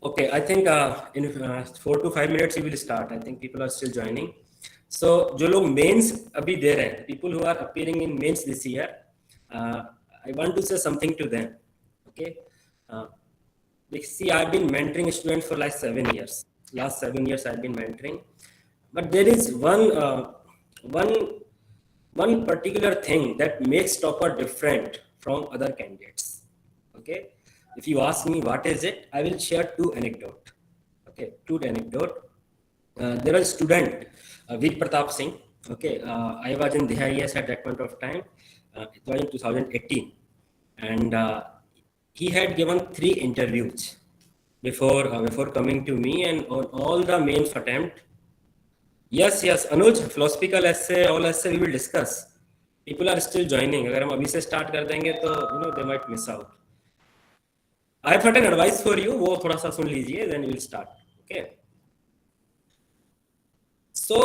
Okay, I think in 4 to 5 minutes we will start. I think people are still joining. So जो लोग mains अभी दे रहे हैं, people who are appearing in mains this year, I want to say something to them. Okay, see, I've been mentoring students for like 7 years. Last 7 years I've been mentoring, but there is one one particular thing that makes topper different from other candidates. Okay, if you ask me what is it, I will share two anecdote. Okay, two anecdote. There was a student, Veer Pratap Singh. Okay, I was in DIS at that point of time. It was in 2018, and he had given 3 interviews before coming to me, and on all the mains attempt. Yes, Anuj, philosophical essay, all essay we will discuss. People are still joining. अगर हम अभी से start कर देंगे तो they might miss out. I have got an advice for you. वो थोड़ा सा सुन लीजिए, then we will start. Okay. So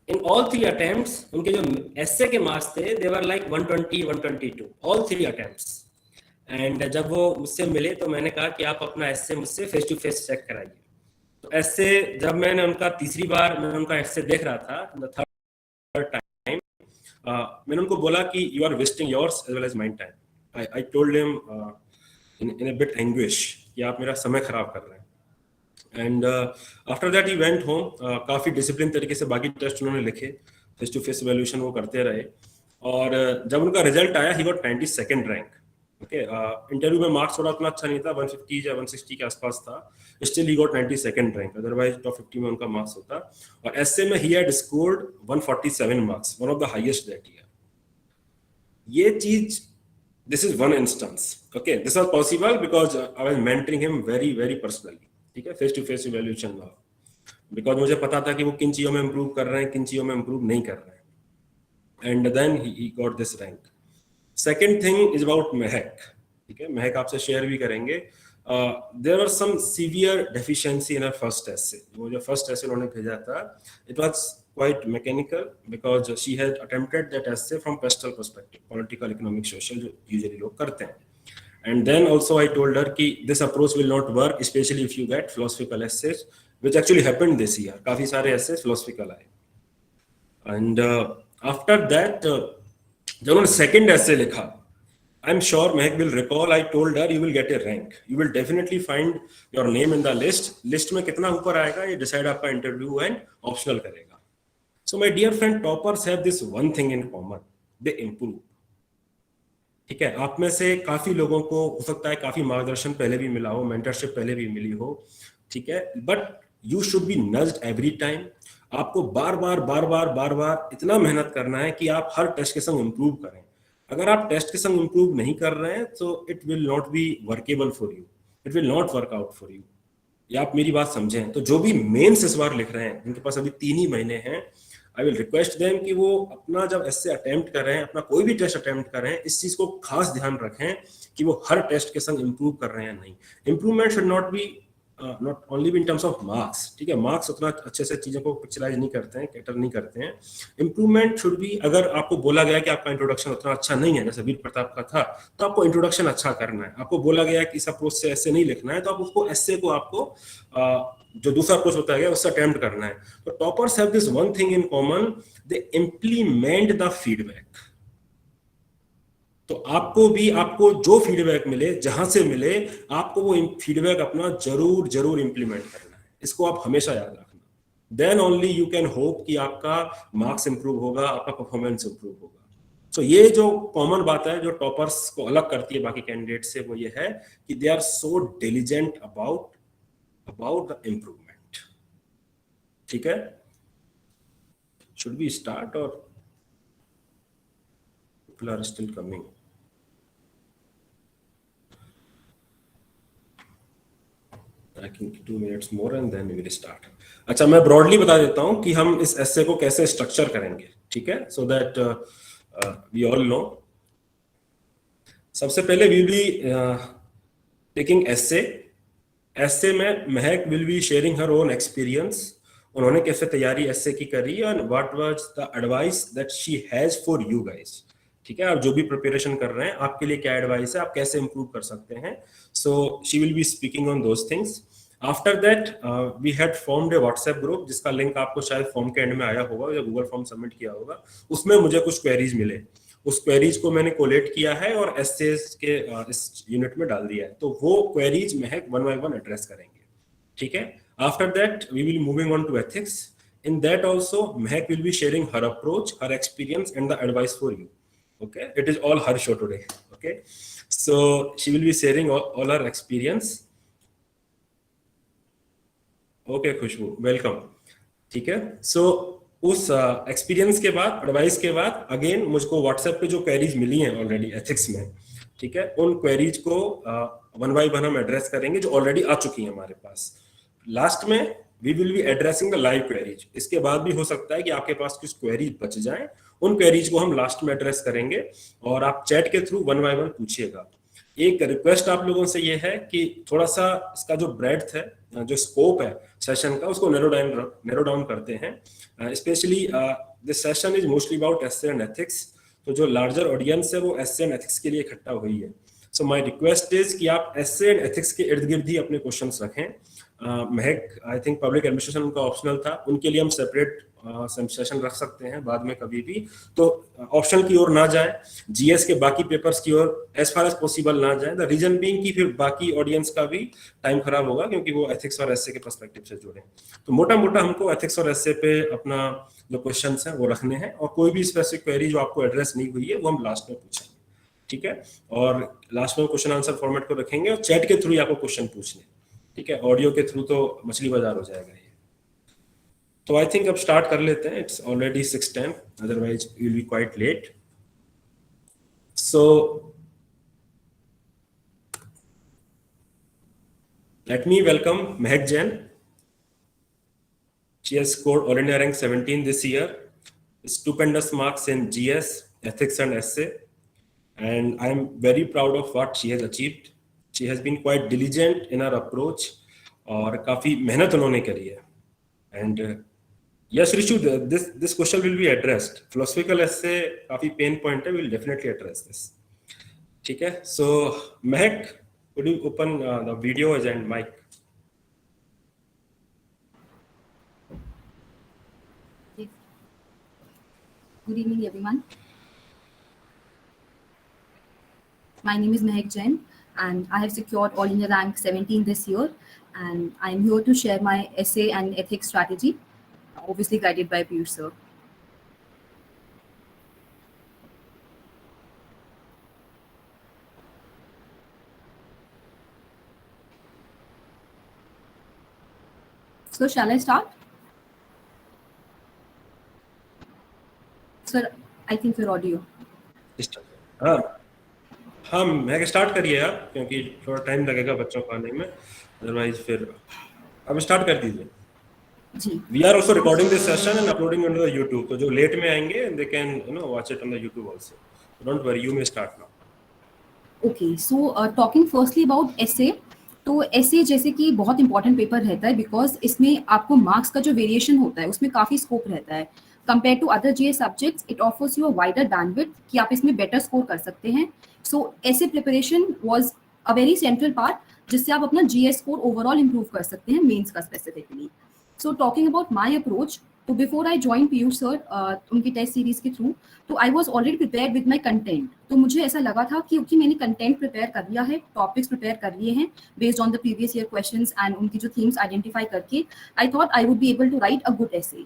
in all 3 attempts, उनके जो essay के marks थे, they were like 120, 122. All 3 attempts. And जब वो मुझसे मिले तो मैंने कहा कि आप अपना essay मुझसे face to face check कराइए. तो ऐसे जब मैंने उनका तीसरी बार मैं उनका ऐसे देख रहा था, थर्ड टाइम, मैंने उनको बोला कि you are wasting yours as well as mine time. I told him in a bit anguish कि आप मेरा समय खराब कर रहे हैं. And after that he went home. काफी डिसिप्लिन तरीके से बाकी टेस्ट उन्होंने लिखे, फेस टू फेस इवैल्यूएशन वो करते रहे, और जब उनका रिजल्ट आया he got 92nd rank. Okay, interview में मार्क्स थोड़ा उतना अच्छा नहीं था, 150 या 160 के आसपास था. Still he got 92nd rank, otherwise top 50 में उनका मार्क्स होता. और एसए में he had scored 147 marks, one of the highest that year. ये चीज, this is one instance. Okay, this was possible because I was mentoring him very very personally. ठीक है, face to face evaluation में, because मुझे पता था कि वो किन चीजों में इंप्रूव कर रहे हैं, किन चीजों में इंप्रूव नहीं कर रहे हैं. And then he got this rank. Second thing is about Mehak. ठीक है, महक आपसे शेयर भी करेंगे. There are some severe deficiency in first essay. वो जो फर्स्ट एसे उन्होंने भेजा था, it was quite mechanical because she had attempted that essay from PESTEL perspective, political, economic, social, जो यूजुअली लोग करते हैं. And then also I told her कि this approach will not work, specially if you get philosophical essays, which actually happened this year. काफी सारे essays philosophical आए. And after that जब उन्होंने सेकंड ऐसे लिखा, I am sure Mehak will recall, I told her you will get a rank, you will definitely find your name in the list. List में कितना ऊपर आएगा ये डिसाइड आपका इंटरव्यू एंड ऑप्शनल करेगा. So my dear friend, toppers have this one thing in common, they improve. ठीक है, आप में से काफी लोगों को हो सकता है काफी मार्गदर्शन पहले भी मिला हो, मेंटरशिप पहले भी मिली हो. ठीक है, but you should be nudged every time. आपको बार बार इतना मेहनत करना है कि आप हर टेस्ट के संग इंप्रूव करें. अगर आप टेस्ट के संग इंप्रूव नहीं कर रहे हैं तो it will not be workable for you, it will not work out for you. या आप मेरी बात समझें. तो जो भी मेंस इस बार लिख रहे हैं, जिनके पास अभी 3 ही महीने हैं, आई विल रिक्वेस्ट देम कि वो अपना जब ऐसे अटेम्प्ट कर रहे हैं, अपना कोई भी टेस्ट अटेम्प्ट कर रहे हैं, इस चीज को खास ध्यान रखें कि वो हर टेस्ट के संग इंप्रूव कर रहे हैं. नहीं, improvement should not B not only in terms of marks. ठीक है, मार्क्स उतना अच्छे से चीजों को पिक्चराइज नहीं करते हैं, कैटर नहीं करते हैं. इंप्रूवमेंट शुड बी, अगर आपको बोला गया कि आपका इंट्रोडक्शन उतना अच्छा नहीं है, जैसे वीर प्रताप का था, तो आपको इंट्रोडक्शन अच्छा करना है. आपको बोला गया कि इस अप्रोच से ऐसे नहीं लिखना है, तो आप उसको ऐसे को आपको जो दूसरा अप्रोच होता है उससे अटेम्प्ट करना है. तो toppers have this one thing in common, they implement the feedback. तो आपको जो फीडबैक मिले, जहां से मिले, आपको वो फीडबैक अपना जरूर इंप्लीमेंट करना है. इसको आप हमेशा याद रखना. Then only you can hope कि आपका मार्क्स इंप्रूव होगा, आपका परफॉर्मेंस इंप्रूव होगा. सो ये जो कॉमन बात है जो टॉपर्स को अलग करती है बाकी कैंडिडेट से, वो ये है कि they are so diligent about the improvement. ठीक है, शुड वी स्टार्ट और people are still coming? I think 2 minutes more and then we will start. अच्छा, मैं ब्रॉडली बता देता हूं कि हम इस एसे को कैसे स्ट्रक्चर करेंगे. ठीक है, so that we all know. सबसे पहले we will be taking essay में Mehak will be sharing her own experience. उन्होंने कैसे तैयारी एसे की करी and what was the advice that she has for you guys. ठीक है, आप जो भी प्रिपरेशन कर रहे हैं आपके लिए क्या एडवाइस है, आप कैसे इंप्रूव कर सकते हैं. So she will be speaking on those things. After that we had formed a WhatsApp group जिसका लिंक आपको शायद फॉर्म के एंड में आया होगा या गूगल फॉर्म सबमिट किया होगा. उसमें मुझे कुछ क्वेरीज मिले, उस क्वेरीज को मैंने कोलेक्ट किया है और एसेस के इस यूनिट में डाल दिया है. तो वो queries Mahak one by one address करेंगे. ठीक है. After that we will moving on to ethics. In that also, Mehak will be sharing her approach, her experience, and the advice for you. Okay, it is all her show today. Okay, so she will be sharing all her experience. Okay, Khushboo, welcome. ठीक है. So उस experience के बाद, advice के बाद, again मुझको WhatsApp पे जो क्वेरीज मिली हैं ऑलरेडी एथिक्स में, ठीक है, उन क्वेरीज को वन बाय वन हम एड्रेस करेंगे जो ऑलरेडी आ चुकी हैं हमारे पास. लास्ट में we will be addressing the live queries. इसके बाद भी हो सकता है कि आपके पास कुछ क्वेरीज बच जाएं, उन क्वेरीज को हम लास्ट में एड्रेस करेंगे और आप चैट के थ्रू वन बाय वन पूछिएगा. एक रिक्वेस्ट आप लोगों से ये है कि थोड़ा सा इसका जो ब्रेड्थ है, जो स्कोप है सेशन का, उसको नैरो डाउन करते हैं. Specially this session is mostly about essay and ethics. तो जो लार्जर ऑडियंस है वो एसे एंड एथिक्स के लिए इकट्ठा हुई है. सो माय रिक्वेस्ट इज कि आप एसे एंड एथिक्स के इर्द गिर्द ही अपने क्वेश्चंस रखें. महक, आई थिंक पब्लिक एडमिनिस्ट्रेशन उनका ऑप्शनल था, उनके लिए हम सेपरेट सेशन रख सकते हैं बाद में कभी भी. तो ऑप्शनल की ओर ना जाएं, जीएस के बाकी पेपर्स की ओर एज फार एज पॉसिबल ना जाएं. द रीजन बीइंग कि फिर बाकी ऑडियंस का भी टाइम खराब होगा क्योंकि वो एथिक्स और एसए के पर्सपेक्टिव से जुड़े. तो मोटा मोटा हमको एथिक्स और एसए पे अपना जो क्वेश्चंस हैं वो रखने हैं और कोई भी स्पेसिफिक क्वेरी जो आपको एड्रेस नहीं हुई है वो हम लास्ट में पूछेंगे. ठीक है. और लास्ट में क्वेश्चन आंसर फॉर्मेट को रखेंगे और चैट के थ्रू आपको क्वेश्चन पूछने. ठीक है. ऑडियो के थ्रू तो मछली बाजार हो जाएगा ये. तो आई थिंक अब स्टार्ट कर लेते हैं. It's already 6:10, otherwise will be quite late. So let me welcome Mehak Jain. She has scored All India rank 17 this year. Stupendous marks in GS, ethics and essay. And I am very proud of what she has achieved. She has been quite diligent in her approach और काफी मेहनत उन्होंने करी है. And yes, Rishu, this question will be addressed. Philosophical essay काफी pain point है. We'll definitely address this. ठीक है. So Mehak, could you open the video and mic? Good evening, everyone. My name is Mehak Jain, and I have secured All India rank 17 this year, and I am here to share my essay and ethics strategy, obviously guided by Piyush sir. So shall I start? Sir, I think your audio. हाँ, मैं start करिए आप, क्योंकि थोड़ा time लगेगा बच्चों को आने में, अदरवाइज फिर अब स्टार्ट कर दीजिए. जी. We are also recording this session and uploading on the YouTube. तो जो लेट में आएंगे, they can watch it on the YouTube also. So don't worry, you may start now. Okay, so talking firstly about essay. तो ऐसे जैसे कि बहुत important paper रहता है बिकॉज इसमें आपको मार्क्स का जो वेरिएशन होता है उसमें काफ़ी स्कोप रहता है. Compare to other GS subjects it offers you a wider bandwidth कि आप इसमें बेटर स्कोर कर सकते हैं. सो ऐसे preparation was a very central part जिससे आप अपना जीएस स्कोर ओवरऑल इंप्रूव कर सकते हैं मेंस का specifically. So talking about my approach, तो before I join Piyush sir उनकी टेस्ट सीरीज के थ्रू, तो I was already prepared with my content. तो मुझे ऐसा लगा था कि क्योंकि मैंने कंटेंट प्रिपेयर कर लिया है, टॉपिक्स प्रिपेयर कर लिए हैं based on the previous year questions and उनकी जो थीम्स आइडेंटिफाई करके, I thought I would be able to write a good essay.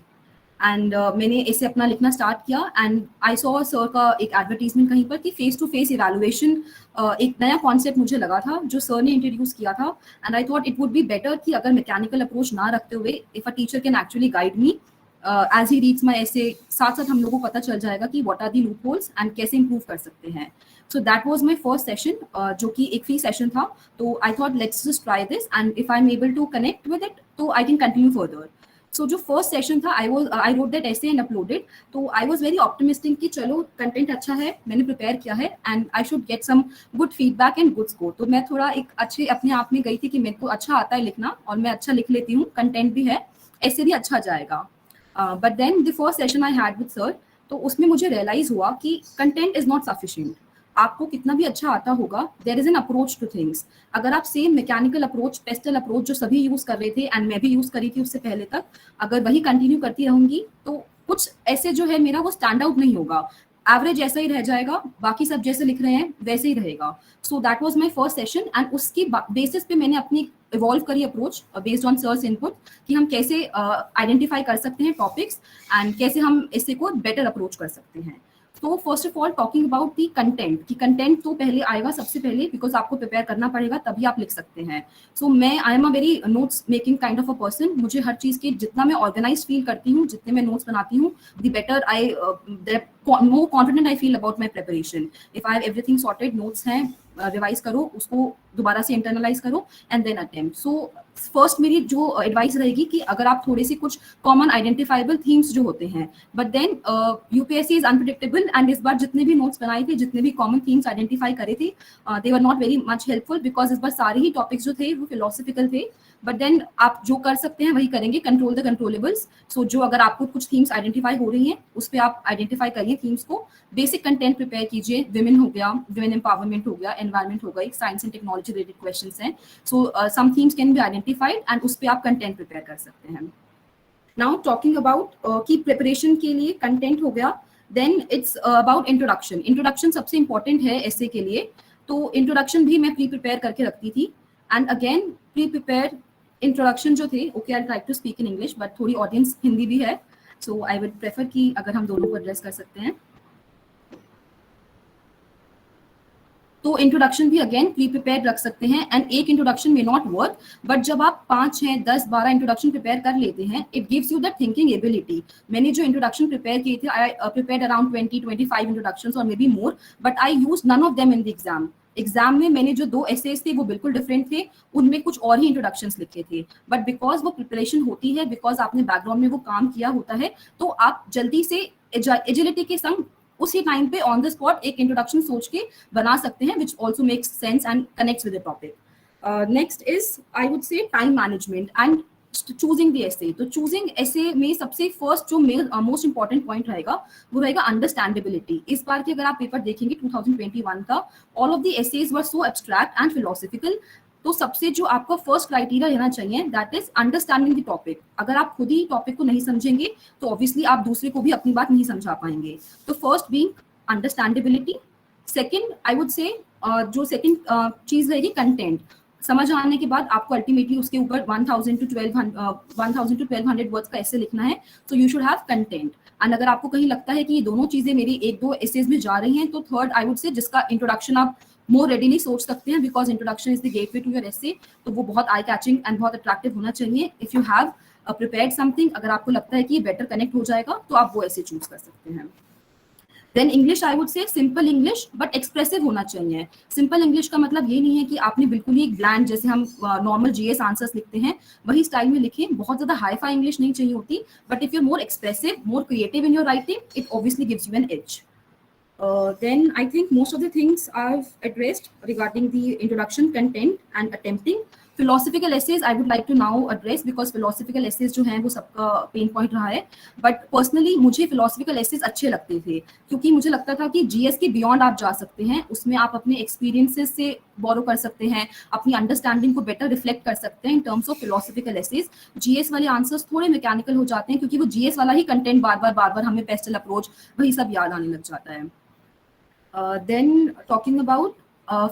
And मैंने ऐसे अपना लिखना स्टार्ट किया एंड आई सॉ सर का एक एडवर्टीजमेंट कहीं पर कि फेस टू फेस इवैल्यूएशन एक नया कॉन्सेप्ट मुझे लगा था जो सर ने इंट्रोड्यूस किया था. And I thought it would be better कि अगर मैकेनिकल अप्रोच ना रखते हुए if a teacher can actually guide me as he reads my essay, साथ साथ हम लोगों को पता चल जाएगा कि what are the loop holes and कैसे इंप्रूव कर सकते हैं. So that was my first session जो कि एक फ्री सेशन था. तो I thought let's just try this and if I am able to connect with it तो I can continue further. So जो फर्स्ट सेशन था I wrote that essay and uploaded. तो I was very optimistic कि चलो content अच्छा है, मैंने prepare किया है and I should get some good feedback and good score. तो मैं थोड़ा एक अच्छे अपने आप में गई थी कि मेरे को अच्छा आता है लिखना और मैं अच्छा लिख लेती हूँ, कंटेंट भी है, ऐसे भी अच्छा जाएगा. But then the first session I had with sir, तो उसमें मुझे रियलाइज हुआ कि कंटेंट इज नॉट सफिशिएंट। आपको कितना भी अच्छा आता होगा, there is an approach to things. अगर आप same mechanical approach, PESTLE approach जो सभी यूज कर रहे थे एंड मैं भी यूज करी थी उससे पहले तक, अगर वही कंटिन्यू करती रहूंगी तो कुछ ऐसे जो है मेरा वो स्टैंड आउट नहीं होगा, एवरेज ऐसा ही रह जाएगा, बाकी सब जैसे लिख रहे हैं वैसे ही रहेगा। सो that was my first session and उसकी बेसिस पे मैंने अपनी इवॉल्व करी approach based on search input कि हम कैसे आइडेंटिफाई कर सकते हैं टॉपिक्स एंड कैसे हम इससे को बेटर अप्रोच कर सकते हैं। तो first of all talking about the content, कि कंटेंट तो पहले आएगा सबसे पहले, बिकॉज आपको प्रिपेयर करना पड़ेगा तभी आप लिख सकते हैं। सो मैं I am a very notes making kind of a person. मुझे हर चीज के जितना मैं ऑर्गेनाइज फील करती हूँ, जितने मैं नोट्स बनाती हूँ, the better I more confident I feel about my preparation. If I have everything sorted, notes हैं, रिवाइज करो उसको, दोबारा से इंटरनलाइज करो and then attempt. So first मेरी जो एडवाइस रहेगी कि अगर आप थोड़े से कुछ कॉमन आइडेंटिफाइबल थीम्स जो होते हैं, but then UPSC is unpredictable and इस बार जितने भी नोट्स बनाए थे, जितने भी कॉमन थीम्स आइडेंटिफाई करे थे, they were not very much helpful, because इस बार सारे ही टॉपिक्स जो थे वो फिलोसफिकल थे। बट देन आप जो कर सकते हैं वही करेंगे, कंट्रोल द कंट्रोलेबल्स। सो जो अगर आपको कुछ थीम्स आइडेंटिफाई हो रही हैं उस पर आप आइडेंटिफाई करिए थीम्स को, बेसिक कंटेंट प्रिपेयर कीजिए। विमेन हो गया, विमेन एम्पावरमेंट हो गया, एनवायरमेंट हो गई, science and technology related questions हैं। So some themes can be identified and उस पर आप कंटेंट प्रिपेयर कर सकते हैं। नाउ टॉकिंग अबाउट की प्रिपरेशन के लिए कंटेंट हो गया, then it's about introduction. Introduction सबसे इंपॉर्टेंट है ऐसे के लिए, तो इंट्रोडक्शन भी मैं प्री प्रिपेयर करके रखती थी। And again pre prepare introduction जो थे, okay I try to speak in English, but थोड़ी ऑडियंस हिंदी भी है, सो आई वुड प्रेफर कि अगर हम दोनों को एड्रेस कर सकते हैं। तो इंट्रोडक्शन भी अगेन प्री प्रिपेयर रख सकते हैं एंड एक इंट्रोडक्शन में नॉट वर्क, बट जब आप 5, 6, 10, 12 इंट्रोडक्शन प्रिपेयर कर लेते हैं, it gives you the thinking ability. मैंने जो इंट्रोडक्शन प्रिपेयर किए थे, आई प्रिपेयर्ड अराउंड 20-25 इंट्रोडक्शंस और maybe more, but I use none of them in the exam. Exam में मैंने जो 2 एसेज थे वो बिल्कुल डिफरेंट थे, उनमें कुछ और ही इंट्रोडक्शंस लिखे थे, बट बिकॉज वो प्रिपरेशन होती है, बिकॉज आपने बैकग्राउंड में वो काम किया होता है, तो आप जल्दी से एजिलिटी के संग उसी टाइम पे ऑन द स्पॉट एक इंट्रोडक्शन सोच के बना सकते हैं, which also makes sense and connects with the topic. Next is I would say time management and choosing the essay. तो चूजिंग एसे में सबसे फर्स्ट जो मोस्ट इंपॉर्टेंट पॉइंट रहेगा वो रहेगा अंडरस्टैंडेबिलिटी। इस बार की अगर आप पेपर देखेंगे 2021 का, all of the essays were so abstract and philosophical. तो सबसे जो आपका फर्स्ट क्राइटेरिया रहना चाहिए, that is understanding the topic. अगर आप खुद ही टॉपिक को नहीं समझेंगे तो ऑब्वियसली आप दूसरे को भी अपनी बात नहीं समझा पाएंगे। तो first being understandability. Second I would से जो सेकंड चीज रहेगी कंटेंट। समझ आने के बाद आपको अल्टीमेटली उसके ऊपर 1000 to 1200 वर्ड्स का ऐसे लिखना है, so you should have content. And अगर आपको कहीं लगता है कि ये दोनों चीजें मेरी 1-2 एसेज में जा रही हैं, तो थर्ड आई वुड से जिसका इंट्रोडक्शन आप मोर रेडीली सोच सकते हैं, because introduction is the gateway to your essay, तो वो बहुत आई कैचिंग एंड बहुत अट्रैक्टिव होना चाहिए। If you have prepared something, अगर आपको लगता है कि ये बेटर कनेक्ट हो जाएगा, तो आप वो ऐसे चूज कर सकते हैं। Then English I would say simple English but expressive होना चाहिए। सिंपल इंग्लिश का मतलब ये नहीं है कि आपने बिल्कुल ही ब्लैंड, जैसे हम नॉर्मल जीएस आंसर्स लिखते हैं वही स्टाइल में लिखें, बहुत ज्यादा हाई फाई इंग्लिश नहीं चाहिए होती, but if you more expressive, more creative in your writing, it obviously gives you an edge. Then I think most of the things I've addressed regarding the introduction, content and attempting. Philosophical essays I would like to now address, because philosophical essays जो हैं वो सबका pain point रहा है, but personally मुझे philosophical essays अच्छे लगते थे, क्योंकि मुझे लगता था कि जीएस के बियॉन्ड आप जा सकते हैं, उसमें आप अपने एक्सपीरियंसेस से बोरो कर सकते हैं, अपनी अंडरस्टैंडिंग को बेटर रिफ्लेक्ट कर सकते हैं इन terms of philosophical essays। GS वाले आंसर्स थोड़े मैकेनिकल हो जाते हैं, क्योंकि वो जीएस वाला ही कंटेंट बार बार हमें पेस्टल अप्रोच वही सब याद आने लग जाता है। Then talking about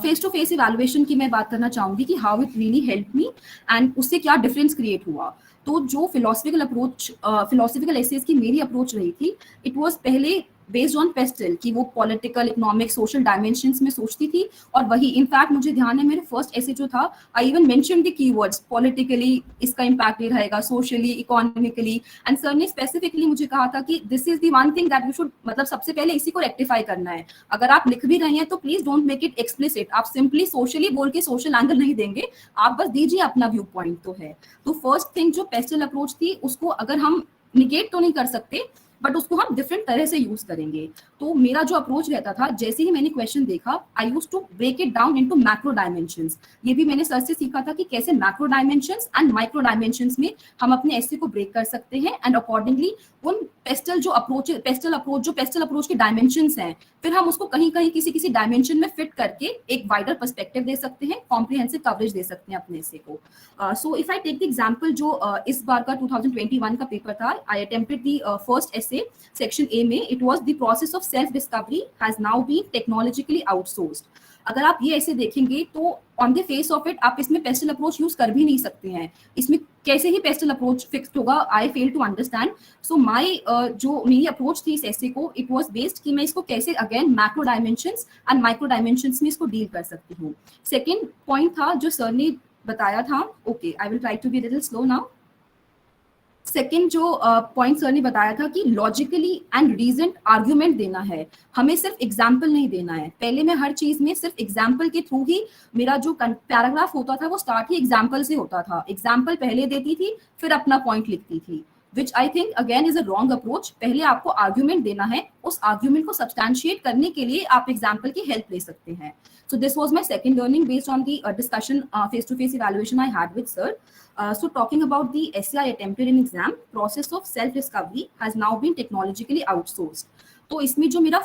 face to face evaluation की मैं बात करना चाहूंगी कि how it really help me and उससे क्या डिफरेंस क्रिएट हुआ। तो जो फिलोसफिकल अप्रोच, फिलोसफिकल एसेज की मेरी अप्रोच रही थी, इट वाज पहले बेस्ड ऑन पेस्टल, कि वो पॉलिटिकल, इकोनॉमिक, सोशल डायमेंशंस में सोचती थी, और वही इनफैक्ट मुझे ध्यान है मेरे फर्स्ट एसे जो था, I even mention the keywords, politically इसका इम्पैक्ट ये रहेगा, सोशली, इकोनॉमिकली, एंड सर ने स्पेसिफिकली मुझे कहा था कि this is the one thing that you should, मतलब सबसे पहले इसी को रेक्टिफाई करना है। अगर आप लिख भी रहे हैं तो please don't make it explicit, आप सिंपली सोशली बोल के सोशल एंगल नहीं देंगे, आप बस दीजिए अपना व्यू पॉइंट तो है। तो फर्स्ट थिंग जो पेस्टल अप्रोच थी, उसको अगर हम निगेट तो नहीं कर सकते, बट उसको हम डिफरेंट तरह से यूज करेंगे। तो मेरा जो अप्रोच रहता था, जैसे ही मैंने क्वेश्चन देखा, I use to break it down into macro dimensions. ये भी मैंने सर से सीखा था कि कैसे macro dimensions and micro dimensions में हम अपने एसे को ब्रेक कर सकते हैं, एंड अकॉर्डिंगली उन पेस्टल अप्रोच के डायमेंशंस हैं, फिर हम उसको कहीं कहीं किसी किसी डायमेंशन में फिट करके एक वाइडर पर्सपेक्टिव दे सकते हैं, कॉम्प्रिहेंसिव कवरेज दे सकते हैं अपने एसे को। So if I take the example, जो इस बार का 2021 का पेपर था, I attempted the first essay section A में, it was the process of self discovery has now been technologically outsourced. अगर आप ये ऐसे देखेंगे तो on the face of it आप इसमें पेस्टल अप्रोच यूज कर भी नहीं सकते हैं। इसमें कैसे ही पेस्टल अप्रोच फिक्स्ड होगा, I fail to understand. So my जो मेरी अप्रोच थी इस एसे को, इट वाज बेस्ड कि मैं इसको कैसे again macro dimensions and micro dimensions में इसको डील कर सकती हूँ। सेकेंड पॉइंट था जो सर ने बताया था, okay I will try to be little slow now. Second जो पॉइंट सर ने बताया था कि लॉजिकली एंड रीजन आर्ग्यूमेंट देना है, हमें सिर्फ एग्जाम्पल नहीं देना है। पहले मैं हर चीज में सिर्फ एग्जाम्पल के थ्रू ही, मेरा जो पैराग्राफ होता था वो स्टार्ट ही एग्जाम्पल से होता था, एग्जाम्पल पहले देती थी फिर अपना पॉइंट लिखती थी, which I think again is a wrong approach. पहले आपको आर्ग्यूमेंट देना है, उस आर्ग्यूमेंट को सब्सटैंशिएट करने के लिए आप एग्जाम्पल की हेल्प ले सकते हैं। So this was my second learning based on the discussion face-to-face evaluation I had with sir. So talking about the essay I attempted in exam, process of self-discovery has now been technologically outsourced. तो इसमें जो मेरा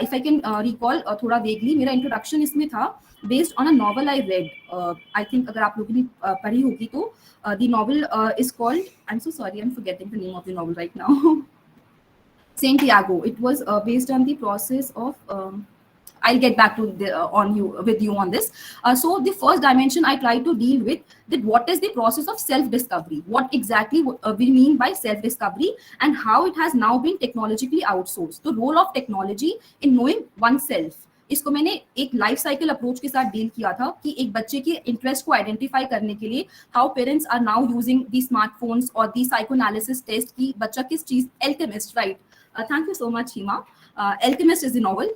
if I can recall थोड़ा vaguely, मेरा introduction इसमें था based on a novel I read. I think अगर आप लोगों ने पढ़ी होगी तो the novel is called, I'm so sorry, I'm forgetting the name of the novel right now. Santiago. It was based on the process of I'll get back to with you on this. So the first dimension I try to deal with, that what is the process of self-discovery? What exactly we mean by self-discovery, and how it has now been technologically outsourced. The role of technology in knowing oneself. इसको मैंने एक life cycle approach के साथ deal किया था कि एक बच्चे के इंटरेस्ट को आइडेंटिफाई करने के लिए how parents are now using the smartphones और दी साइकोएनालिसिस टेस्ट की बच्चा किस चीज, Alchemist, right? Thank you so much Hima. Alchemist is the novel.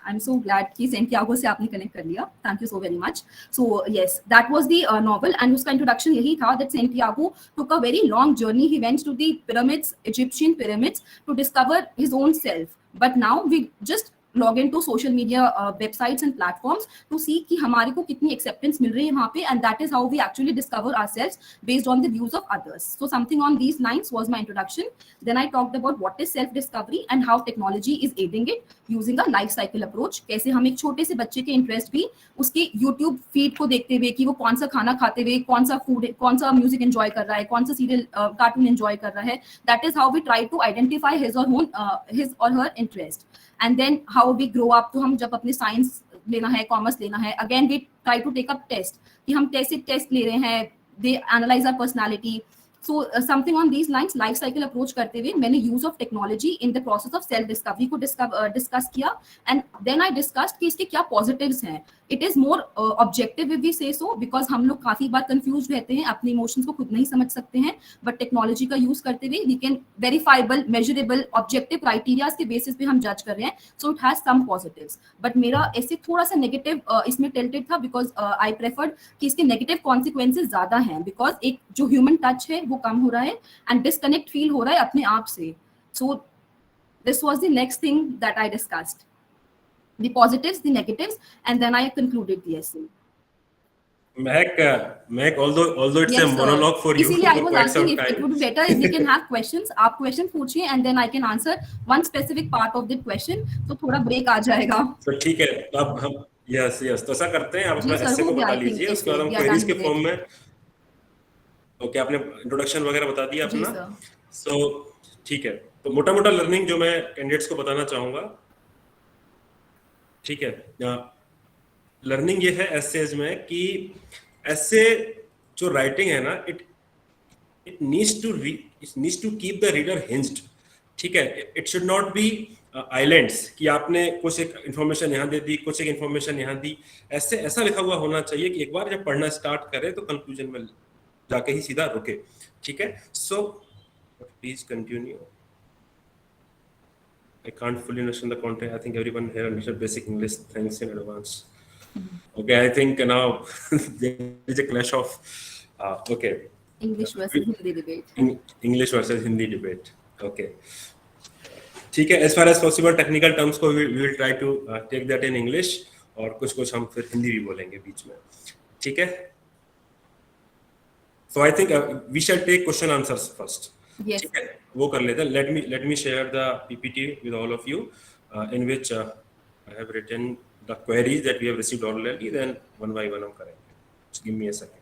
I'm so glad कि सेंटियागो से आपने कनेक्ट कर लिया, thank you so very much. So yes, that was the novel, and उसका इंट्रोडक्शन यही था that Santiago took a very long journey. He went to the pyramids, Egyptian pyramids, to discover his own self. But now we just log into social media websites and platforms to see कि हमारे को कितनी acceptance मिल रही है वहाँ पे, and that is how we actually discover ourselves based on the views of others. So something on these lines was my introduction. Then I talked about what is self-discovery and how technology is aiding it using a life cycle approach. कैसे हम एक छोटे से बच्चे के interest भी उसके YouTube feed को देखते हुए कि वो कौन सा खाना खाते हुए, कौन सा food, कौन सा music enjoy कर रहा है, कौन सा serial cartoon enjoy कर रहा है, that is how we try to identify his or her interest. And then how we grow up, तो हम जब अपने साइंस लेना है, कॉमर्स लेना है, again we try to take up test कि हम टेस्ट ले रहे हैं, they analyse our personality. So something on these lines, life cycle approach करते हुए मैंने use of technology in the process of self discovery को डिस्कस किया, एंड देन आई डिस्कस्ड कि इसके क्या पॉजिटिव्स हैं। It is more objective if we say so, because हम लोग काफी बार कंफ्यूज रहते हैं, अपने इमोशंस को खुद नहीं समझ सकते हैं, बट टेक्नोलॉजी का यूज करते हुए we can verifiable, measurable, objective criterias के बेसिस पे हम जज कर रहे हैं। So it has some positives, but मेरा ऐसे थोड़ा सा नेगेटिव इसमें टिल्टेड था, बिकॉज आई प्रेफर्ड कि इसके नेगेटिव कॉन्सिक्वेंसेज ज्यादा हैं, बिकॉज एक जो ह्यूमन टच है वो कम हो रहा है एंड डिस्कनेक्ट फील हो रहा है अपने आप से। So this was the next thing that I discussed, the positives, the negatives, and then I concluded the essay. Mehak, although it's a monologue for you इसीलिए I for was quite asking some if it time. would be better if we can have questions. आप question पूछिए and then I can answer one specific part of the question. तो थोड़ा break आ जाएगा। तो ठीक है, तो अब हम यस तो ऐसा करते हैं, आप अपना जी essay को सर, बता लीजिए, उसके बाद हम क्वेरीज के फॉर्म में, ओके, आपने इंट्रोडक्शन वगैरह बता दिया अपना। सो ठीक है, तो मोटा लर्निंग जो मैं कैंडिडेट्स को बताना चाहूंगा, ठीक है, लर्निंग ये है एसेज में कि एसे जो राइटिंग है ना, it needs to keep the reader hinged, ठीक है। It should not be islands कि आपने कुछ एक इन्फॉर्मेशन यहाँ दे दी, कुछ एक इन्फॉर्मेशन यहाँ दी। ऐसा लिखा हुआ होना चाहिए कि एक बार जब पढ़ना स्टार्ट करे तो कंक्लूजन में जाके ही सीधा रुके, ठीक है। So please continue. I can't fully understand the content. I think everyone here understood basic English. Thanks in advance. Okay, I think now there is a clash of okay. English versus Hindi debate. English versus Hindi debate. Okay. ठीक है, as far as possible technical terms को we will try to take that in English, और कुछ कुछ हम फिर हिंदी भी बोलेंगे बीच में, ठीक है। So I think we shall take question answers first, Yes. ठीक है, वो कर लेते हैं। Let me share the PPT with all of you in which I have written the queries that we have received already, then one by one हम करेंगे। Just give me a second.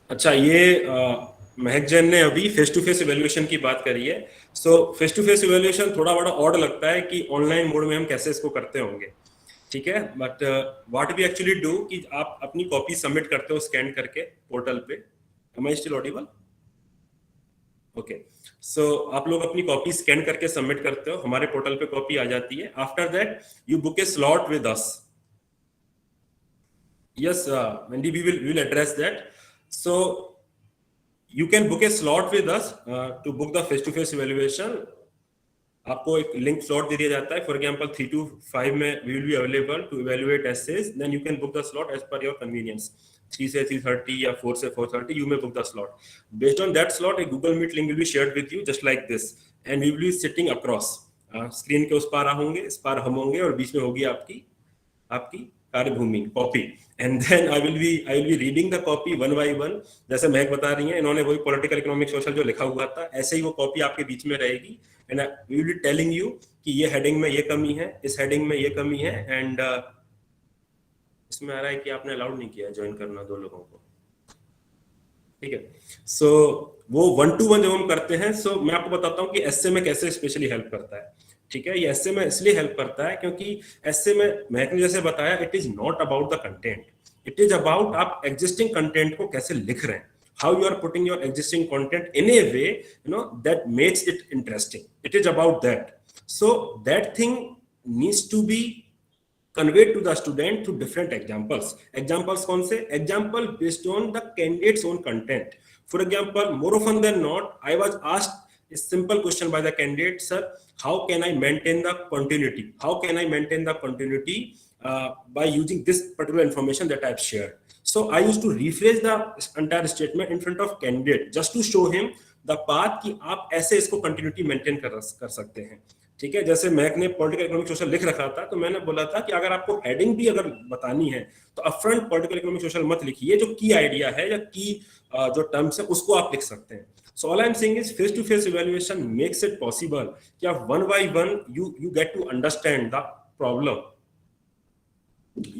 अच्छा, ये महक जैन ने अभी फेस टू फेस इवैल्यूएशन की बात करी है। So face to face evaluation थोड़ा बड़ा ऑड लगता है कि ऑनलाइन मोड में हम कैसे इसको करते होंगे, ठीक है, but what we actually do कि आप अपनी कॉपी सबमिट करते हो स्कैन करके पोर्टल पे। Am I still audible? Okay, so आप लोग अपनी कॉपी स्कैन करके सबमिट करते हो, हमारे पोर्टल पे कॉपी आ जाती है। After that you book A slot with us. Yes, Mandy, we will address that. So you can book a slot with us to book the face-to-face evaluation. आपको एक link slot दे दिया जाता है। For example 3 to 5 में we will be available to evaluate essays. Then you can book the slot as per your convenience. 3 से 3:30 या 4 से 4:30 you may book the slot. Based on that slot, a Google Meet link will be shared with you just like this, and we will be sitting across. Screen के उस पार होंगे, इस पार हम होंगे, और बीच में होगी आपकी कार्यभूमि copy, and then I will be reading the copy one by one. जैसे महक बता रही हैं, इन्होंने वही पॉलिटिकल इकोनॉमिक सोशल जो लिखा हुआ था, ऐसे ही वो कॉपी आपके बीच में रहेगी, and we will be telling you कि ये हेडिंग में ये कमी है, इस हेडिंग में ये कमी है, एंड इसमें आ रहा है कि आपने अलाउड नहीं किया ज्वाइन करना 2 लोगों को, ठीक है। सो वो 1-to-1 जब हम करते हैं, सो मैं आपको बताता हूँ कि एसए में कैसे स्पेशली हेल्प करता है, ठीक है। ये एसए में इसलिए हेल्प करता है क्योंकि एसए में महक ने जैसे बताया, it is not about the content, it is about आप एग्जिस्टिंग कंटेंट को कैसे लिख रहे हैं, how you are putting your existing content in a way that makes it interesting, it is about that. So that thing needs to be conveyed to the student through different examples. Examples कौन से? Example based on the candidate's own content. For example, more often than not, I was asked a simple question by the candidate, sir, how can I maintain the continuity? How can I maintain the continuity by using this particular information that I've shared? So I used to rephrase the entire statement in front of candidate just to show him the path कि आप ऐसे इसको continuity maintain कर सकते हैं, ठीक है। जैसे महक ने पॉलिटिकल इकोनॉमिक सोशल लिख रखा था, तो मैंने बोला था कि अगर आपको हेडिंग भी अगर बतानी है तो अपफ्रंट पॉलिटिकल इकोनॉमिक सोशल मत लिखिए, जो की आइडिया है या की जो टर्म्स है उसको आप लिख सकते हैं। So all I am saying is face to face evaluation makes it possible कि आप one by one you get to understand the problem,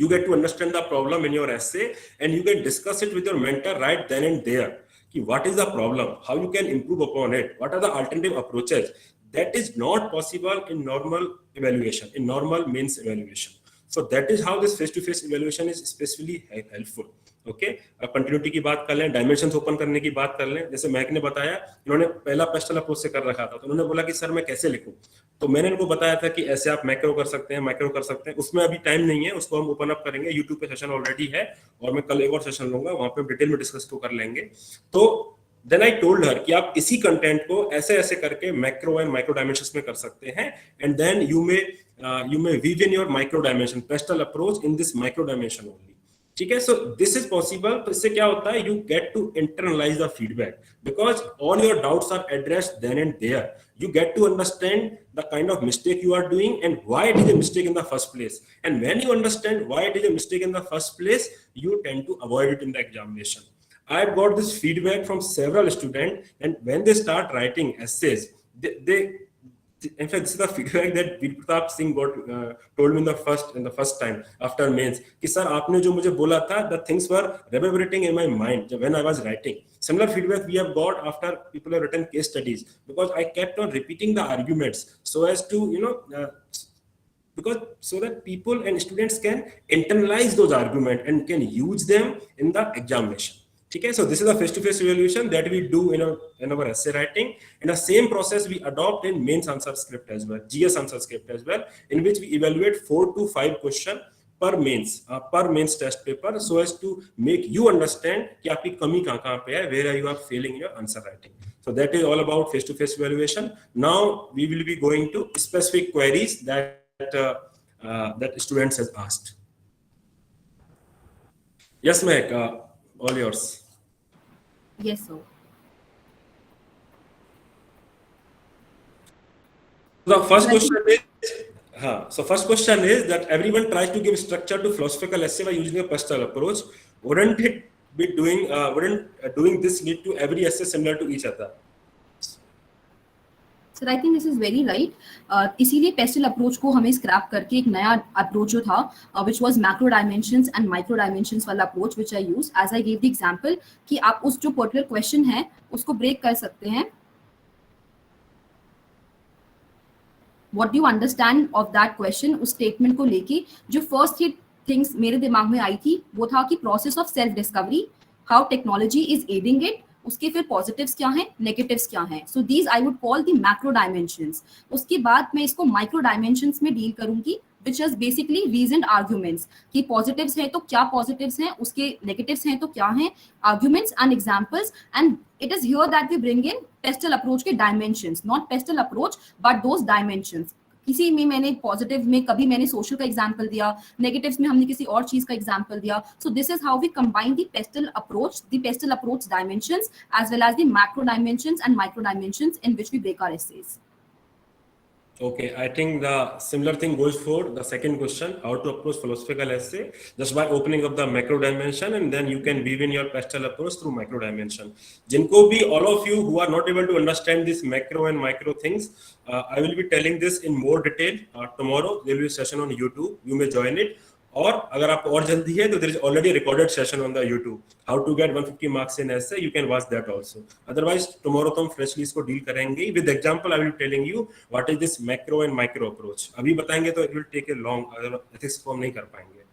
you get to understand the problem in your essay, and you can discuss it with your mentor right then and there ki what is the problem, how you can improve upon it, what are the alternative approaches. That is not possible in normal evaluation, in normal means evaluation. So that is how this face to face evaluation is especially helpful. Okay, continuity की बात कर लें, dimensions open करने की बात कर लें। जैसे महक ने बताया, इन्होंने पहला पेस्टल अप्रोच से कर रखा था, तो उन्होंने बोला कि सर मैं कैसे लिखूं, तो मैंने इनको बताया था कि ऐसे आप मैक्रो कर सकते हैं, माइक्रो कर सकते हैं। उसमें अभी टाइम नहीं है, उसको हम ओपन अप करेंगे, यूट्यूब पे सेशन ऑलरेडी है, और मैं कल एक और सेशन लूंगा, वहां पे डिटेल में डिस्कस कर लेंगे। तो देन आई टोल्ड हर कि आप इसी कंटेंट को ऐसे ऐसे करके मैक्रो एंड माइक्रो डायमेंशंस में कर सकते हैं, and then you may weave in your micro dimension PESTLE approach in this micro dimension only, ठीक है। So this is possible. तो इससे क्या होता है, you get to internalise the feedback because all your doubts are addressed then and there, you get to understand the kind of mistake you are doing and why it is a mistake in the first place, and when you understand why it is a mistake in the first place, you tend to avoid it in the examination. I've got this feedback from several students, and when they start writing essays, they in fact this is the feedback that Veer Pratap Singh got told me in the first time after mains कि sir आपने जो मुझे बोला था, the things were reverberating in my mind when I was writing. Similar feedback we have got after people have written case studies, because I kept on repeating the arguments so as to because so that people and students can internalize those arguments and can use them in the examination. Okay, so this is a face-to-face evaluation that we do in our essay writing, and the same process we adopt in mains answer script as well, GS answer script as well, in which we evaluate 4 to 5 question per mains test paper, so as to make you understand कि आपकी कमी कहाँ पे है, where you are failing in your answer writing. So that is all about face-to-face evaluation. Now we will be going to specific queries that students has asked. Yes, Mehak, all yours. Yes, sir. The first So I think, question is, so first question is that everyone tries to give structure to philosophical essay by using a pastoral approach. Wouldn't it be doing, doing this lead to every essay similar to each other? Sir I think this is very right. इसीलिए PESTEL approach को हमें scrap करके एक नया approach जो था which was macro dimensions and micro dimensions वाला approach which I use as I give the example कि आप उस जो पर्टिकुलर क्वेश्चन है उसको ब्रेक कर सकते हैं. What do you understand of that question, उस स्टेटमेंट को लेके जो फर्स्ट ही थिंग्स मेरे दिमाग में आई थी वो था कि process of self discovery, how technology is adding it, उसके फिर पॉजिटिव्स क्या हैं, नेगेटिव्स क्या हैं. So these I would call the macro dimensions. उसके बाद मैं इसको माइक्रो डायमेंशंस में डील करूंगी विच इज बेसिकली रीजन्ड आर्ग्यूमेंट्स कि पॉजिटिव्स हैं तो क्या पॉजिटिव्स हैं, उसके नेगेटिव्स हैं तो क्या हैं, arguments and examples. And it is here that we bring in pestle approach के dimensions, not pestle approach but those dimensions. किसी में मैंने पॉजिटिव में कभी मैंने सोशल का एग्जांपल दिया, नेगेटिव्स में हमने किसी और चीज का एग्जांपल दिया. So this is how we combine the PESTLE approach dimensions as well as the macro dimensions and micro dimensions in which we break our essays. Okay, I think the similar thing goes for the second question, how to approach philosophical essay, just by opening up the macro dimension and then you can weave in your pastel approach through micro dimension. Jinko bhi, all of you who are not able to understand this macro and micro things, I will be telling this in more detail tomorrow. There will be a session on YouTube, you may join it. और अगर आपको और जल्दी है तो there is already a recorded session on the YouTube, how to get 150 marks in essay, you can watch that also. Otherwise tomorrow तो हम freshly इसको deal करेंगे. With example I will be telling you what is this macro and micro approach. अभी बताएंगे तो it will take a long, ethics को हम नहीं कर पाएंगे.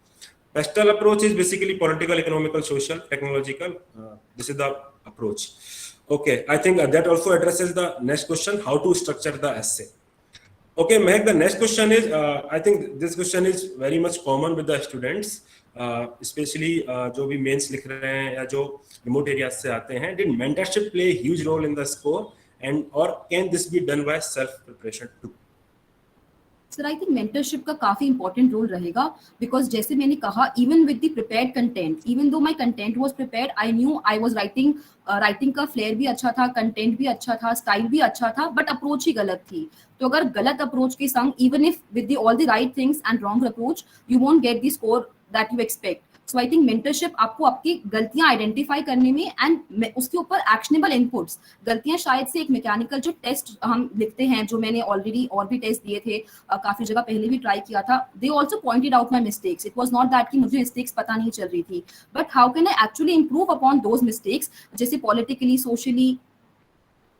Pastel approach is basically political, economical, social, technological. This is the approach. Okay, I think that also addresses the next question, how to structure the essay. Okay, Mehak, the next question is, I think this question is very much common with the students, especially जो भी mains लिख रहे हैं या जो remote areas से आते हैं. Did mentorship play a huge role in the score, and or can this be done by self preparation too? Sir I think mentorship का काफी इंपॉर्टेंट रोल रहेगा बिकॉज जैसे मैंने कहा even with the prepared content, even though my content was prepared, I knew I was writing का flare भी अच्छा था, कंटेंट भी अच्छा था, स्टाइल भी अच्छा था, बट अप्रोच ही गलत थी. तो अगर गलत अप्रोच के संग even if with all the right things and wrong approach you won't get the score that you expect. So I think mentorship आपको आपकी गलतियां आइडेंटिफाई करने में एंड उसके ऊपर एक्शनेबल इनपुट्स, गलतियां शायद से एक मैकेनिकल जो टेस्ट हम लिखते हैं जो मैंने ऑलरेडी और भी टेस्ट दिए थे, काफी जगह पहले भी ट्राई किया था, they also pointed out my mistakes. It was not that कि मुझे मिस्टेक्स पता नहीं चल रही थी, but how can I actually improve upon those mistakes. जैसे पॉलिटिकली सोशली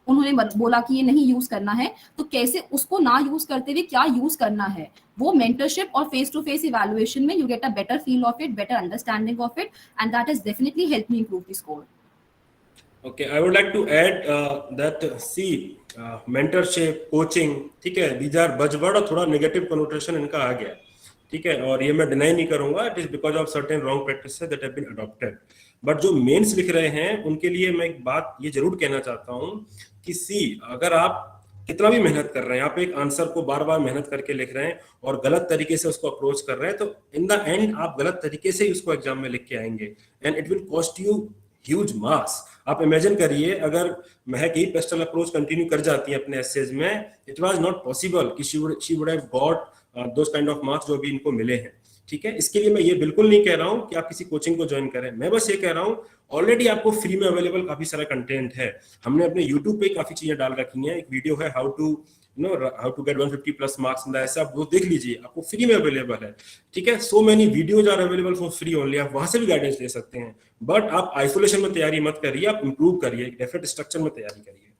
उन्होंने बोला कि ये नहीं यूज करना है, तो कैसे उसको ना यूज करते हुए क्या यूज करना है, वो मेंटरशिप और फेस टू फेस इवैल्यूएशन में you get a better feel of it, better understanding of it, and that has definitely helped me improve the score. Okay, I would like to add that see mentorship, coaching, ठीक है, these are buzzword और थोड़ा negative connotation इनका आ गया, ठीक है, और ये मैं डिनाई नहीं करूंगा, it is because of certain wrong practices that have been adopted. But जो मेंस लिख रहे हैं उनके लिए मैं एक बात ये जरूर कहना चाहता हूँ कि सी अगर आप कितना भी मेहनत कर रहे हैं, आप एक आंसर को बार बार मेहनत करके लिख रहे हैं और गलत तरीके से उसको अप्रोच कर रहे हैं, तो इन द एंड आप गलत तरीके से ही उसको एग्जाम में लिख के आएंगे and it will cost you huge marks. आप इमेजिन करिए अगर महक ही पेस्टल अप्रोच कंटिन्यू कर जाती है अपने एसेज में, इट वाज नॉट पॉसिबल कि she would have got those kind of marks जो भी इनको मिले हैं. ठीक है, इसके लिए मैं ये बिल्कुल नहीं कह रहा हूं कि आप किसी कोचिंग को ज्वाइन करें, मैं बस ये कह रहा हूं ऑलरेडी आपको फ्री में अवेलेबल काफी सारा कंटेंट है. हमने अपने YouTube पे काफी चीजें डाल रखी हैं. एक वीडियो है how to get 150 plus marks in the essay, आप वो देख लीजिए, आपको फ्री में अवेलेबल है. ठीक है, so many videos are available for free only, आप वहां से भी गाइडेंस ले सकते हैं. बट आप आइसोलेशन में तैयारी मत करिए, आप इंप्रूव करिए, डेफिनेट स्ट्रक्चर में तैयारी करिए.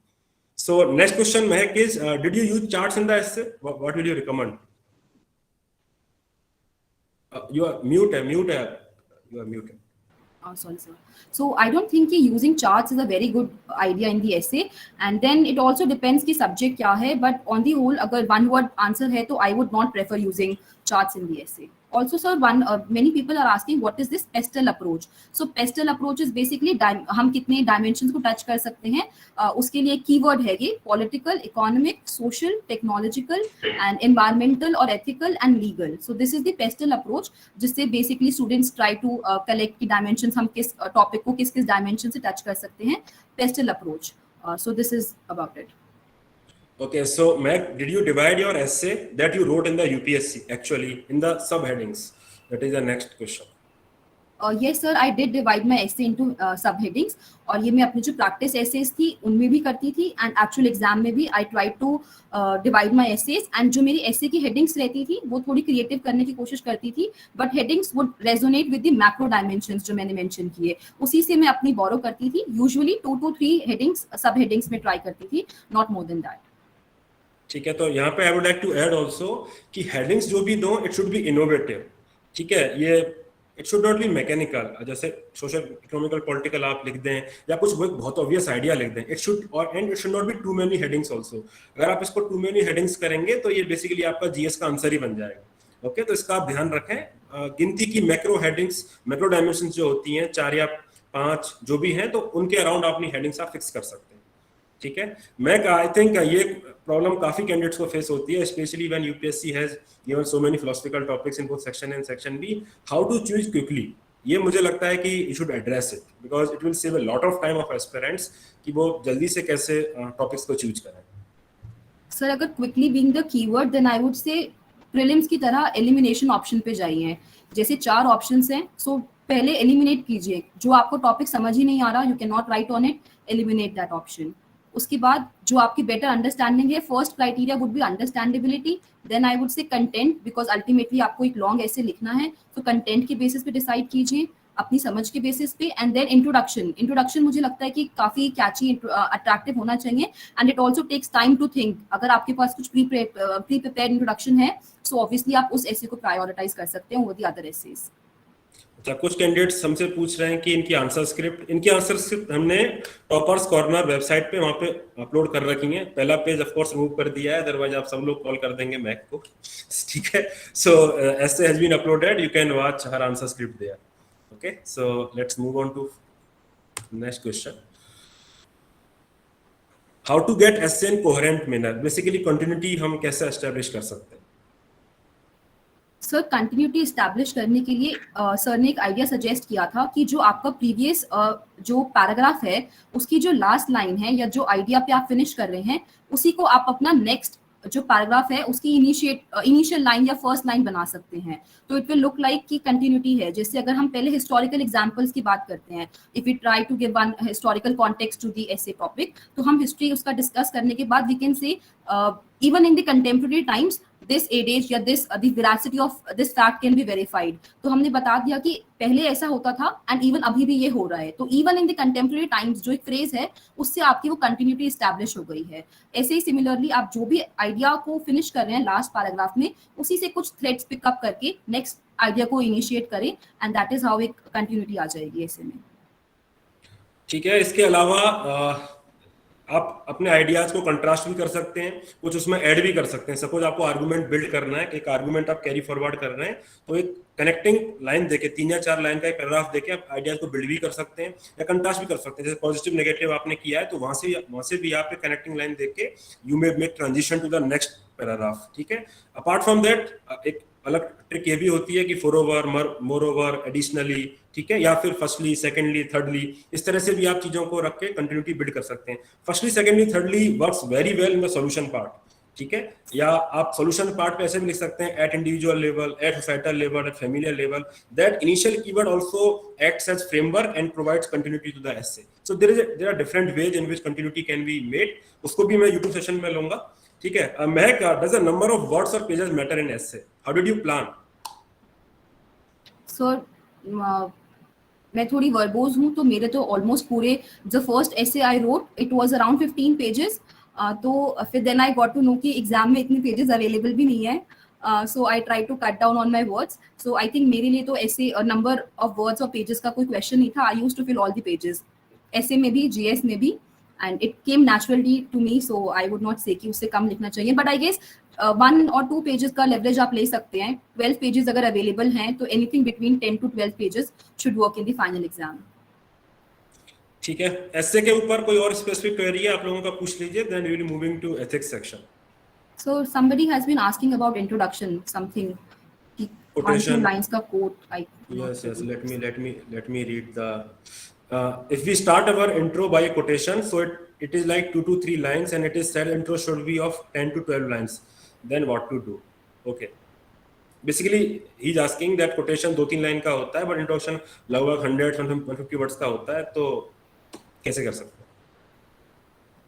So next question Mahak is, did you use charts in the essay? What will you recommend? You are mute. You are muted. Sorry, sir. So I don't think using charts is a very good idea in the essay, and then it also depends कि subject क्या है. But on the whole, अगर one word answer है तो I would not prefer using charts in the essay Also, sir, many people are asking what is this pastel approach. So pastel approach is basically हम कितने dimensions को touch कर सकते हैं, उसके लिए keyword है ये political, economic, social, technological and environmental or ethical and legal. So this is the pastel approach जिससे basically students try to collect की dimensions, हम किस topic को किस dimension से touch कर सकते हैं, pastel approach. So this is about it. Okay, so Meg, did you divide your essay that you wrote in the UPSC actually in the subheadings? That is the next question. Yes sir, I did divide my essay into subheadings, और ये मैं अपनी जो practice essays थी उनमें भी करती थी, and actual exam में भी I tried to divide my essays, and जो मेरी essay की headings रहती थी वो थोड़ी creative करने की कोशिश करती थी, but headings would resonate with the macro dimensions जो मैंने mention किए, उसी से मैं अपनी borrow करती थी. Usually 2 to 3 headings subheadings में try करती थी, not more than that. ठीक है, तो यहाँ पे I would like to add also कि हेडिंग्स जो भी दो इट शुड बी इनोवेटिव. ठीक है, ये it should not B mechanical, जैसे सोशल इकोनॉमिकल पॉलिटिकल आप लिख दें या कुछ बहुत ऑब्वियस आइडिया लिख दें. It should it should not be too many headings also. अगर आप इसको टू मेनी हेडिंग्स करेंगे तो ये बेसिकली आपका जीएस का आंसर ही बन जाएगा. ओके, तो इसका आप ध्यान रखें. गिनती की मैक्रो हेडिंग्स, मैक्रो डायमेंशन जो होती हैं 4 या 5 जो भी हैं, तो उनके अराउंड अपनी हेडिंग्स आप फिक्स कर सकते हैं. ठीक है, मैं आई थिंक ये प्रॉब्लम काफी कैंडिडेट्स को फेस होती है, specially when UPSC has given so many philosophical topics in both section A and section B. How to choose quickly, ये मुझे लगता है कि you should address it because it will save a lot of time of aspirants कि वो जल्दी से कैसे टॉपिक्स को चूज करें. सर अगर quickly being the keyword, then I would say prelims की तरह एलिमिनेशन ऑप्शन पे जाइए. जैसे 4 ऑप्शंस हैं, सो पहले एलिमिनेट कीजिए. जो आपको टॉपिक समझ ही नहीं आ रहा, you can not write on it, eliminate that option. उसके बाद जो आपकी बेटर अंडरस्टैंडिंग है, first criteria would be understandability, then I would say content, because ultimately आपको एक लॉन्ग ऐसे लिखना है, तो कंटेंट के बेसिस पे डिसाइड कीजिए, अपनी समझ के बेसिस पे. एंड देन इंट्रोडक्शन मुझे लगता है कि काफी कैची, अट्रैक्टिव होना चाहिए, and it also takes time to think. अगर आपके पास कुछ प्री प्रिपेयर्ड इंट्रोडक्शन है, सो ऑब्वियसली आप उस ऐसे को प्रायोरिटाइज कर सकते हैं ओवर द अदर एसेज. कुछ कैंडिडेट्स हमसे पूछ रहे हैं कि इनकी आंसर स्क्रिप्ट हमने टॉपर्स कॉर्नर वेबसाइट पे वहां पे अपलोड कर रखी है. पहला पेज ऑफ कोर्स रिमूव कर दिया है, अदरवाइज आप सब लोग कॉल कर देंगे मैक को. ठीक है, so essay has been uploaded, you can watch her answer script there. Okay, so let's move on to next question. How to get essay in coherent manner, basically continuity हम कैसे establish कर सकते हैं? Sir continuity establish करने के लिए sir ने एक आइडिया सजेस्ट किया था कि जो आपका प्रीवियस जो पैराग्राफ है उसकी जो लास्ट लाइन है या जो आइडिया पे आप फिनिश कर रहे हैं, उसी को आप अपना नेक्स्ट जो पैराग्राफ है उसकी इनिशियल लाइन या फर्स्ट लाइन बना सकते हैं. तो इट विल लुक लाइक कि कंटिन्यूटी है. जैसे अगर हम पहले हिस्टोरिकल एग्जांपल्स की बात करते हैं, if we try to give one historical context to the essay topic, तो हम हिस्ट्री उसका डिस्कस करने के बाद we can say even in the contemporary times this adage या this the veracity of this fact can be verified. तो हमने बता दिया कि पहले ऐसा होता था एंड इवन अभी भी ये हो रहा है. तो even in the contemporary times जो एक फ्रेज है उससे आपकी वो कंटिन्यूटी एस्टैब्लिश हो गई है. ऐसे ही सिमिलरली आप जो भी आइडिया को फिनिश कर रहे हैं लास्ट पैराग्राफ में, उसी से कुछ थ्रेड्स पिकअप करके नेक्स्ट आइडिया को इनिशिएट करें, एंड दैट इज हाउ एक कंटिन्यूटी आ जाएगी ऐसे में. ठीक है, इसके अलावा आप अपने आइडियाज को कंट्रास्ट भी कर सकते हैं, कुछ उसमें ऐड भी कर सकते हैं. सपोज आपको आर्गुमेंट बिल्ड करना है, एक आर्गुमेंट आप कैरी फॉरवर्ड कर रहे हैं, तो एक कनेक्टिंग लाइन देके 3 या 4 लाइन का एक पैराग्राफ देके आप आइडियाज को बिल्ड भी कर सकते हैं या कंट्रास्ट भी कर सकते हैं. जैसे पॉजिटिव नेगेटिव आपने किया है, तो वहां से भी आप एक कनेक्टिंग लाइन देके you may make transition to the next paragraph. ठीक है, अपार्ट फ्रॉम दैट एक अलग ट्रिक ये भी होती है कि four over, more over, additionally, ठीक है, या फिर फर्स्टली, सेकेंडली, थर्डली, इस तरह से भी आप चीजों को रख के कंटिन्यूटी बिल्ड कर सकते हैं. Firstly, secondly, thirdly works very well in the solution part. ठीक है, या आप सॉल्यूशन पार्ट पे ऐसे भी लिख सकते हैं at individual level, at societal level, at familiar level. That initial keyword also acts as framework and provides continuity to the essay. So there are different ways in which continuity can be made. उसको भी मैं YouTube session में लूंगा. ठीक है, Mehak, does the number of words और pages matter in essay? How did you plan? Sir मैं थोड़ी वर्बोज हूँ, तो मेरे तो ऑलमोस्ट पूरे the first essay I wrote it was around 15 pages. तो फिर then I got to know कि एग्जाम में इतने पेजेस अवेलेबल भी नहीं है, so I try to cut down on my words. So I think मेरे लिए तो ऐसे नंबर ऑफ वर्ड्स और पेजेस का कोई क्वेश्चन नहीं था. I used to fill all the pages, essay में भी, जीएस में भी. And it came naturally to me, so I would not say कि उससे कम लिखना चाहिए, बट आई गेस 1 और 2 पेजेस का लेवरेज आप ले सकते हैं. 12 पेजेस अगर अवेलेबल हैं तो anything between 10 to 12 pages should work in the final exam. ठीक है, एसए के ऊपर कोई और स्पेसिफिक क्वेरी है आप लोगों का, पूछ लीजिए, then we will moving to ethics section. So somebody has been asking about introduction, something कि 1-2 lines का quote. Yes, let me read the if we start our intro by a quotation, so it is like 2 to 3 lines and it is said intro should be of 10 to 12 lines, then what to do? Okay, basically he is asking that quotation 2-3 line का होता है, but introduction लगभग 100-150 words का होता है, तो कैसे कर सकते हैं?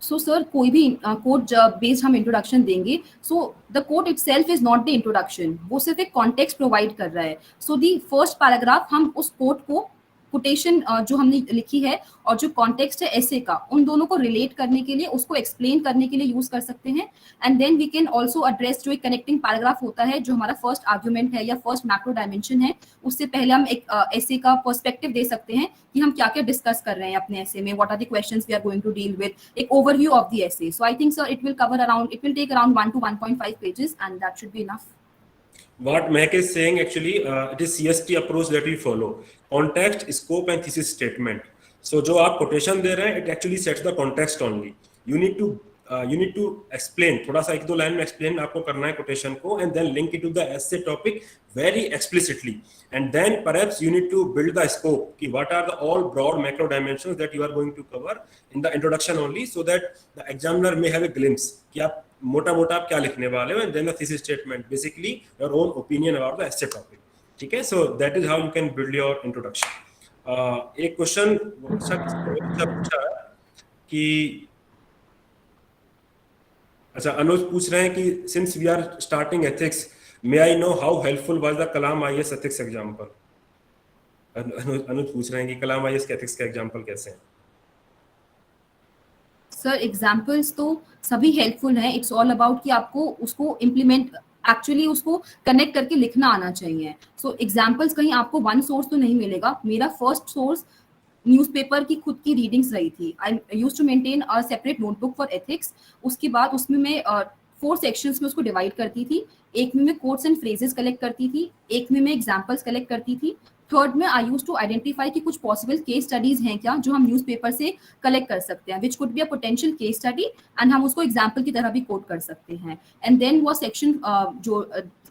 So sir, कोई भी कोट बेस्ड हम इंट्रोडक्शन देंगे, so the quote itself is not the introduction, वो सिर्फ एक कॉन्टेक्स्ट प्रोवाइड कर रहा है. सो द फर्स्ट पैराग्राफ हम उस कोट को, कोटेशन जो हमने लिखी है और जो कॉन्टेक्स्ट है एसे का, उन दोनों को रिलेट करने के लिए, उसको एक्सप्लेन करने के लिए यूज कर सकते हैं. And then we can also address जो एक कनेक्टिंग पैराग्राफ होता है, जो हमारा फर्स्ट आर्ग्यूमेंट है या फर्स्ट मैक्रो डायमेंशन है, उससे पहले हम एक एसे का पर्सपेक्टिव दे सकते हैं कि हम क्या क्या डिस्कस कर रहे हैं अपने एसे में, what are the questions we are going to deal with, एक overview of the essay. So I think sir it will cover around, it will take around 1 to 1.5 pages and that should be enough. What Mehak is saying actually, it is CST approach that we follow: context, scope, and thesis statement. So जो आप quotation दे रहे हैं, it actually sets the context only. You need to explain, थोड़ा सा 1-2 line में explain आपको करना है quotation को, and then link it to the essay topic very explicitly. And then perhaps you need to build the scope कि what are the all broad macro dimensions that you are going to cover in the introduction only, so that the examiner may have a glimpse कि आप मोटा आप क्या लिखने वाले हो, and then the thesis statement, basically your own opinion about the essay topic. ठीक है, so that is how you can build your introduction. एक क्वेश्चन पूछा है कि, अच्छा, अनुज पूछ रहे हैं कि since we are starting ethics, may I know how helpful was the Kalam IAS ethics example? अनुज पूछ रहे हैं कि कलाम IAS के ethics का एग्जाम्पल कैसे हैं? सर एग्जाम्पल्स तो सभी हेल्पफुल हैं, इट्स ऑल अबाउट कि आपको उसको इम्प्लीमेंट, एक्चुअली उसको कनेक्ट करके लिखना आना चाहिए. सो एग्जाम्पल्स कहीं आपको वन सोर्स तो नहीं मिलेगा. मेरा फर्स्ट सोर्स न्यूज़पेपर की खुद की रीडिंग्स रही थी. I used to maintain a separate notebook for ethics. उसके बाद उसमें मैं 4 सेक्शंस में उसको डिवाइड करती थी. एक में मैं कोट्स एंड फ्रेजेस कलेक्ट करती थी, एक में मैं एग्जाम्पल्स कलेक्ट करती थी, थर्ड में आई यूज टू आइडेंटिफाई कि कुछ पॉसिबल केस स्टडीज हैं क्या जो हम न्यूज़पेपर से कलेक्ट कर सकते हैं, which could be a potential case study, and हम उसको एग्जाम्पल की तरह भी कोट कर सकते हैं. एंड देन वो सेक्शन जो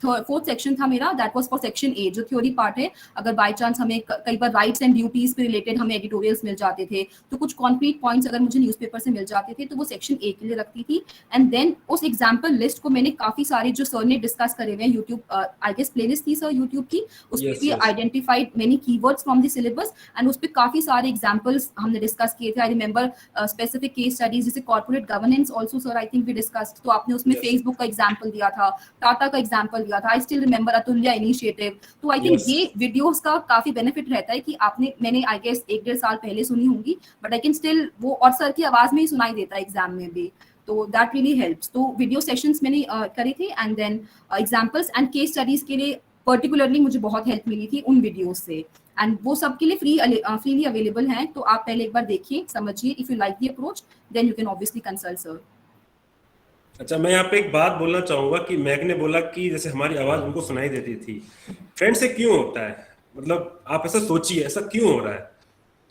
फोर्थ सेक्शन था मेरा, that was for section A, जो थ्योरी पार्ट है. अगर बाय चांस हमें कई बार राइट्स एंड ड्यूटीज पे रिलेटेड हमें एडिटोरियल्स मिल जाते थे, तो कुछ कॉन्क्रीट पॉइंट्स अगर मुझे न्यूज़पेपर से मिल जाते थे तो वो सेक्शन ए के लिए रखती थी. एंड देन उस एग्जाम्पल लिस्ट को मैंने काफी सारे जो सर ने डिस्कस करे हुए हैं, यूट्यूब आई गेस प्लेलिस्ट थी सर यूट्यूब की, उसमें भी identified many keywords from the syllabus, and उस पे काफी सारे एग्जांपल्स हमने डिस्कस किए थे. I remember specific case studies जैसे corporate governance also sir I think we discussed, तो आपने उसमें फेसबुक का एग्जांपल दिया था, टाटा का एग्जांपल दिया था, आई स्टिल रिमेंबर अतुल्य इनिशिएटिव. तो आई थिंक ये वीडियोस का काफी बेनिफिट रहता है कि मैंने आई गेस 1-1.5 साल पहले सुनी होंगी, बट आई कैन स्टिल वो, और सर की आवाज में ही सुनाई देता है एग्जाम में भी, तो दैट रियली हेल्प्स. तो वीडियो सेशंस मैंने करी थी, and then examples and case studies के लिए पर्टिकुलरली मुझे बहुत हेल्प मिली थी उन वीडियोस से, एंड वो सबके लिए फ्रीली अवेलेबल हैं. तो आप पहले एक बार देखिए, समझिए. If you like the approach then you can obviously consult sir. अच्छा, मैं यहाँ पे एक बात बोलना चाहूंगा कि मैग ने बोला कि जैसे हमारी आवाज उनको सुनाई देती थी. फ्रेंड से क्यों होता है, मतलब आप ऐसा सोचिए, ऐसा क्यों हो रहा है?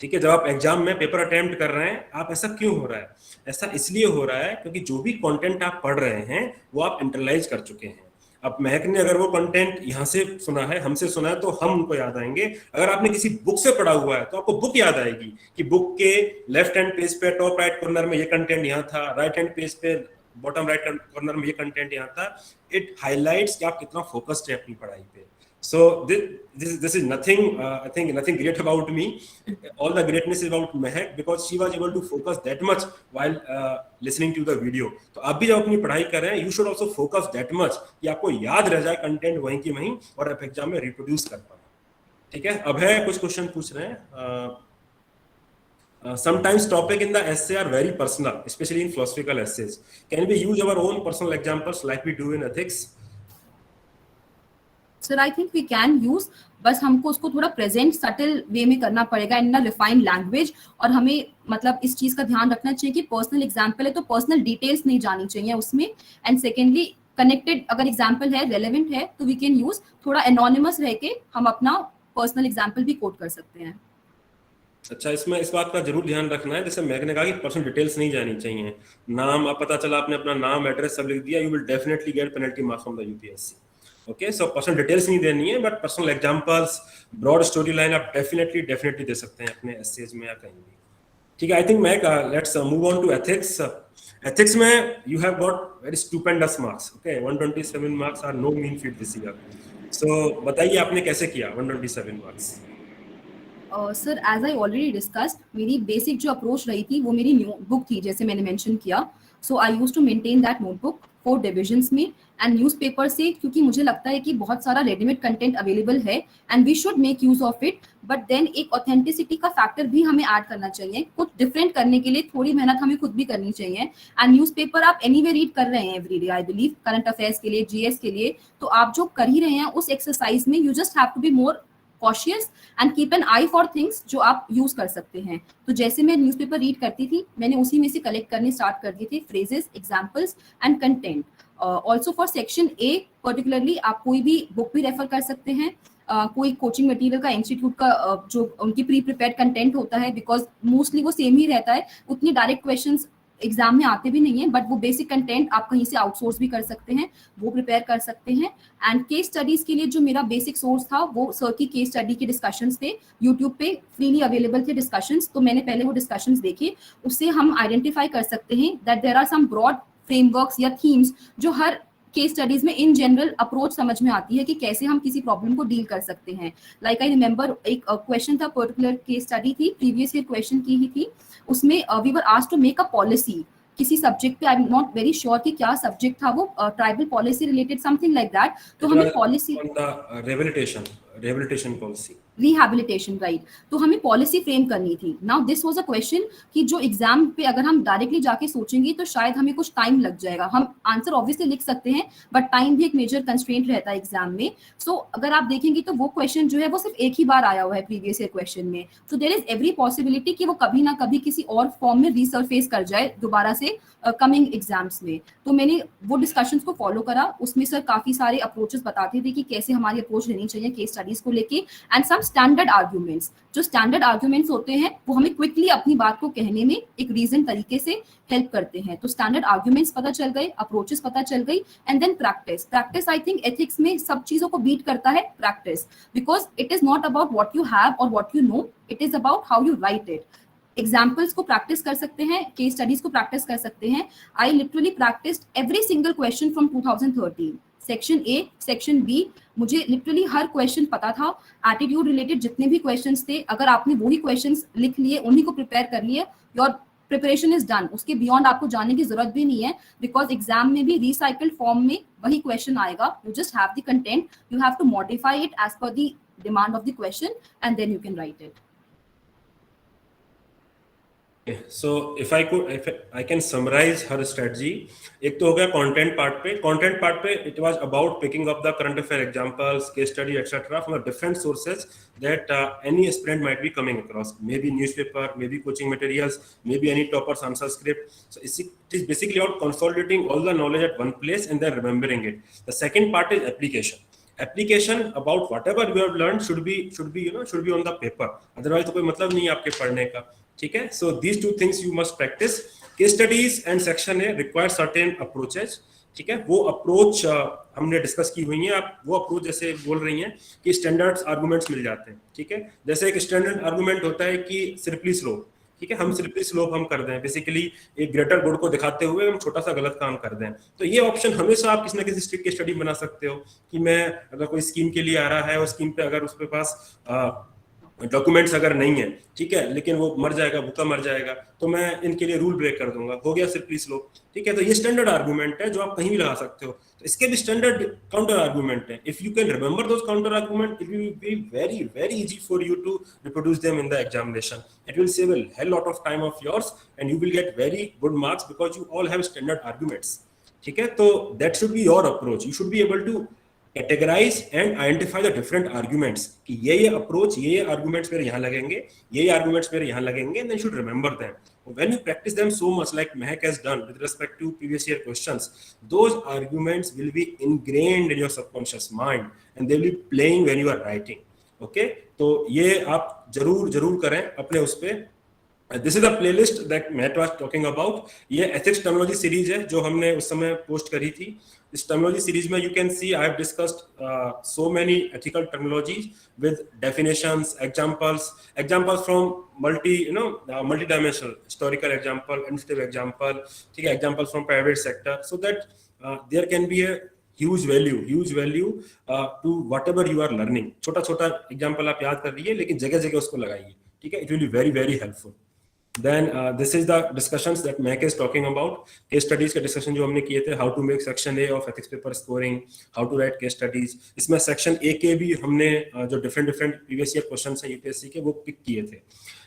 ठीक है, जब आप एग्जाम में पेपर अटेम्प्ट कर रहे हैं, आप ऐसा क्यों हो रहा है? ऐसा इसलिए हो रहा है क्योंकि जो भी कंटेंट आप पढ़ रहे हैं वो आप इंटरलाइज कर चुके हैं. अब महक ने अगर वो कंटेंट यहाँ से सुना है, हमसे सुना है, तो हम उनको याद आएंगे. अगर आपने किसी बुक से पढ़ा हुआ है तो आपको बुक याद आएगी कि बुक के लेफ्ट हैंड पेज पे टॉप राइट कॉर्नर में ये कंटेंट यहाँ था, राइट हैंड पेज पे बॉटम राइट कॉर्नर में ये कंटेंट यहाँ था. इट हाईलाइट्स कि आप कितना फोकस्ड है अपनी पढ़ाई पे. So this is nothing, I think nothing great about me. All the greatness is about Mehak because she was able to focus that much while listening to the video. तो आप भी जब अपनी पढ़ाई कर रहे हैं, you should also focus that much कि आपको याद रह जाए कंटेंट वहीं की वहीं और आप एग्जाम में रिप्रोड्यूस कर पाए. ठीक है, अब है कुछ क्वेश्चन पूछ रहे हैं. Sometimes topic in the essay are very personal, especially in philosophical essays. Can we use our own personal examples like we do in ethics? Sir I think we can use, बस हमको उसको थोड़ा present subtle way में करना पड़ेगा इन refined language, और हमें मतलब इस चीज का ध्यान रखना चाहिए कि पर्सनल एग्जाम्पल है तो पर्सनल डिटेल्स नहीं जानी चाहिए उसमें। एंड सेकेंडली कनेक्टेड अगर एग्जाम्पल है, रेलेवेंट है, तो वी कैन यूज थोड़ा एनोनिमस रह के हम अपना पर्सनल एग्जाम्पल भी कोट कर सकते हैं। अच्छा, इसमें इस बात का जरूर ध्यान रखना है, जैसे मैंने कहा कि पर्सनल डिटेल्स नहीं जानी चाहिए। नाम, अब पता चला आपने अपना नाम, एड्रेस सब लिख दिया, you will definitely get penalty marks from the UPSC. Okay, so personal details नहीं देनी है, but personal examples, broad story line आप डेफिनेटली दे सकते हैं अपने एसेज में या कहीं भी। ठीक है, आई थिंक मैं let's move on to ethics. Ethics में you have got very stupendous marks. Okay, 127 marks are no mean feat this year. सो बताइए आपने कैसे किया 127 marks? Sir as I already discussed, मेरी बेसिक जो अप्रोच रही थी वो मेरी नोटबुक थी, जैसे मैंने मेंशन किया। So I use to maintain that notebook 4 divisions में। एंड न्यूज़पेपर से, क्योंकि मुझे लगता है कि बहुत सारा रेडीमेड कंटेंट अवेलेबल है and we should make use of it, but then एक ऑथेंटिसिटी का फैक्टर भी हमें ऐड करना चाहिए। कुछ डिफरेंट करने के लिए थोड़ी मेहनत हमें खुद भी करनी चाहिए। एंड न्यूज़पेपर आप एनीवे रीड कर रहे हैं everyday, I believe current affairs के लिए, जीएस के लिए, तो आप जो कर ही रहे हैं उस एक्सरसाइज में you just have to be more cautious and keep an eye for things जो आप यूज कर सकते हैं। तो जैसे मैं न्यूज़पेपर रीड करती थी, मैंने उसी में से कलेक्ट करने स्टार्ट कर दिए थे phrases, examples and content. Also for section A particularly आप कोई भी बुक भी रेफर कर सकते हैं, कोई कोचिंग मटेरियल का, इंस्टीट्यूट का जो उनकी प्री प्रिपेयर्ड कंटेंट होता है, बिकॉज मोस्टली वो सेम ही रहता है, उतनी डायरेक्ट क्वेश्चंस एग्जाम में आते भी नहीं है, बट वो बेसिक कंटेंट आप कहीं से आउटसोर्स भी कर सकते हैं, वो प्रिपेयर कर सकते हैं। एंड केस स्टडीज के लिए जो मेरा बेसिक सोर्स था वो सर की केस स्टडी के डिस्कशंस थे, यूट्यूब पे फ्रीली अवेलेबल थे डिस्कशंस, तो मैंने पहले वो डिस्कशंस देखे। उससे हम आइडेंटिफाई कर सकते हैं that there are some broad frameworks या थीम्स जो हर केस स्टडीज में इन जनरल अप्रोच समझ में आती है कि कैसे हम किसी प्रॉब्लम को डील कर सकते हैं। लाइक आई रिमेंबर एक क्वेश्चन था, पर्टिकुलर केस स्टडी थी, प्रीवियस ईयर क्वेश्चन की ही थी, उसमें we were asked to make a policy किसी सब्जेक्ट पे, I am not very sure कि क्या सब्जेक्ट था वो, tribal policy related something like that. तो हमें policy, rehabilitation policy, rehabilitation, right. तो हमें पॉलिसी फ्रेम करनी थी। Now this was a question कि जो एग्जाम पे अगर हम डायरेक्टली जाके सोचेंगे तो शायद हमें कुछ टाइम लग जाएगा। हम आंसर ऑब्वियसली लिख सकते हैं, बट टाइम भी एक मेजर कंस्ट्रेंट रहता है एग्जाम में। सो अगर आप देखेंगे तो वो क्वेश्चन जो है वो सिर्फ एक ही बार आया हुआ है प्रीवियस ईयर क्वेश्चन में, तो देयर इज एवरी पॉसिबिलिटी कि वो कभी ना कभी किसी और फॉर्म में रिसरफेस कर जाए दोबारा से कमिंग एग्जाम्स में। तो मैंने वो डिस्कशंस को फॉलो करा, उसमें सर काफी सारे अप्रोचेस बताते थे कि कैसे हमारी अप्रोच लेनी चाहिए केस स्टडीज को लेके, एंड सम स्टैंडर्ड आर्ग्यूमेंट्स, जो स्टैंडर्ड आर्ग्यूमेंट्स होते हैं वो हमें क्विकली अपनी बात को कहने में एक रीजन तरीके से हेल्प करते हैं। तो स्टैंडर्ड आर्ग्यूमेंट्स पता चल गए, अप्रोचेस पता चल गई, and then practice. Practice I think ethics में सब चीजों को बीट करता है practice, because it is not about what you have और what you know, it is about how you write it. Examples को प्रैक्टिस कर सकते हैं, केस स्टडीज को प्रैक्टिस कर सकते हैं। I literally practised every single question from 2013, section A, section B, मुझे लिटरली हर क्वेश्चन पता था। एटीट्यूड रिलेटेड जितने भी क्वेश्चंस थे, अगर आपने वही क्वेश्चंस लिख लिए, उन्हीं को प्रिपेयर कर लिए, योर प्रिपरेशन इज डन। उसके बियॉन्ड आपको जाने की जरूरत भी नहीं है, बिकॉज एग्जाम में भी रिसाइकल्ड फॉर्म में वही क्वेश्चन आएगा। You just have the content, you have to modify it as per the demand of the question, and then you can write it. So if I can summarize her strategy, एक तो हो गया content part पे it was about picking up the current affair examples, case study, etc. from the different sources that any aspirant might be coming across, maybe newspaper, maybe coaching materials, maybe any topper's answer script. So it is basically about consolidating all the knowledge at one place and then remembering it. The second part is application about whatever you have learned should be on the paper, otherwise तो कोई मतलब नहीं है आपके पढ़ने का। ठीक है, so these two things you must practice. Case studies and section है रिक्वायर सर्टेन अप्रोचेस। ठीक है, वो अप्रोच हमने डिस्कस की हुई है। आप वो अप्रोच जैसे बोल रही हैं कि स्टैंडर्ड आर्गुमेंट्स मिल जाते हैं। ठीक है, जैसे एक स्टैंडर्ड आर्गुमेंट होता है कि सिंपली स्लोप। ठीक है, हम सिंपली स्लोप हम कर दें, बेसिकली एक ग्रेटर गुड को दिखाते हुए हम छोटा सा गलत काम कर दें। तो ये ऑप्शन हमेशा आप किसी ना किसी स्ट्रिक्ट केस स्टडी बना सकते हो कि मैं अगर कोई स्कीम के लिए आ रहा है और स्कीम पे अगर उसके पास डॉक्यूमेंट्स अगर नहीं है, ठीक है, लेकिन वो मर जाएगा, भूखा मर जाएगा, तो मैं इनके लिए रूल ब्रेक कर दूंगा, हो गया सिंपली स्लोप। ठीक है, तो ये स्टैंडर्ड आर्गुमेंट है जो आप कहीं भी लगा सकते हो। तो इसके भी स्टैंडर्ड काउंटर आर्गुमेंट है। If you can remember those counter argument, it will be very very easy for you to reproduce them in the examination. It will save a hell lot of time of yours and you will get very good marks because you all have standard arguments. ठीक है, तो that should be your approach. You should be able to categorise and identify the different arguments कि ये approach, ये arguments मेरे यहाँ लगेंगे, ये आर्गुमेंट्स मेरे यहाँ लगेंगे, and then should remember them. When you practice them so much, like Mehak has done with respect to previous year questions, those arguments will be ingrained in your subconscious mind and they will be playing when you are writing. Okay, तो ये आप जरूर करें अपने उस पे. This is a playlist that Matt was talking about. ये ethics terminology series है जो हमने उस समय पोस्ट करी थी. इस टर्मिनोलॉजी सीरीज में you can see I have discussed so many ethical terminologies with definitions, examples from multi dimensional historical example, administrative example, ठीक है, examples from private sector, so that there can be a huge value to whatever you are learning. छोटा example आप याद कर रहिए लेकिन जगह उसको लगाइए, ठीक है. It will be very helpful. Then this is the discussions that Mehak is talking about. Case studies के discussion जो हमने किए थे, how to make section A of ethics paper scoring, how to write case studies. इसमें section A के भी हमने जो different previous year questions हैं UPSC के वो pick किए थे.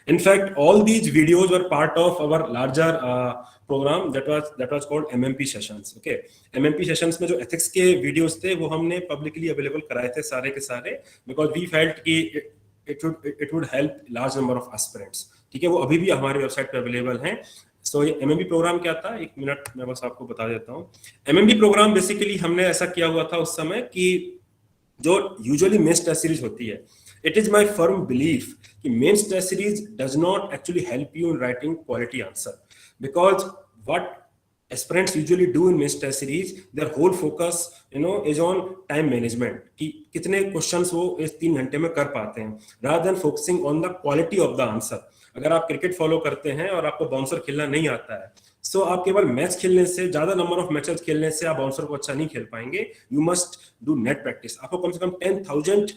In fact, all these videos were part of our larger program that was called MMP sessions. Okay, MMP sessions में जो ethics के videos थे वो हमने publicly available कराए थे सारे के सारे, because we felt कि it would help large number of aspirants. ठीक है, वो अभी भी हमारी वेबसाइट पे अवेलेबल हैं. सो ये एमएमबी प्रोग्राम क्या था, एक मिनट मैं बस आपको बता देता हूँ. एमएमबी प्रोग्राम बेसिकली हमने ऐसा किया हुआ था उस समय कि जो यूजुअली मेंस टेस्ट सीरीज होती है, it is my firm belief कि mains test series does not actually help you in writing quality answer, because what aspirants usually do in mains test series, their whole focus is on time management कि कितने questions वो इस 3 घंटे में कर पाते हैं, rather than focusing on the quality of the answer. अगर आप क्रिकेट फॉलो करते हैं और आपको बाउंसर खेलना नहीं आता है, सो आप केवल मैच खेलने से, ज्यादा नंबर ऑफ मैचेस खेलने से आप बाउंसर को अच्छा नहीं खेल पाएंगे. You must do net practice. आपको कम से कम 10,000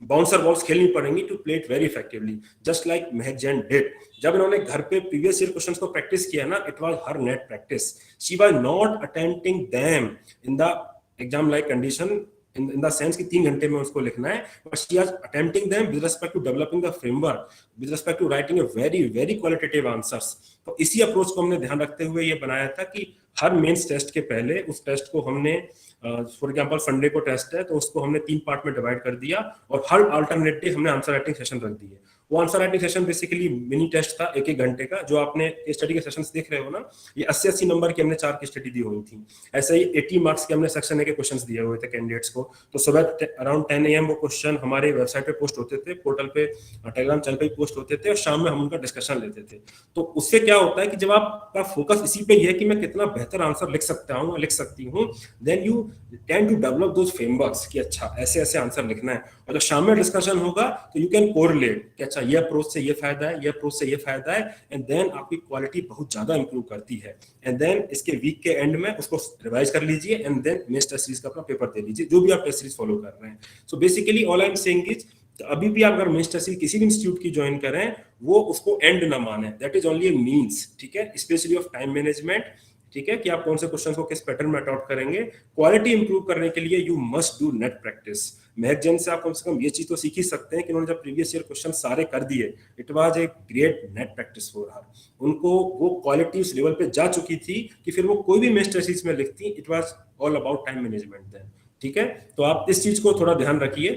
बाउंसर बॉल्स खेलनी पड़ेंगी to play it very effectively, just like Mahak Jain did. जब इन्होंने घर पे प्रीवियस ईयर क्वेश्चंस को प्रैक्टिस किया ना, it was her net practice. She was not attempting them in the exam like condition, in the sense कि 3 घंटे में उसको लिखना है, but she was attempting them with respect to developing the framework, with respect to writing a very qualitative answers. तो इसी approach को हमने ध्यान रखते हुए ये बनाया था कि हर मेंस टेस्ट के पहले उस टेस्ट को हमने फॉर एग्जांपल संडे को टेस्ट है तो उसको हमने 3 पार्ट में डिवाइड कर दिया और हर अल्टरनेट डे हमने आंसर राइटिंग सेशन रख दिए. वो answer writing session basically mini test था 1-1 घंटे का. जो आपने स्टडी के सेशंस देख रहे हो ना, ये 80-80 नंबर की हमने 4 की स्टडी दी हुई थी. ऐसे ही 80 मार्क्स के हमने सेक्शन ए के क्वेश्चंस दिए हुए थे कैंडिडेट्स को. तो सुबह अराउंड 10 AM वो क्वेश्चन हमारे वेबसाइट पे पोस्ट होते थे, पोर्टल पे, टेलीग्राम चैनल पे पोस्ट होते थे, और शाम में हम उनका डिस्कशन लेते थे. तो उससे क्या होता है कि जब आपका फोकस इसी पे है कि मैं कितना बेहतर आंसर लिख सकता हूँ, लिख सकती हूँ, then you tend to develop those frameworks कि अच्छा ऐसे आंसर लिखना है. और जब शाम में डिस्कशन होगा तो यू कैन कोरिलेट कि अच्छा ये अप्रोच से ये फायदा है, ये अप्रोच से ये फायदा है, एंड देन आपकी क्वालिटी बहुत ज्यादा इंप्रूव करती है. एंड देन इसके वीक के एंड में उसको रिवाइज कर लीजिए and then next test series का अपना पेपर दे लीजिए, जो भी आप टेस्ट सीरीज फॉलो कर रहे हैं. So basically all I am saying is, अभी भी आप अगर मेंस टेस्ट सीरीज किसी भी इंस्टीट्यूट की ज्वाइन करें, वो उसको एंड ना माने, that is only A means. ठीक है, स्पेशली ऑफ टाइम मैनेजमेंट. ठीक है, कि आप कौन से क्वेश्चन को किस पैटर्न में अडॉप्ट करेंगे. क्वालिटी इंप्रूव करने के लिए you must do net practice. महक जैन से आप कम से कम ये चीज तो सीख ही सकते हैं कि उन्होंने जब प्रीवियस ईयर क्वेश्चन सारे कर दिए, it was a great net practice for her. उनको वो क्वालिटी उस लेवल पे जा चुकी थी कि फिर वो कोई भी मेंस टेस्ट में लिखती, it was all about time management then. ठीक है, तो आप इस चीज को थोड़ा ध्यान रखिए.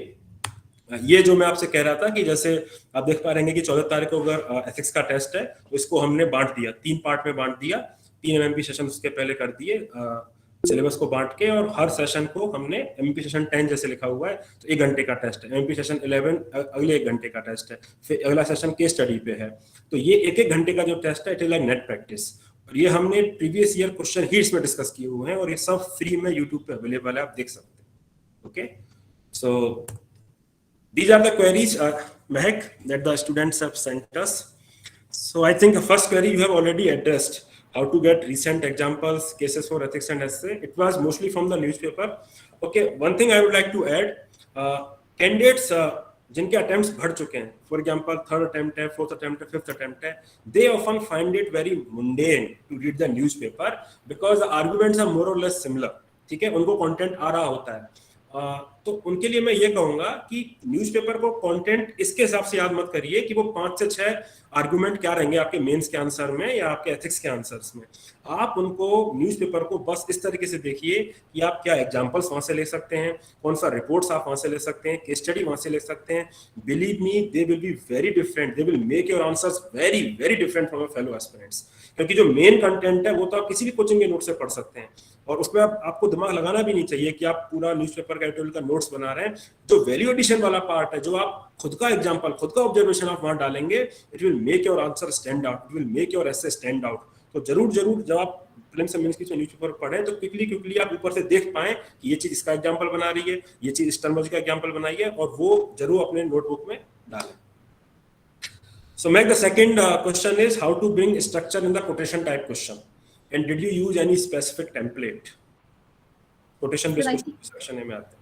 ये जो मैं आपसे कह रहा था कि जैसे आप देख पा रहे हैं कि 14 तारीख को अगर एथिक्स का टेस्ट है तो इसको हमने बांट दिया, 3 पार्ट में बांट दिया. 3 एमएमपी सेशन उसके पहले कर दिए सिलेबस को बांट के, और हर सेशन को हमने एमएमपी सेशन 10 जैसे लिखा हुआ है तो 1 घंटे का टेस्ट है. एमएमपी सेशन 11 अगले 1 घंटे का टेस्ट है. फिर अगला सेशन केस स्टडी पे है. तो ये 1-1 घंटे का जो टेस्ट है, it is like net practice. और ये हमने प्रीवियस ईयर क्वेश्चन हीट्स में डिस्कस किए हुए हैं और ये सब फ्री में यूट्यूब पे अवेलेबल है, आप देख सकते हैं. Okay, so these are the queries, Mehak, that the students have sent us. So I think the first query you have already addressed, how to get recent examples, cases for ethics and essay. It was mostly from the newspaper. Okay, one thing I would like to add, candidates जिनके attempts बढ़ चुके हैं, for example 3rd attempt है, 4th attempt है, 5th attempt है, they often find it very mundane to read the newspaper because the arguments are more or less similar. ठीक है, उनको content आ रहा होता है. तो उनके लिए मैं ये कहूंगा कि न्यूज़पेपर को कंटेंट इसके हिसाब से याद मत करिए कि वो 5 से 6 आर्गुमेंट क्या रहेंगे आपके मेंस के आंसर में या आपके एथिक्स के आंसर्स में। आप उनको न्यूज़पेपर को बस इस तरीके से देखिए कि आप क्या एग्जांपल्स वहां से ले सकते हैं, कौन सा रिपोर्ट्स आप वहां से ले सकते हैं, केस स्टडी वहां से ले सकते हैं। Believe me, they will be very different, they will make your answers very very different from your fellow aspirants. क्योंकि जो मेन कंटेंट है वो तो आप किसी भी कोचिंग के नोट से पढ़ सकते हैं, और उसमें आपको दिमाग लगाना भी नहीं चाहिए कि आप पूरा न्यूज़पेपर का एडिटोरियल का नोट्स बना रहे हैं। जो वैल्यू एडिशन वाला पार्ट है, जो आप खुद का एग्जांपल, खुद का ऑब्जर्वेशन आप वहां डालेंगे, it will make your answer stand out, it will make your essay stand out. तो जरूर जब आप प्रीलिम्स और मेंस की न्यूज़पेपर पढ़ें तो क्विकली आप ऊपर से देख पाएं कि ये चीज इसका एग्जांपल बना रही है, ये चीज इस टर्मिनोलॉजी का एग्जांपल बनाई है, और वो जरूर अपने नोटबुक में डालें। So Meg, the second question is how to bring structure in the quotation type question, and did you use any specific template? Quotation based question section में आते हैं।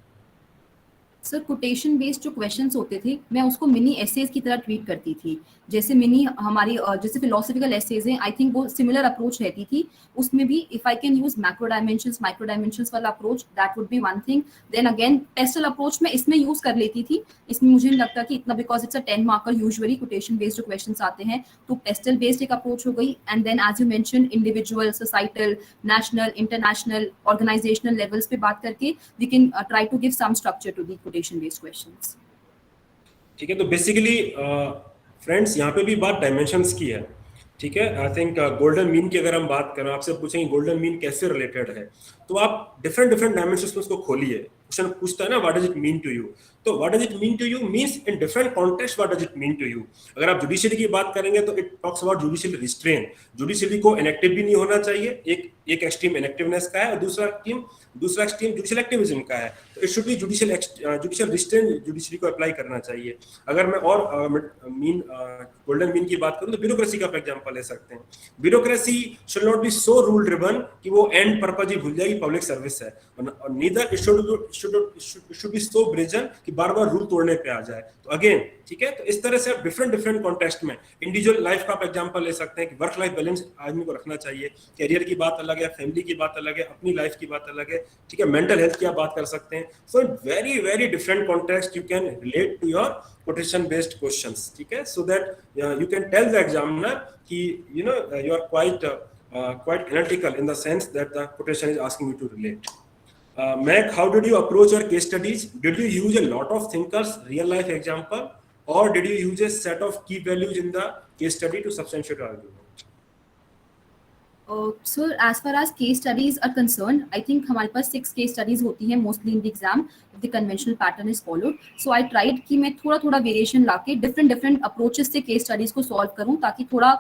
सर कोटेशन बेस्ड जो क्वेश्चंस होते थे मैं उसको मिनी एसेज की तरह ट्रीट करती थी। जैसे मिनी हमारी जैसे फिलोसफिकल एसेज हैं, आई थिंक वो सिमिलर अप्रोच रहती थी। उसमें भी if I can use micro dimensions वाला approach, that would be one thing. Then again PESTEL approach में इसमें यूज कर लेती थी। इसमें मुझे नहीं लगता कि इतना, because it's a 10 marker usually quotation based जो क्वेश्चंस आते हैं, तो पेस्टल बेस्ड एक अप्रोच हो गई। And then as you mention individual, societal, national, international, organisational levels पे बात करके we can try to give some structure to the quotation based questions. ठीक है, तो बेसिकली फ्रेंड्स यहाँ पे भी बात डायमेंशंस की है। ठीक है, आई थिंक गोल्डन मीन की अगर हम बात करें, आपसे पूछेंगे गोल्डन मीन कैसे रिलेटेड है, तो आप डिफरेंट डायमेंशंस में उसको खोलिए। क्वेश्चन पूछता है ना what does it mean to you, तो what does it mean to you means in different context what does it mean to you. अगर आप जुडिशरी की बात करेंगे तो it talks about judicial restraint. Judiciary को इनएक्टिव भी नहीं होना चाहिए, एक एक्सट्रीम इनएक्टिवनेस का है और दूसरा एक्सट्रीम जुडिशियल एक्टिविज्म का है। तो it should be judicial restraint, judiciary को अप्लाई करना चाहिए। अगर मैं और गोल्डन मीन की बात करूं तो ब्यूरोक्रेसी का एग्जांपल ले सकते हैं। Bureaucracy should not B so rule driven कि वो एंड पर्पज ही भूल जाएगी पब्लिक सर्विस है, और neither it should be so brazen कि बार-बार रूल तोड़ने पे आ जाए। तो अगेन ठीक है, तो इस तरह से आप डिफरेंट कॉन्टेक्स्ट में इंडिविजुअल लाइफ का आप एग्जांपल ले सकते हैं कि वर्क लाइफ बैलेंस आदमी को रखना चाहिए। कैरियर की बात अलग है, फैमिली की बात अलग है, अपनी लाइफ की बात अलग है। ठीक है, मेंटल हेल्थ की आप बात कर सकते हैं। So very different context you can relate to your quotation based questions। ठीक है, so that you can tell the examiner कि you know you are quite analytical in the sense that the quotation is asking you to relate। Meg, how did you approach your case studies? Did you use a lot of thinkers real life example, or did you use a set of key values in the case study to substantiate your argument? So as far as case studies are concerned, I think हमारे पास 6 case studies होती हैं mostly in the exam if the conventional pattern is followed। So I tried कि मैं थोड़ा variation लाके different approaches से case studies को solve करूं, ताकि थोड़ा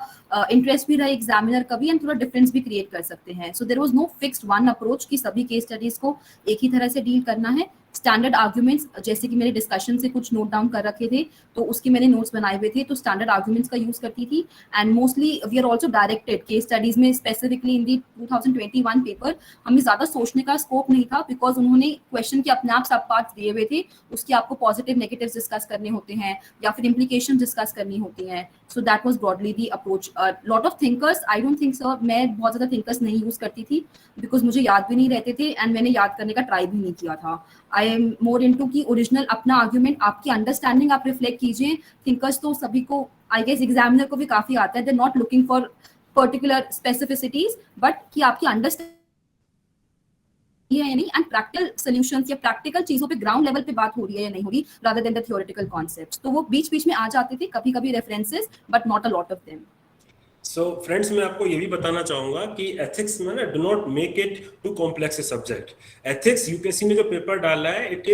interest भी रहे examiner का भी, and थोड़ा difference भी create कर सकते हैं। So there was no fixed one approach कि सभी case studies को एक ही तरह से deal करना है। स्टैंडर्ड आर्ग्यूमेंट्स, जैसे कि मेरे डिस्कशन से कुछ नोट डाउन कर रखे थे तो उसके मैंने नोट्स बनाए हुए थे, तो स्टैंडर्ड आर्ग्यूमेंट्स का यूज करती थी। And mostly we are also directed case studies में, स्पेसिफिकली इन दी 2021 पेपर हमें ज्यादा सोचने का स्कोप नहीं था, बिकॉज उन्होंने क्वेश्चन के अपने आप सब पार्ट्स दिए हुए थे, उसके आपको पॉजिटिव नेगेटिव डिस्कस करने होते हैं या फिर इम्प्लीकेशन डिस्कस करनी होती हैं। So that was broadly the approach. Lot of thinkers, I don't think sir मैं बहुत ज्यादा थिंकर्स नहीं यूज करती थी, बिकॉज मुझे याद भी नहीं रहते थे एंड मैंने याद करने का ट्राई भी नहीं किया था। आई एम मोर इनटू की ओरिजिनल अपना आर्ग्यूमेंट, आपकी अंडरस्टैंडिंग आप रिफ्लेक्ट कीजिए। थिंकर्स तो सभी को, आई गेस एग्जामिनर को भी काफी आता है, they not looking for particular specificities, but कि आपकी अंडरस्टैंडिंग है या नहीं, एंड प्रैक्टिकल सॉल्यूशंस या प्रैक्टिकल चीजों पे ग्राउंड लेवल पे बात हो रही है या नहीं हो रही, rather than the theoretical concepts. तो वो बीच में आ जाते थे कभी references, but not a lot of them. So friends, मैं आपको ये भी बताना चाहूंगा कि एथिक्स में ना, do not make it too complex a subject. Ethics UPSC ने जो पेपर डाला है, इट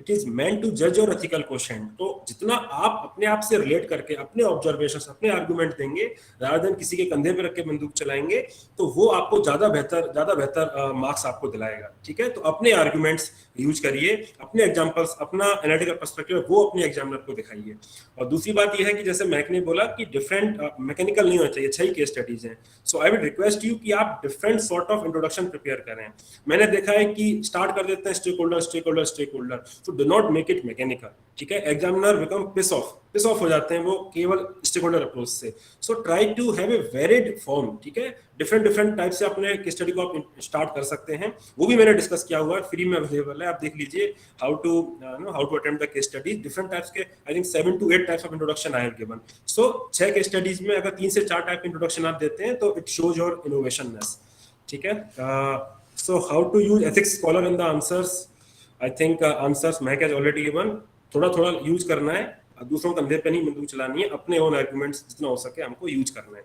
इज मेंट टू जज योर एथिकल क्वेश्चन। तो जितना आप अपने आप से रिलेट करके अपने ऑब्जर्वेशंस, अपने आर्गुमेंट देंगे रादर देन किसी के कंधे पे रख के बंदूक चलाएंगे, तो वो आपको ज्यादा बेहतर मार्क्स आपको दिलाएगा। ठीक है, तो अपने आर्गुमेंट्स यूज करिए, अपने एग्जांपल्स, अपना एनालिटिकल पर्सपेक्टिव वो अपने एग्जामिनर को दिखाइए। और दूसरी बात ये है कि जैसे मैक ने बोला कि डिफरेंट मैकेनिकल नहीं होना चाहिए, 6 केस स्टडीज हैं। So I would request you कि आप different sort of introduction prepare करें। मैंने देखा है कि स्टार्ट कर देते हैं स्टेक होल्डर, तो do not make it mechanical. ठीक है, examiner never become pissed off हो जाते हैं वो केवल स्टेक होल्डर अप्रोच से. So try to have a varied form. ठीक है, डिफरेंट टाइप से अपने केस स्टडी को आप स्टार्ट कर सकते हैं. वो भी मैंने डिस्कस किया हुआ है, फ्री में अवेलेबल है, आप देख लीजिए. How to attempt the case studies, different types के I think 7 to 8 types of introduction I have given. So 6 case studies में अगर 3 से 4 टाइप के इंट्रोडक्शन आप देते हैं तो इट शोज योर इनोवेशननेस. ठीक है. So how to use ethics scholar in the answers. I think answers Mahak has already given. थोड़ा यूज करना है, दूसरों कंधे पे नहीं बंदूक चलानी है, अपने ओन आर्गुमेंट्स जितना हो सके हमको यूज करना है.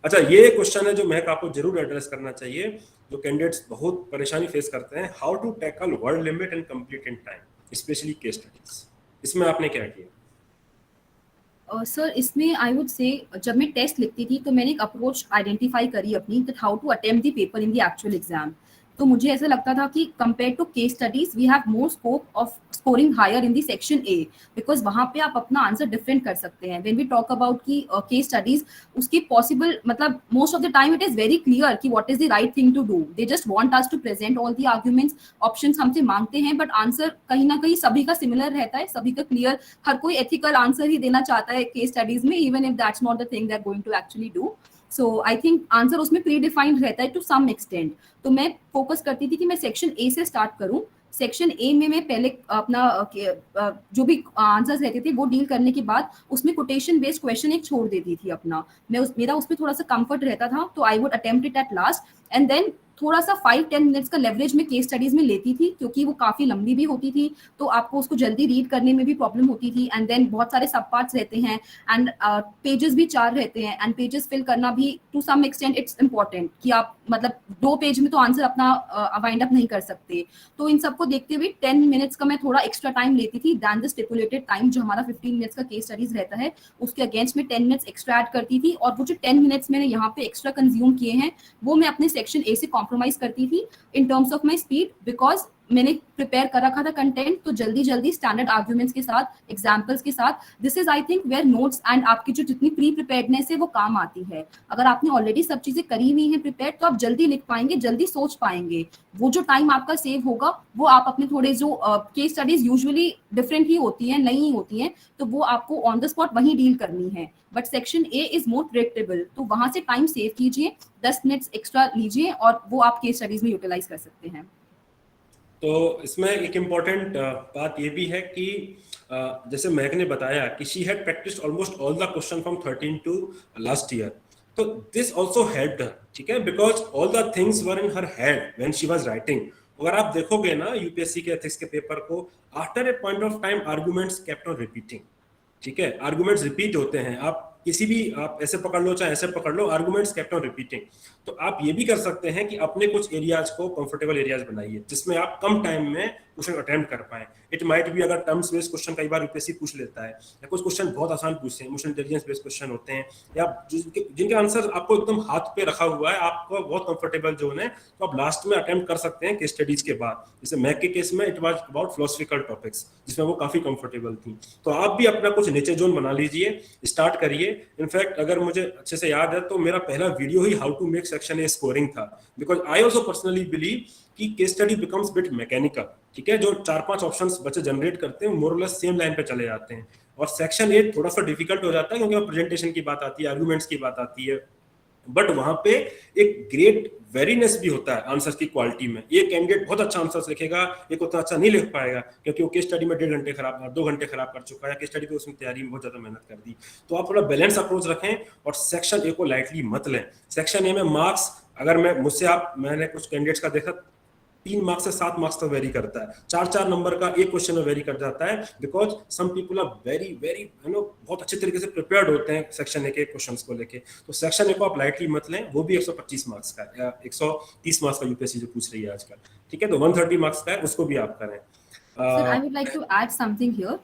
अच्छा, ये क्वेश्चन है जो महक आपको जरूर एड्रेस करना चाहिए, जो कैंडिडेट्स बहुत परेशानी फेस करते हैं. How to tackle word limit and complete in time, especially case studies. इसमें आपने क्या किया? सर इसमें आई वुड से जब मैं टेस्ट लिखती थी तो मैंने एक अप्रोच आइडेंटिफाई करी अपनी, that how to attempt the paper in the actual exam. तो मुझे ऐसा लगता था कि compare to case studies we have more scope of scoring higher in the section A, because वहाँ पे आप अपना आंसर डिफरेंट कर सकते हैं. व्हेन वी टॉक अबाउट की केस स्टडीज, उसकी पॉसिबल मतलब most of the time it is very clear कि what is the right thing to do. They just want us to present all the arguments, options हमसे मांगते हैं, but answer कहीं ना कहीं सभी का सिमिलर रहता है, सभी का क्लियर. हर कोई एथिकल आंसर ही देना चाहता है केस स्टडीज में, even if that's not the thing they are going to actually do. So I think answer उसमें प्री डिफाइंड रहता है टू सम एक्सटेंट. तो मैं फोकस करती थी कि मैं सेक्शन ए से स्टार्ट करूं. सेक्शन ए में मैं पहले अपना जो भी आंसर्स रहते थे वो डील करने के बाद उसमें कोटेशन बेस्ड क्वेश्चन एक छोड़ देती थी अपना. मेरा उसमें थोड़ा सा कंफर्ट रहता था, तो I would attempt it at last. And then थोड़ा सा 5-10 मिनट्स का लेवरेज में केस स्टडीज में लेती थी, क्योंकि वो काफी लंबी भी होती थी, तो आपको उसको जल्दी रीड करने में भी प्रॉब्लम होती थी. एंड देन बहुत सारे सब पार्ट्स रहते हैं, एंड पेजेस भी 4 रहते हैं, एंड पेजेस फिल करना भी to some extent it's important कि आप मतलब 2 पेज में तो आंसर अपना वाइंड अप नहीं कर सकते. तो इन सबको देखते हुए 10 मिनट्स का मैं थोड़ा एक्स्ट्रा टाइम लेती थी दैन द स्टिपुलेटेड टाइम, जो हमारा 15 मिनट्स का केस स्टडीज रहता है, उसके अगेंस्ट में 10 मिनट्स एक्स्ट्रा ऐड करती थी. और वो जो 10 मिनट्स मैंने यहाँ पे एक्स्ट्रा कंज्यूम किए हैं वो मैं अपने सेक्शन ए से कॉम्प्रोमाइज करती थी in terms of my speed, because मैंने प्रिपेयर कर रखा था कंटेंट, तो जल्दी स्टैंडर्ड आर्ग्यूमेंट्स के साथ, एग्जांपल्स के साथ. This is I think where notes and आपकी जो जितनी प्री प्रिपेयर्डनेस है वो काम आती है. अगर आपने ऑलरेडी सब चीजें करी हुई हैं प्रिपेयर, तो आप जल्दी लिख पाएंगे, जल्दी सोच पाएंगे. वो जो टाइम आपका सेव होगा वो आप अपने थोड़े जो केस स्टडीज यूजुअली डिफरेंट ही होती हैं, नई ही होती हैं, तो वो आपको ऑन द स्पॉट वहीं डील करनी है. But section A is more predictable, तो वहां से टाइम सेव कीजिए, 10 मिनट्स एक्स्ट्रा लीजिए और वो आप केस स्टडीज में यूटिलाइज कर सकते हैं. तो इसमें एक इम्पॉर्टेंट बात ये भी है कि जैसे महक ने बताया कि she had practised almost all the question from 13 to last year. तो दिस आल्सो हेल्प्ड हर. ठीक है, because all the things were in her head when she was writing. अगर आप देखोगे ना यूपीएससी के एथिक्स के पेपर को, after a point of time arguments kept on repeating. ठीक है, आर्गुमेंट्स रिपीट होते हैं. आप किसी भी, आप ऐसे पकड़ लो चाहे ऐसे पकड़ लो, आर्गुमेंट्स केप्ट ऑन रिपीटिंग. तो आप ये भी कर सकते हैं कि अपने कुछ एरियाज को कंफर्टेबल एरियाज बनाइए जिसमें आप कम टाइम में क्वेश्चन अटेम्प्ट कर पाए. इट माइट भी, अगर टर्म्स बेस्ड क्वेश्चन कई बार यूपीएससी पूछ लेता है, या कुछ क्वेश्चन बहुत आसान पूछते हैं, इमोशनल इंटेलिजेंस बेस्ड क्वेश्चन होते हैं, या जिनके आंसर आपको एकदम हाथ पे रखा हुआ है, आपको बहुत कंफर्टेबल जोन है, तो आप लास्ट में अटेम्प्ट कर सकते हैं केस स्टडीज के बाद. जैसे मैक के केस में it was about philosophical topics जिसमें वो काफी कंफर्टेबल थी. तो आप भी अपना कुछ नीचे जोन बना लीजिए, स्टार्ट करिए. इनफैक्ट अगर मुझे अच्छे से याद है तो मेरा पहला वीडियो ही how to make section A scoring था, because I also personally believe कि case study becomes bit mechanical. ठीक है, जो 4-5 ऑप्शंस बच्चे जनरेट करते हैं मोर और लेस सेम लाइन पे चले जाते हैं, और सेक्शन ए थोड़ा सा डिफिकल्ट हो जाता है क्योंकि प्रेजेंटेशन की बात आती है, आर्गुमेंट्स की बात आती है, बट वहां पे एक ग्रेट वेरीनेस भी होता है आंसर की क्वालिटी में. एक कैंडिडेट बहुत अच्छा आंसर लिखेगा, एक उतना अच्छा नहीं लिख पाएगा क्योंकि वो केस स्टडी में 1.5 घंटे खराब, 2 घंटे खराब कर चुका है, केस स्टडी पे उसमें तैयारी में बहुत ज्यादा मेहनत कर दी. तो आप थोड़ा बैलेंस अप्रोच रखें और सेक्शन ए को लाइटली मत लें. सेक्शन ए में मार्क्स, अगर मैंने कुछ कैंडिडेट्स का देखा, 3 मार्क्स से 7 मार्क्स तक वेरी करता है. 4-4 नंबर का एक क्वेश्चन में वेरी कर जाता है, because some people are very बहुत अच्छे तरीके से प्रिपेयर्ड होते हैं सेक्शन ए के क्वेश्चंस को लेके. तो सेक्शन ए को आप लाइटली मत लें, वो भी 125 मार्क्स का या 130 मार्क्स का यूपीएससी जो पूछ रही है आजकल. ठीक है, तो 130 मार्क्स का है, उसको भी आप करें. Sir I would like to add something here.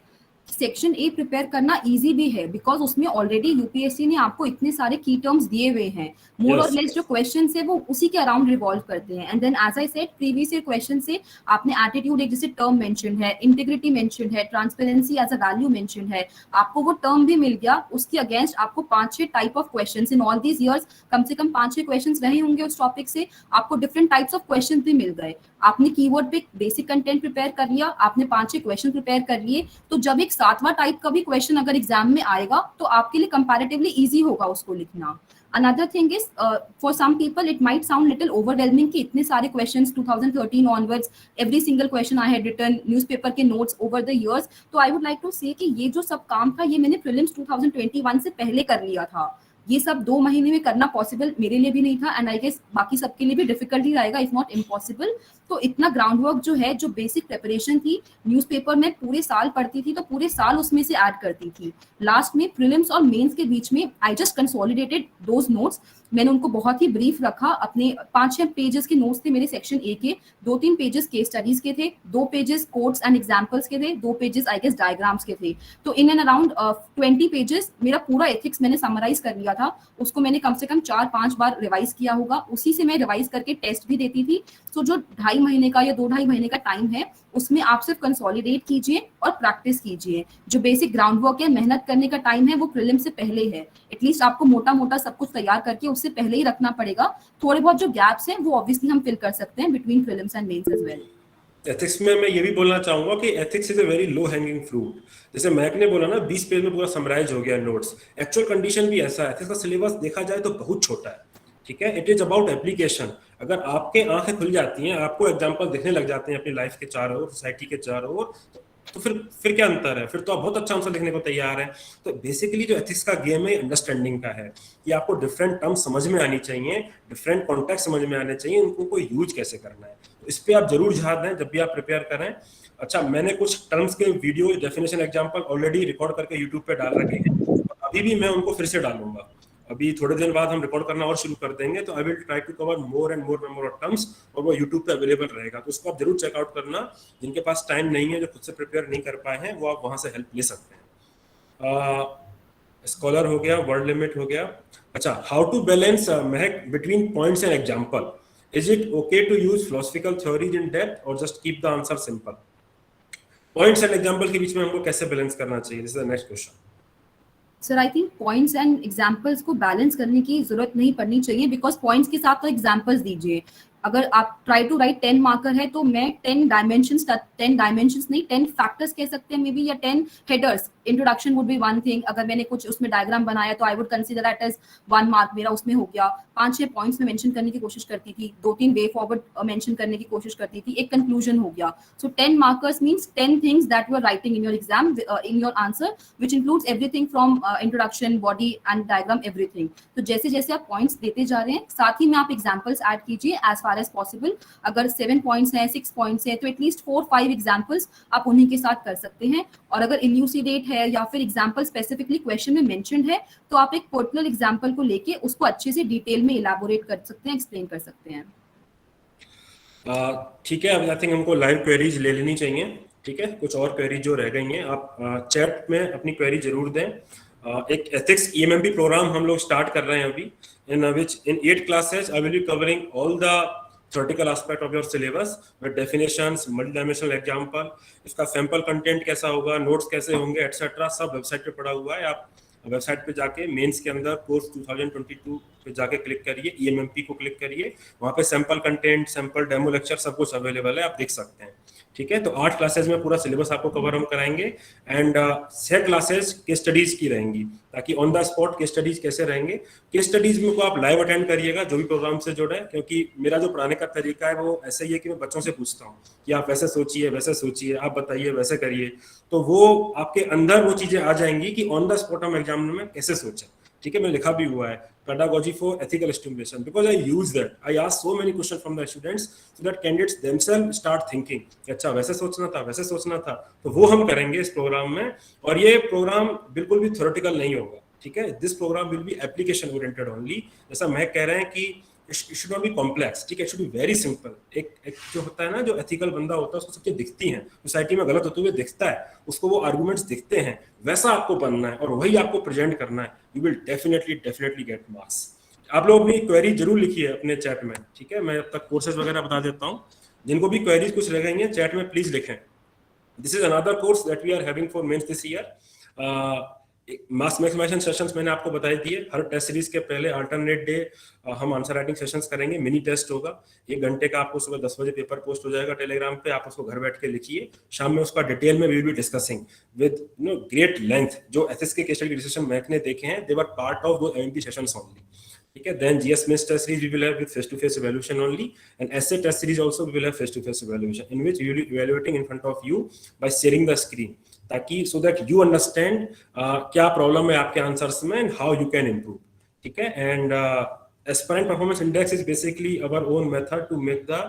Section A prepare करना इजी भी है, बिकॉज उसमें ऑलरेडी यूपीएससी ने आपको इतने सारे की टर्म्स दिए हुए हैं, मोर और लेस जो क्वेश्चंस है वो उसी के अराउंड रिवॉल्व करते हैं. And then as I said, previous year question से आपने एटीट्यूड एक जैसे टर्म मेंशन है, इंटीग्रिटी मेंशन है, transparency as a value mention है, आपको वो टर्म भी मिल गया. उसके अगेंस्ट आपको 5-6 type of questions in all these years, कम से कम 5-6 क्वेश्चंस रहे होंगे उस टॉपिक से, आपको डिफरेंट टाइप्स ऑफ क्वेश्चंस भी मिल गए. आपने कीवर्ड पे बेसिक कंटेंट प्रिपेयर कर लिया, आपने 5-6 क्वेश्चन प्रिपेयर कर लिए, तो जब एक सातवां टाइप का भी क्वेश्चन अगर एग्जाम में आएगा तो आपके लिए कंपैरेटिवली इजी होगा उसको लिखना। Another thing is, for some people it might sound little overwhelming कि इतने सारे questions 2013 onwards, every single question I had written, newspaper के notes over the years। तो I would like to say कि ये जो सब काम था ये मैंने prelims 2021 से पहले कर लिया था। ये सब 2 महीने में करना पॉसिबल मेरे लिए भी नहीं था, एंड आई गेस बाकी सबके लिए भी डिफिकल्ट ही रहेगा, इफ नॉट इम्पॉसिबल। तो इतना ग्राउंड वर्क जो है, जो बेसिक प्रिपरेशन थी, न्यूज़पेपर में पूरे साल पढ़ती थी तो पूरे साल उसमें से ऐड करती थी। लास्ट में प्रीलिम्स और मेंस के बीच में I just consolidated those notes. मैंने उनको बहुत ही ब्रीफ रखा। अपने 5-6 पेजेस के नोट्स थे मेरे सेक्शन ए के, 2-3 पेजेस केस स्टडीज के थे, 2 पेजेस कोड्स एंड एग्जांपल्स के थे, 2 पेजेस आई गेस डायग्राम्स के थे। तो इन एंड अराउंड 20 पेजेस मेरा पूरा एथिक्स मैंने समराइज कर लिया था। उसको मैंने कम से कम 4-5 बार रिवाइज किया होगा, उसी से मैं रिवाइज करके टेस्ट भी देती थी। सो जो 2.5 महीने का या 2-2.5 महीने का टाइम है उसमें आप सिर्फ कंसोलिडेट कीजिए और प्रैक्टिस कीजिए। जो बेसिक ग्राउंड वर्क है, मेहनत करने का टाइम है, वो प्रीलिम से पहले है। एटलीस्ट आपको मोटा मोटा सब कुछ तैयार करके उससे पहले ही रखना पड़ेगा। थोड़े बहुत जो गैप्स हैं वो ऑब्वियसली हम फिल कर सकते हैं between prelims and mains as well. Ethics में मैं ये भी बोलना चाहूंगा कि ethics is a very low hanging fruit. जैसे मैक ने बोला ना 20 पेज में पूरा समराइज हो गया नोट्स, एक्चुअल कंडीशन भी ऐसा है। एथिक्स का सिलेबस देखा जाए तो बहुत छोटा है, ठीक है। It is about application. अगर आपके आंखें खुल जाती हैं, आपको एग्जांपल दिखने लग जाते हैं अपनी लाइफ के चारों ओर, सोसाइटी के चारों ओर, तो फिर क्या अंतर है? फिर तो आप बहुत अच्छा आंसर लिखने को तैयार हैं। तो बेसिकली जो एथिक्स का गेम है अंडरस्टैंडिंग का है कि आपको डिफरेंट टर्म्स समझ में आनी चाहिए, डिफरेंट कॉन्टेक्स्ट समझ में आने चाहिए, उनको यूज कैसे करना है। तो इस पे आप जरूर ध्यान दें जब भी आप प्रिपेयर करें। अच्छा, मैंने कुछ टर्म्स के video definition example already record करके यूट्यूब पे डाल रखे हैं, और अभी भी मैं उनको फिर से डालूंगा। अभी थोड़े दिन बाद हम रिकॉर्ड करना और शुरू कर देंगे, तो I will try to cover more and more number of terms, और वो यूट्यूब पे अवेलेबल रहेगा। तो उसको आप जरूर चेकआउट करना। जिनके पास टाइम नहीं है, जो खुद से प्रिपेयर नहीं कर पाए हैं, वो आप वहां से हेल्प ले सकते हैं। स्कॉलर हो गया, वर्ड लिमिट हो गया। अच्छा, हाउ टू बैलेंस महक between points and example? Is it okay to use philosophical theories in depth और just keep the answer simple? Points and example के बीच में हमको कैसे बैलेंस करना चाहिए? This is the next question. Sir I think points and examples को balance करने की जरूरत नहीं पड़नी चाहिए, बिकॉज पॉइंट्स के साथ तो एग्जांपल्स दीजिए। अगर आप ट्राई टू राइट 10 मार्कर है तो मैं 10 डायमेंशंस नहीं 10 फैक्टर्स कह सकते हैं मे बी, या 10 headers. Introduction would be one thing. अगर मैंने कुछ उसमें डायग्राम बनाया तो I would consider that as 1 mark मेरा उसमें हो गया। 5-6 पॉइंट्स में मेंशन करने की कोशिश करती थी, 2-3 वे फॉरवर्ड मेंशन करने की कोशिश करती थी, एक कंक्लूजन हो गया। So 10 markers means 10 things that you are writing in your exam, in your answer, which includes everything from introduction, body and diagram, everything. तो जैसे जैसे आप पॉइंट्स देते जा रहे हैं, साथ ही में आप एग्जांपल्स ऐड कीजिए एज फार एज पॉसिबल। अगर 7 पॉइंट्स हैं, 6 पॉइंट्स हैं, तो एटलीस्ट 4-5 एग्जांपल्स आप उन्हीं के साथ कर सकते हैं। और अगर इल्यूसिडेट है या फिर एग्जांपल स्पेसिफिकली क्वेश्चन में मेंशन्ड है, तो आप एक पर्टिकुलर एग्जांपल को लेके उसको अच्छे से डिटेल में इलैबोरेट कर सकते हैं, एक्सप्लेन कर सकते हैं। ठीक है, अब आई थिंक हमको लाइव क्वेरीज ले लेनी चाहिए। ठीक है, कुछ और क्वेरी जो रह गई हैं आप चैट में अपनी क्वेरी जरूर दें। एक एथिक्स EMMP प्रोग्राम हम लोग स्टार्ट कर रहे हैं अभी, in which in 8 classes I will be covering all the theoretical aspect of your syllabus with definitions, multidimensional example, इसका सैंपल कंटेंट कैसा होगा, नोट्स कैसे होंगे, एटसेट्रा, सब वेबसाइट पे पड़ा हुआ है। आप वेबसाइट पे जाके मेंस के अंदर कोर्स 2022 पे जाके क्लिक करिए, EMMP को क्लिक करिए, वहाँ पे sample content, sample demo lecture सब कुछ अवेलेबल है, आप देख सकते हैं। ठीक है, तो 8 क्लासेस में पूरा सिलेबस आपको कवर हम कराएंगे, एंड 6 क्लासेस केस स्टडीज की रहेंगी, ताकि on the spot case studies कैसे रहेंगे। केस स्टडीज में को आप लाइव अटेंड करिएगा जो भी प्रोग्राम से जुड़े, क्योंकि मेरा जो पढ़ाने का तरीका है वो ऐसे ही है कि मैं बच्चों से पूछता हूँ कि आप वैसे सोचिए, आप बताइए, वैसे करिए, तो वो आपके अंदर वो चीजें आ जाएंगी कि ऑन द स्पॉट हम एग्जाम में कैसे सोचें। ठीक है, मैं लिखा भी हुआ है pedagogy for ethical stimulation, because I use that. I ask so many questions from the students so that candidates themselves start thinking अच्छा वैसे सोचना था, तो वो हम करेंगे इस प्रोग्राम में। और ये प्रोग्राम बिल्कुल भी थ्योरेटिकल नहीं होगा। ठीक है, this program will be application oriented only. जैसा मैं कह रहे हैं कि it should not be complex, ठीक है, it should be very simple। एक जो होता है ना, जो एथिकल बंदा होता है उसको सब चीजें दिखती हैं, सोसाइटी में गलत होते हुए दिखता है, उसको वो आर्गुमेंट्स दिखते हैं, वैसा आपको बनना है और वही आपको प्रेजेंट करना है। You will definitely get marks. आप लोग अपनी क्वेरी जरूर लिखिए अपने चैट में। ठीक है, मैं अब तक कोर्सेज वगैरह बता देता हूँ, जिनको भी क्वेरीज कुछ रह गई हैं चैट में प्लीज लिखें। This is another course that we are having for mains this year. Marks maximisation sessions मैंने आपको बता दिए। हर टेस्ट सीरीज के पहले अल्टरनेट डे हम आंसर राइटिंग सेशंस करेंगे, मिनी टेस्ट होगा 1 घंटे का, आपको सुबह 10 बजे पेपर पोस्ट हो जाएगा टेलीग्राम पे, आप उसको घर बैठ के लिखिए। शाम में उसका डिटेल में we will be discussing with great length. जो एथिक्स के केस स्टडी डिस्कशन मैंने देखे हैं, दे वर पार्ट ऑफ दो एमपी सेशंस ओनली, ठीक है। Then GS mains test series we will have with face to face evaluation only, and SA test series also we will have face to face evaluation, in which we will be evaluating in front of you by sharing the screen, ताकि so that you understand क्या problem है आपके answers में and how you can improve, ठीक है। And aspirant performance index is basically our own method to make the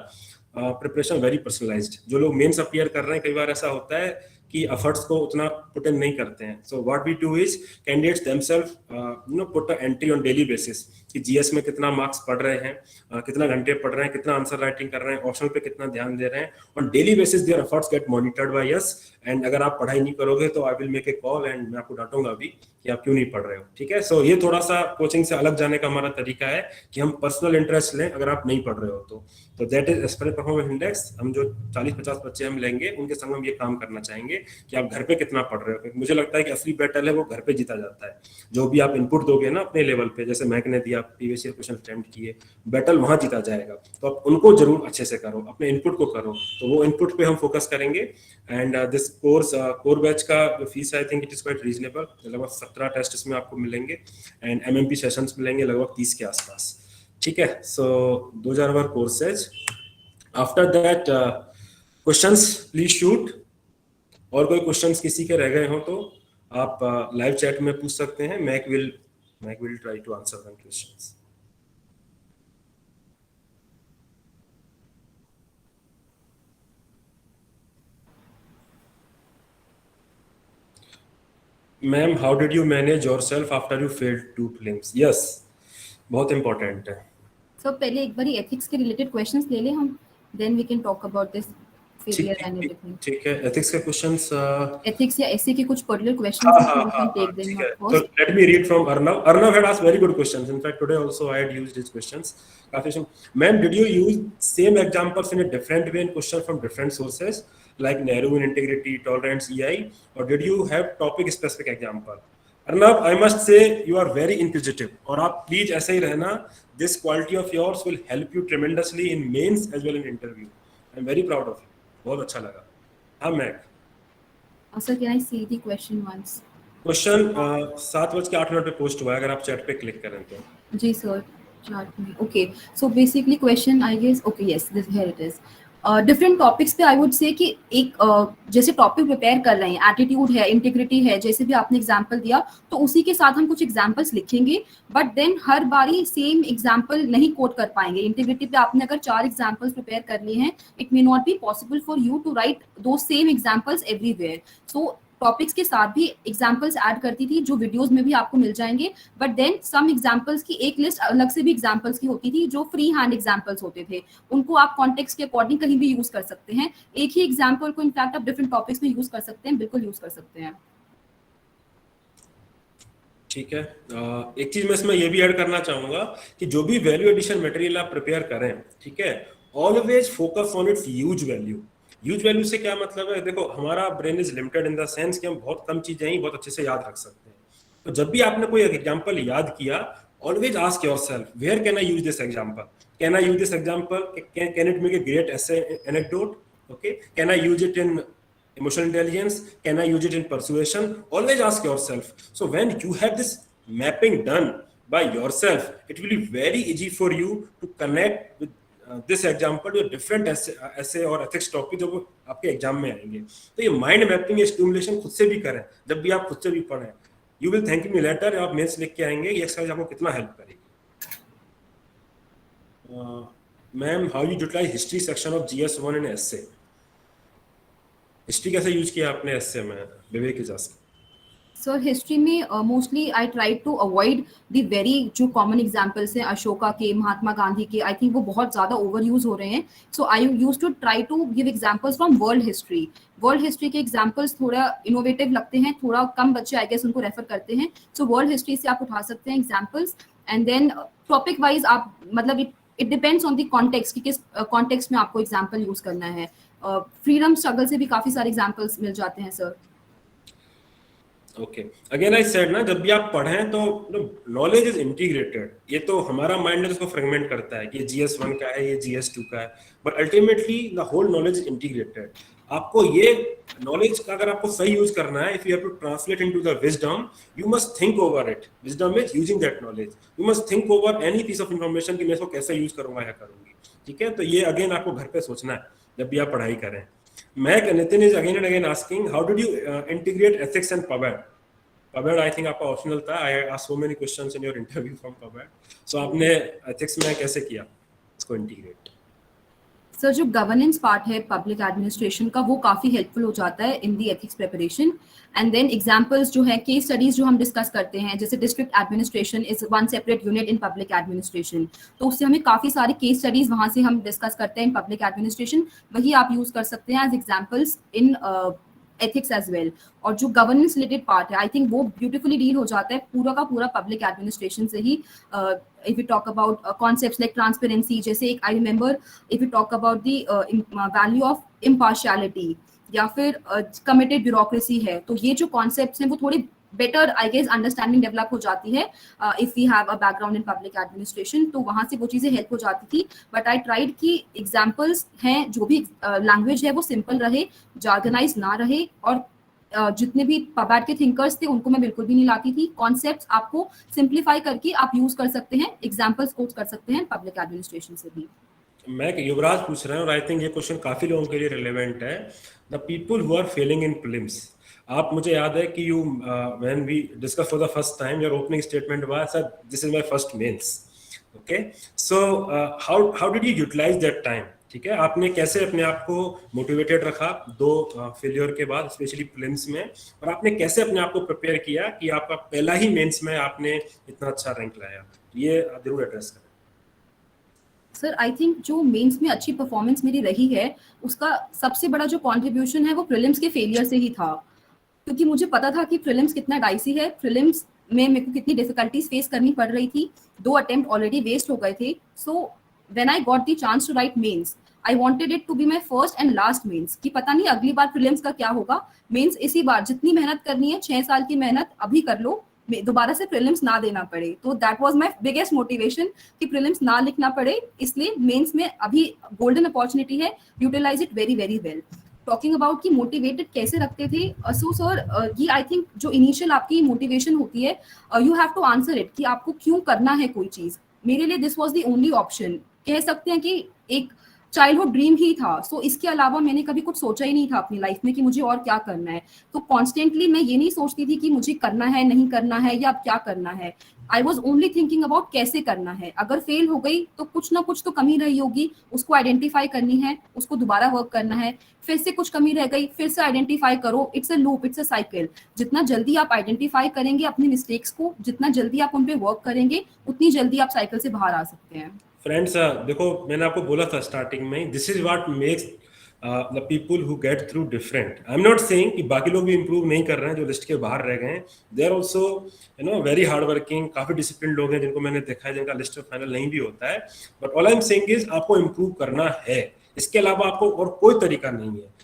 preparation very personalised. जो लोग mains appear कर रहे हैं, कई बार ऐसा होता है कि एफर्ट्स को उतना पुट इन नहीं करते हैं। So what we do is candidates themselves put a entry on daily basis कि जीएस में कितना मार्क्स पढ़ रहे हैं, कितना घंटे पढ़ रहे हैं, कितना आंसर राइटिंग कर रहे हैं, ऑप्शनल पे कितना ध्यान दे रहे हैं। On daily basis their efforts get monitored by us, and अगर आप पढ़ाई नहीं करोगे तो I will make a call and मैं आपको डांटूंगा भी कि आप क्यों नहीं पढ़ रहे हो, ठीक है। सो ये थोड़ा सा कोचिंग से अलग जाने का हमारा तरीका है कि हम पर्सनल इंटरेस्ट लें अगर आप नहीं पढ़ रहे हो तो that is aspirant performance index. हम जो 40-50 बच्चे हम लेंगे उनके संग हम ये काम करना चाहेंगे कि आप घर पे कितना पढ़ रहे हो। मुझे लगता है कि असली बैटल है वो घर पे जीता जाता है। जो भी आप इनपुट दोगे ना अपने लेवल पे, जैसे मैक ने दिया, प्रीवियस ईयर क्वेश्चन अटेम्प्ट किए, बैटल वहां जीता जाएगा। तो आप उनको जरूर अच्छे से करो, अपने इनपुट को करो, तो वो इनपुट पे हम फोकस करेंगे। एंड दिस कोर बैच का fees I think it is quite reasonable, लगभग 17 टेस्ट इसमें आपको मिलेंगे एंड एमएमपी सेशंस मिलेंगे लगभग 30 के आसपास, ठीक है। So those are our courses. After that questions please shoot, और कोई क्वेश्चंस किसी के रह गए हो तो आप लाइव चैट में पूछ सकते हैं। मैक will try to answer the questions. Ma'am, how did you manage yourself after you failed 2 prelims? Yes, बहुत इंपॉर्टेंट है। सो पहले एक बार एथिक्स के रिलेटेड क्वेश्चंस ले ले हम, then we can talk about this failure and everything. ठीक है, एथिक्स के क्वेश्चंस, एथिक्स या एसए के कुछ पर्टिकुलर क्वेश्चंस हैं, we can take them So let me read from Arnav. Arnav had asked very good questions. In fact, today also I had used his questions. Ma'am, did you use same examples in a different way in question from different sources, like Nehru in integrity, tolerance, EI, or did you have topic specific example? Arnav, I must say you are very inquisitive. और आप please ऐसे ही रहना. This quality of yours will help you tremendously in mains as well in interview. I'm very proud of you. बहुत अच्छा लगा। हाँ मैक। Sir, can I see the question once? Question 7:08 पे पोस्ट हुआ है, अगर आप चैट पे क्लिक करें तो। जी सर, चैट में। Okay, so basically question I guess, okay yes, this here it is. Different topics पे आई वुड से कि एक जैसे टॉपिक प्रिपेयर कर रहे हैं, एटीट्यूड है, इंटीग्रिटी है, जैसे भी आपने एग्जांपल दिया, तो उसी के साथ हम कुछ एग्जांपल्स लिखेंगे, बट देन हर बारी सेम एग्जांपल नहीं कोट कर पाएंगे। इंटीग्रिटी पे आपने अगर 4 एग्जांपल्स प्रिपेयर कर लिए हैं, it may not be possible for you to write दो same examples everywhere. So topics के साथ भी एग्जांपल्स ऐड करती थी, जो वीडियोस में भी आपको मिल जाएंगे, बट देन सम एग्जांपल्स की एक लिस्ट अलग से भी एग्जांपल्स की होती थी, जो फ्री हैंड एग्जांपल्स होते थे। उनको आप कॉन्टेक्स्ट के अकॉर्डिंग कहीं भी यूज कर सकते हैं। एक ही एग्जांपल को इनफैक्ट आप डिफरेंट टॉपिक्स में यूज कर सकते हैं, बिल्कुल यूज कर सकते हैं। ठीक है, एक चीज मैं इसमें ये भी ऐड करना चाहूंगा कि जो भी वैल्यू एडिशन मटेरियल आप प्रिपेयर करें, ठीक है, always focus on it's huge value. Huge value से क्या मतलब है? देखो, हमारा brain is limited in the sense कि हम बहुत कम चीजें ही बहुत अच्छे से याद रख सकते हैं। तो जब भी आपने कोई एग्जांपल याद किया, always ask yourself, where can I use this example? Can I use this example? Can it make a great essay anecdote? Okay, can I use it in emotional intelligence? Can I use it in persuasion? Always ask yourself. So when you have this mapping done by yourself, it will be very easy for you to connect with this example to different essay और ethics topic जो आपके exam में आएंगे। तो ये mind mapping stimulation खुद से भी करें, जब भी आप खुद से भी पढ़ें। You will thank me later. आप मेंस लिख के आएंगे, ये एक्सरसाइज आपको कितना हेल्प करेगी। Ma'am, how you utilise history section of GS1 in essay? History कैसे यूज किया आपने एसे में? Vivek is asking. Sir, history में mostly I try to avoid the very जो कॉमन एग्जांपल्स हैं अशोका के, महात्मा गांधी के, आई थिंक वो बहुत ज़्यादा ओवर यूज हो रहे हैं। So I use to try to give examples from world history. World history के एग्जांपल्स थोड़ा इनोवेटिव लगते हैं, थोड़ा कम बच्चे आई गेस उनको रेफर करते हैं। सो वर्ल्ड हिस्ट्री से आप उठा सकते हैं examples, and then topic wise आप मतलब it depends on the context कि किस कॉन्टेक्स्ट में आपको एग्जाम्पल यूज करना है। फ्रीडम स्ट्रगल से भी काफ़ी सारे एग्जाम्पल्स मिल जाते हैं sir. Okay, again I said ना, जब भी आप पढ़ें तो नॉलेज इज इंटीग्रेटेड। ये तो हमारा माइंड है उसको फ्रेगमेंट करता है कि GS1 का है, ये GS2 का है, but ultimately the whole knowledge is integrated. आपको ये नॉलेज का अगर आपको सही यूज करना है, if you have to translate into the wisdom, you must think over it. Wisdom is using that knowledge, you must think over any piece of information कि मैं इसको कैसे यूज करूंगा या करूंगी। ठीक है, तो ये अगेन आपको घर पे सोचना है जब भी आप पढ़ाई करें। Nitin is again and again asking, how did you integrate ethics and PubEd? PubEd I think आपका ऑप्शनल था। I asked so many questions in your interview from PubEd. So आपने ethics में कैसे किया इसको integrate? सर जो governance part है public administration का, वो काफ़ी हेल्पफुल हो जाता है in the ethics preparation. And then examples जो है, केस स्टडीज जो हम डिस्कस करते हैं, जैसे district administration is one separate unit in public administration, तो उससे हमें काफ़ी सारी केस स्टडीज वहाँ से हम डिस्कस करते हैं इन पब्लिक एडमिनिस्ट्रेशन, वही आप यूज़ कर सकते हैं as examples in ethics as well. और जो गवर्नेंस रिलेटेड पार्ट है, आई थिंक वो ब्यूटीफुली डील हो जाता है पूरा का पूरा पब्लिक एडमिनिस्ट्रेशन से ही। If you talk about concepts like transparency, जैसे एक I remember if you talk about the value of impartiality या फिर कमिटेड ब्यूरोक्रेसी है, तो ये जो कॉन्सेप्ट्स हैं वो थोड़े better I guess understanding develop हो जाती है if we have a background in public administration, तो वहाँ से वो चीज़ें हेल्प हो जाती थी। बट आई ट्राइड कि एग्जाम्पल्स हैं, जो भी लैंग्वेज है वो सिंपल रहे, जार्गनाइज ना रहे, और जितने भी पबैड के थिंकर्स थे उनको मैं बिल्कुल भी नहीं लाती थी। कॉन्सेप्ट्स आपको सिंप्लीफाई करके आप यूज कर सकते हैं, एग्जाम्पल्स कोट कर सकते हैं पब्लिक एडमिनिस्ट्रेशन से भी। मैं युवराज पूछ रहा हूँ और आई थिंक ये क्वेश्चन काफी लोगों के लिए रिलेवेंट है। The people who are failing in prelims, आप, मुझे याद है कि you when we discuss for the first time, your opening statement was sir this is my first mains. Okay, so how did you utilise that time? ठीक है, आपने कैसे अपने आप को मोटिवेटेड रखा दो फेलियर के बाद, स्पेशली प्रीलिम्स में, और आपने कैसे अपने आप को प्रिपेयर किया कि आपका पहला ही मेंस में आपने इतना अच्छा रैंक लाया? ये जरूर एड्रेस करें। सर आई थिंक जो मेंस में अच्छी परफॉर्मेंस मेरी रही है, उसका सबसे बड़ा जो कंट्रीब्यूशन है वो प्रीलिम्स के फेलियर से ही था, क्योंकि मुझे पता था कि प्रीलिम्स कितना डाइसी है, प्रीलिम्स में मेरे को कितनी डिफिकल्टीज फेस करनी पड़ रही थी, 2 अटेम्प्ट ऑलरेडी वेस्ट हो गए थे। So when I got the chance to write mains, I wanted it to be my first and last mains, कि पता नहीं अगली बार प्रीलिम्स का क्या होगा, मेंस इसी बार जितनी मेहनत करनी है, 6 साल की मेहनत अभी कर लो, दोबारा से प्रीलिम्स ना देना पड़े। तो that was my biggest motivation कि प्रीलिम्स ना लिखना पड़े, इसलिए मेंस में अभी गोल्डन अपॉर्चुनिटी है, utilise it very very well. Talking about कि मोटिवेटेड कैसे रखते थे, सो सर ये आई थिंक जो इनिशियल आपकी मोटिवेशन होती है, you have to answer it कि आपको क्यों करना है कोई चीज। मेरे लिए this was the only option, कह सकते हैं कि एक चाइल्डहुड ड्रीम ही था। सो इसके अलावा मैंने कभी कुछ सोचा ही नहीं था अपनी लाइफ में कि मुझे और क्या करना है। तो कॉन्स्टेंटली मैं ये नहीं सोचती थी कि मुझे करना है, नहीं करना है या क्या करना है। I was only thinking about कैसे करना है। अगर फेल हो गई तो कुछ ना कुछ तो कमी रही होगी, उसको आइडेंटिफाई करनी है, उसको दोबारा वर्क करना है। फिर से कुछ कमी रह गई, फिर से आइडेंटिफाई करो। It's a loop, it's a cycle. जितना जल्दी आप आइडेंटिफाई करेंगे अपनी मिस्टेक्स को, जितना जल्दी आप उन पे वर्क करेंगे, उतनी जल्दी आप साइकिल से बाहर आ सकते हैं। फ्रेंड्स, देखो मैंने आपको बोला था स्टार्टिंग में, this is what makes the people who get through different. I am not saying कि बाकी लोग भी इंप्रूव नहीं कर रहे हैं जो लिस्ट के बाहर रह गए हैं। They are also very hard working, काफी डिसिप्लिन लोग हैं जिनको मैंने देखा है जिनका लिस्ट फाइनल नहीं भी होता है। But all I am saying is आपको इंप्रूव करना है, इसके अलावा आपको और कोई तरीका नहीं है।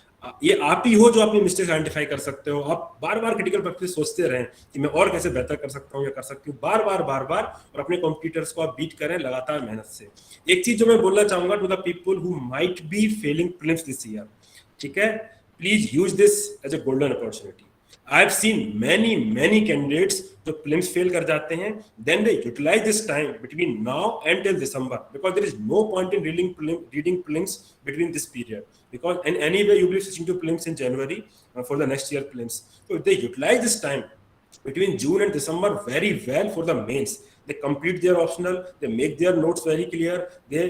ये आप ही हो जो अपनी मिस्टेक्स आइडेंटिफाई कर सकते हो। आप बार बार क्रिटिकल प्रैक्टिस सोचते रहें कि मैं और कैसे बेहतर कर सकता हूँ या कर सकती हूँ, बार बार, और अपने कॉम्पिटिटर्स को आप बीट करें लगातार मेहनत से। एक चीज जो मैं बोलना चाहूंगा to the people who might be failing prelims this year, ठीक है, please use this as a golden opportunity. I have seen many candidates जो प्रीलिम्स फेल कर जाते हैं, then they utilize this time between now and till December, because there is no point in reading prelims between this period, because in any way you will be switching to prelims in January for the next year prelims. So if they utilize this time between June and December very well for the mains, they complete their optional, they make their notes very clear, they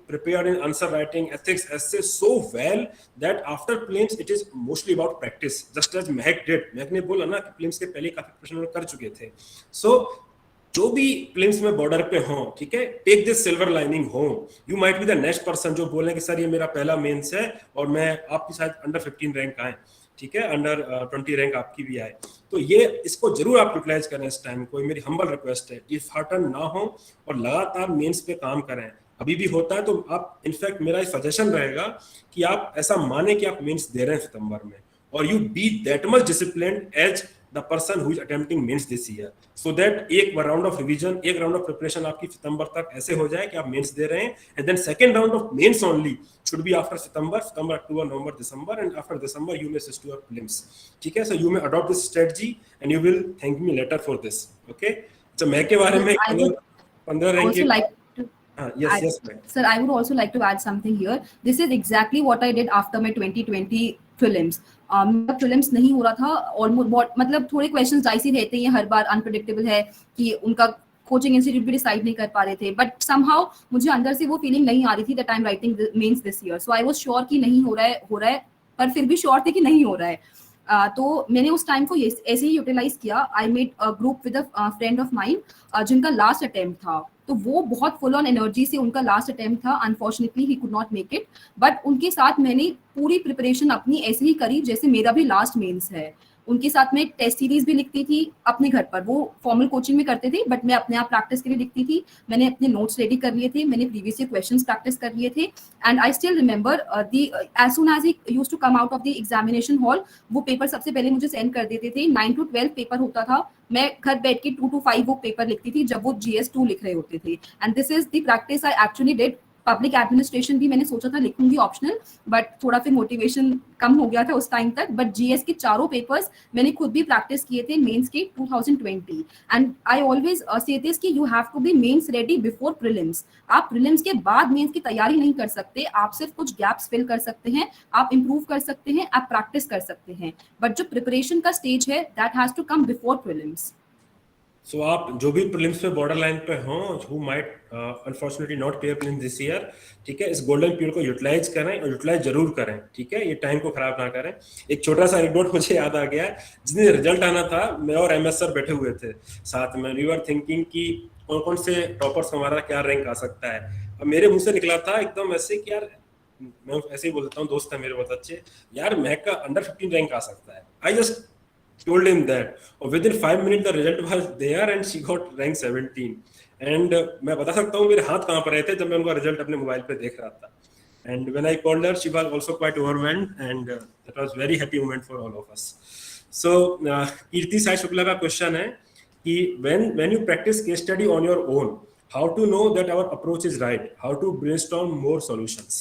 prepare in answer writing, ethics, essay so well that after prelims it is mostly about practice, just as Mehak did. Mehak ने बोला ना कि prelims के पहले काफी प्रश्न कर चुके थे। So जो भी प्रीलिम्स में बॉर्डर पे हो, ठीक है, take this silver lining home. You might be the next person जो बोले कि सर ये मेरा पहला मेंस है और मैं, आपकी शायद अंडर 15 रैंक आए, ठीक है, अंडर 20 रैंक आपकी भी आए, तो ये इसको जरूर आप यूटिलाइज करें इस टाइम को। मेरी हम्बल रिक्वेस्ट है, डिसहार्टन ना हो और लगातार मेंस पे काम करें। अभी भी होता है तो आप, इनफैक्ट मेरा सजेशन रहेगा कि आप ऐसा माने कि आप मेंस दे रहे हैं सितंबर में, और you be that much disciplined as the person who is attempting mains this year, so that एक राउंड ऑफ रिवीजन, एक राउंड ऑफ प्रिपरेशन आपकी सितंबर तक ऐसे हो जाए कि आप मेंस दे रहे हैं, and then second round of mains only should be after September, October, November, December, and after December you may switch to your prelims. ठीक है, so you may adopt this strategy and you will thank me later for this. Okay, so मैं के बारे में 15 rank also like to yes ma'am. Sir, I would also like to add something here. This is exactly what I did after my 2020 prelims. मेरा prelims नहीं हो रहा था, और मतलब थोड़े क्वेश्चंस डाइसी रहते हैं, हर बार अनप्रेडिक्टेबल है कि उनका कोचिंग इंस्टीट्यूट भी डिसाइड नहीं कर पा रहे थे, बट समहाउ मुझे अंदर से वो फीलिंग नहीं आ रही थी that I am writing mains this year, so I was sure कि नहीं हो रहा है, पर फिर भी श्योर थे कि नहीं हो रहा है। तो मैंने उस टाइम को ऐसे ही यूटिलाइज किया। आई made a group with a friend of mine जिनका लास्ट अटेम्प्ट था, तो वो बहुत फुल ऑन एनर्जी से उनका लास्ट अटेम्प्ट था, unfortunately he could not make it, but उनके साथ मैंने पूरी प्रिपरेशन अपनी ऐसे ही करी जैसे मेरा भी लास्ट मेंस है। उनके साथ में टेस्ट सीरीज भी लिखती थी अपने घर पर, वो फॉर्मल कोचिंग में करते थे बट मैं अपने आप प्रैक्टिस के लिए लिखती थी। मैंने अपने नोट्स रेडी कर लिए थे, मैंने प्रीवियस ईयर क्वेश्चंस प्रैक्टिस कर लिए थे, and I still remember as soon as he used to come out of the examination hall, वो पेपर सबसे पहले मुझे सेंड कर देते थे। 9 to 12 पेपर होता था, मैं घर बैठ के 2 to 5 वो पेपर लिखती थी जब वो GS2 लिख रहे होते थे, and this is the practice I actually did. Public administration भी मैंने सोचा था लिखूंगी ऑप्शनल, बट थोड़ा फिर मोटिवेशन कम हो गया था उस टाइम तक, बट GS के चारों पेपर्स मैंने खुद भी प्रैक्टिस किए थे मेंस के 2020, and I always say this कि you have to be mains ready before prelims. आप प्रीलिम्स के बाद मेंस की तैयारी नहीं कर सकते, आप सिर्फ कुछ गैप्स फिल कर सकते हैं, आप इंप्रूव कर सकते हैं, आप प्रैक्टिस कर सकते हैं, बट जो प्रिपरेशन का स्टेज है that has to come before prelims. So आप जो भी प्रीलिम्स पे बॉर्डर लाइन पे हों, who might unfortunately not clear prelims this year, ठीक है, इस गोल्डन पीरियड को यूटिलाइज करें और यूटिलाइज जरूर करें, ठीक है, ये टाइम को खराब ना करें। एक छोटा सा एनेक्डोट मुझे याद आ गया, जिस दिन रिजल्ट आना था मैं और MS सर बैठे हुए थे साथ में, वी वर थिंकिंग कि कौन कौन से टॉपर्स हमारा क्या रैंक आ सकता है, और मेरे मुंह से निकला था एकदम ऐसे कि यार, मैं ऐसे ही बोलता हूँ, दोस्त है मेरे बहुत अच्छे, यार महक का अंडर 15 रैंक आ सकता है। I just told him that, or within 5 minutes the result was there and she got rank 17, and मैं बता सकता हूँ मेरे हाथ कहाँ पर रहे थे जब मैं उनका रिजल्ट अपने मोबाइल पे देख रहा था, and when I called her she was also quite overwhelmed, and that was very happy moment for all of us. So कीर्ति साई शुक्ला का क्वेश्चन है कि when you practice case study on your own, how to know that our approach is right, how to brainstorm more solutions?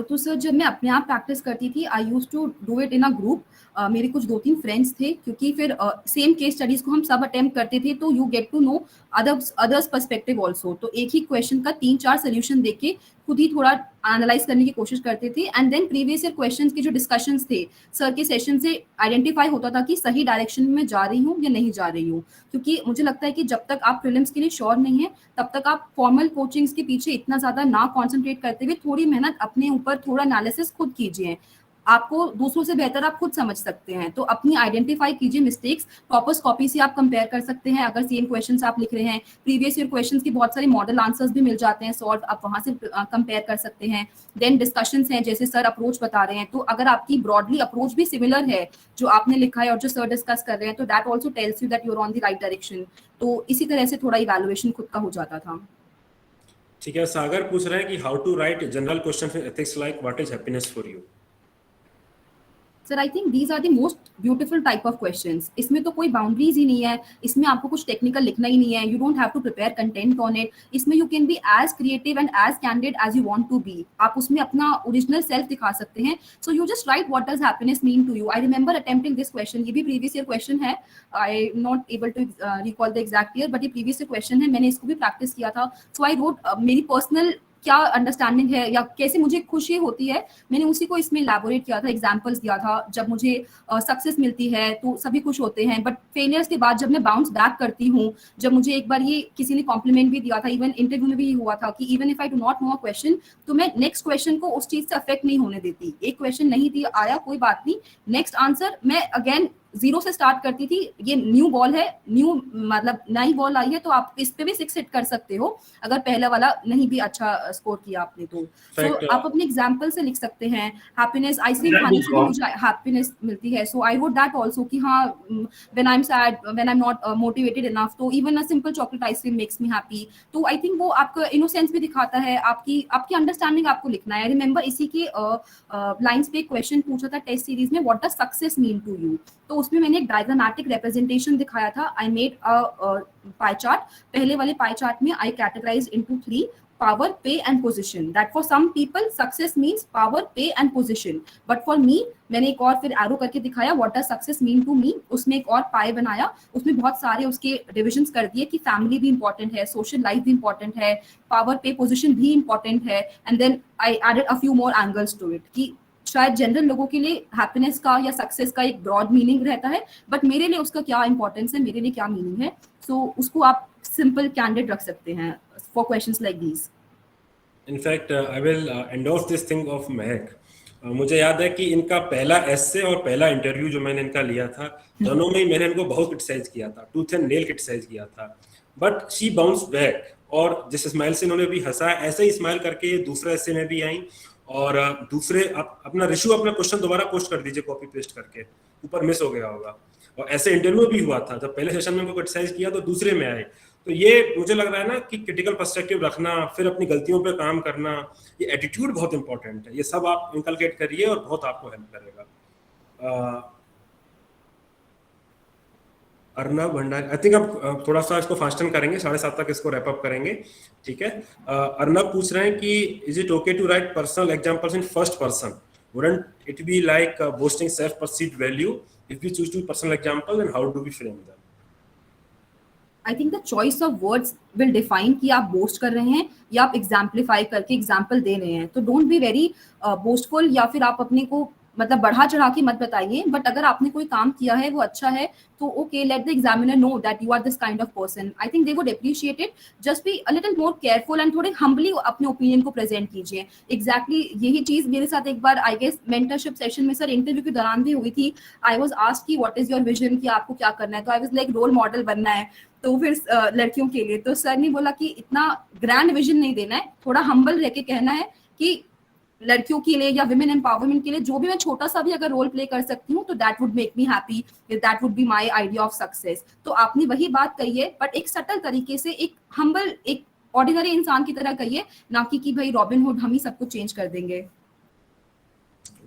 तो sir जब मैं अपने आप practice करती थी I use to do it in a group. मेरे कुछ 2-3 friends थे, क्योंकि फिर सेम केस स्टडीज को हम सब अटेम्प्ट करते थे, तो you get to know others perspective also. तो एक ही क्वेश्चन का 3-4 सोल्यूशन देख के खुद ही थोड़ा एनालाइज करने की कोशिश करते थे, and then previous year questions के जो डिस्कशंस थे सर के सेशन से आइडेंटिफाई होता था कि सही डायरेक्शन में जा रही हूँ या नहीं जा रही हूँ। क्योंकि मुझे लगता है कि जब तक आप प्रीलिम्स के लिए श्योर नहीं है तब तक आप फॉर्मल कोचिंग्स के पीछे इतना ज्यादा ना कॉन्सेंट्रेट करते हुए थोड़ी मेहनत अपने ऊपर, थोड़ा एनालिसिस खुद कीजिए। आपको दूसरों से बेहतर आप खुद समझ सकते हैं, तो अपनी आइडेंटिफाई कीजिए मिस्टेक्स। टॉपर्स कॉपी से आप कंपेयर कर सकते हैं, अगर सेम क्वेश्चंस आप लिख रहे हैं, प्रीवियस ईयर क्वेश्चंस की बहुत सारे मॉडल आंसर्स भी मिल जाते हैं सॉल्व, आप वहां से कंपेयर कर सकते हैं। देन डिस्कशंस हैं, जैसे सर अप्रोच बता रहे हैं, तो अगर आपकी ब्रॉडली अप्रोच भी सिमिलर है जो आपने लिखा है और जो सर डिस्कस कर रहे हैं, तो that also tells you that you are on the right direction. तो इसी तरह से थोड़ा इवैल्यूएशन खुद का हो जाता था। ठीक है, सागर पूछ रहे हैं कि how to write general question in ethics like what is happiness for you. Sir I think these are the most beautiful type of questions. इसमें तो कोई बाउंड्रीज ही नहीं है, इसमें आपको कुछ टेक्निकल लिखना ही नहीं है, you don't have to prepare content on it. इसमें you can be as creative and as candid as you want to be. आप उसमें अपना ओरिजिनल सेल्फ दिखा सकते हैं। So you just write what does happiness mean to you. I remember attempting this question, ये भी previous year question है, I am not able to recall the exact year, but ये प्रीवियस ईयर क्वेश्चन है, मैंने इसको भी practice किया था। सो आई रोट मेरी पर्सनल क्या अंडरस्टैंडिंग है या कैसे मुझे खुशी होती है, मैंने उसी को इसमें इलैबोरेट किया था, एग्जांपल्स दिया था। जब मुझे सक्सेस मिलती है तो सभी खुश होते हैं, बट फेलियर्स के बाद जब मैं बाउंस बैक करती हूँ, जब मुझे एक बार ये किसी ने कॉम्प्लीमेंट भी दिया था, इवन इंटरव्यू में भी हुआ था कि even if I do not know a question, तो मैं नेक्स्ट क्वेश्चन को उस चीज से अफेक्ट नहीं होने देती। एक क्वेश्चन नहीं दिया आया कोई बात नहीं, नेक्स्ट आंसर मैं अगेन 0 से स्टार्ट करती थी। ये न्यू बॉल है, न्यू मतलब नई बॉल आई है, तो आप इस पे भी 6 हिट कर सकते हो अगर पहला वाला नहीं भी अच्छा स्कोर किया आपने तो। सो आप अपने एग्जांपल से लिख सकते हैं। हैप्पीनेस, आइसक्रीम खाने से भी मुझे हैप्पीनेस मिलती है, so I would that also कि हाँ, when I am sad, when I am not motivated enough, तो even a simple chocolate ice cream makes me happy. तो आई थिंक वो आपका इनोसेंस भी दिखाता है, आपकी अंडरस्टैंडिंग आपको लिखना है। आई रिमेंबर इसी के लाइंस पे एक क्वेश्चन पूछा था टेस्ट सीरीज में, what does success mean to you, तो उसमें मैंने एक डायग्रामेटिक रिप्रेजेंटेशन दिखाया था. I made a pie chart. पहले वाले पाई चार्ट में I categorize into 3: power, pay and position. That for some people success means power, pay and position. But for me, मैंने एक और फिर एरो करके दिखाया what does success mean to me. उसमें एक और पाई बनाया, उसमें बहुत सारे उसके डिविजन्स कर दिए कि फैमिली भी इंपॉर्टेंट है, सोशल लाइफ भी इंपॉर्टेंट है, पावर पे पोजीशन भी इंपॉर्टेंट है. And then I added a few more angles to it कि शायद जनरल लोगों के लिए हैप्पीनेस का या सक्सेस का एक ब्रॉड मीनिंग रहता है, बट मेरे लिए उसका क्या इंपॉर्टेंस है, मेरे लिए क्या मीनिंग है. सो उसको आप सिंपल कैंडिड रख सकते हैं for questions like these. In fact, I will endorse this thing of महक. मुझे याद है कि इनका पहला एस्से और पहला इंटरव्यू जो मैंने इनका लिया था, दोनों में ही मैंने इनको बहुत क्रिटिसाइज किया था, टूथ एंड नेल क्रिटिसाइज किया था, बट शी बाउंस बैक. और जिस स्माइल से इन्होंने भी हंसा, ऐसे ही स्माइल करके ये दूसरे एस्से में भी आई. और दूसरे आप अपना रिशु अपना क्वेश्चन दोबारा पोस्ट कर दीजिए कॉपी पेस्ट करके, ऊपर मिस हो गया होगा. और ऐसे इंटरव्यू भी हुआ था, जब पहले सेशन में उनको क्रिटिसाइज किया तो दूसरे में आए. तो ये मुझे लग रहा है ना कि क्रिटिकल पर्सपेक्टिव रखना, फिर अपनी गलतियों पे काम करना, ये एटीट्यूड बहुत इंपॉर्टेंट है. ये सब आप इनकलकेट करिए और बहुत आपको हेल्प करेगा. अर्नब भंडारी, आई थिंक अब थोड़ा सा इसको फास्टन करेंगे, 7:30 तक इसको रैप अप करेंगे, ठीक है. अर्नब पूछ रहे हैं कि is it okay to write personal examples in first person? Wouldn't it be like boasting self perceived value if we choose to personal example, and how do we frame them? I think the choice of words will define कि आप boast कर रहे हैं या आप exemplify करके example दे रहे हैं. तो डोंट बी वेरी बोस्टफुल या फिर आप अपने को मतलब बढ़ा चढ़ा के मत बताइए. बट अगर आपने कोई काम किया है वो अच्छा है तो okay, let the examiner know that you are this kind of person. I think they would appreciate it. Just be a little more careful and थोड़े हम्बली अपने ओपिनियन को प्रेजेंट कीजिए. एग्जैक्टली यही चीज मेरे साथ एक बार आई गेस मेंटरशिप सेशन में सर इंटरव्यू के दौरान भी हुई थी. आई वाज आस्क्ड कि व्हाट इज योर विजन, कि आपको क्या करना है. तो I was like role model बनना है तो फिर लड़कियों के लिए. तो सर ने बोला कि इतना ग्रैंड विजन नहीं देना है, थोड़ा हम्बल रह के कहना है कि लड़कियों के लिए या विमेन एम्पावरमेंट के लिए जो भी मैं छोटा सा भी अगर रोल प्ले कर सकती हूँ तो that would make me happy, that would be my idea of success. तो आपने वही बात कही है, बट एक सटल तरीके से, एक हम्बल, एक ऑर्डिनरी इंसान की तरह कहिए, ना कि भाई रॉबिन हुड हम ही सब कुछ चेंज कर देंगे.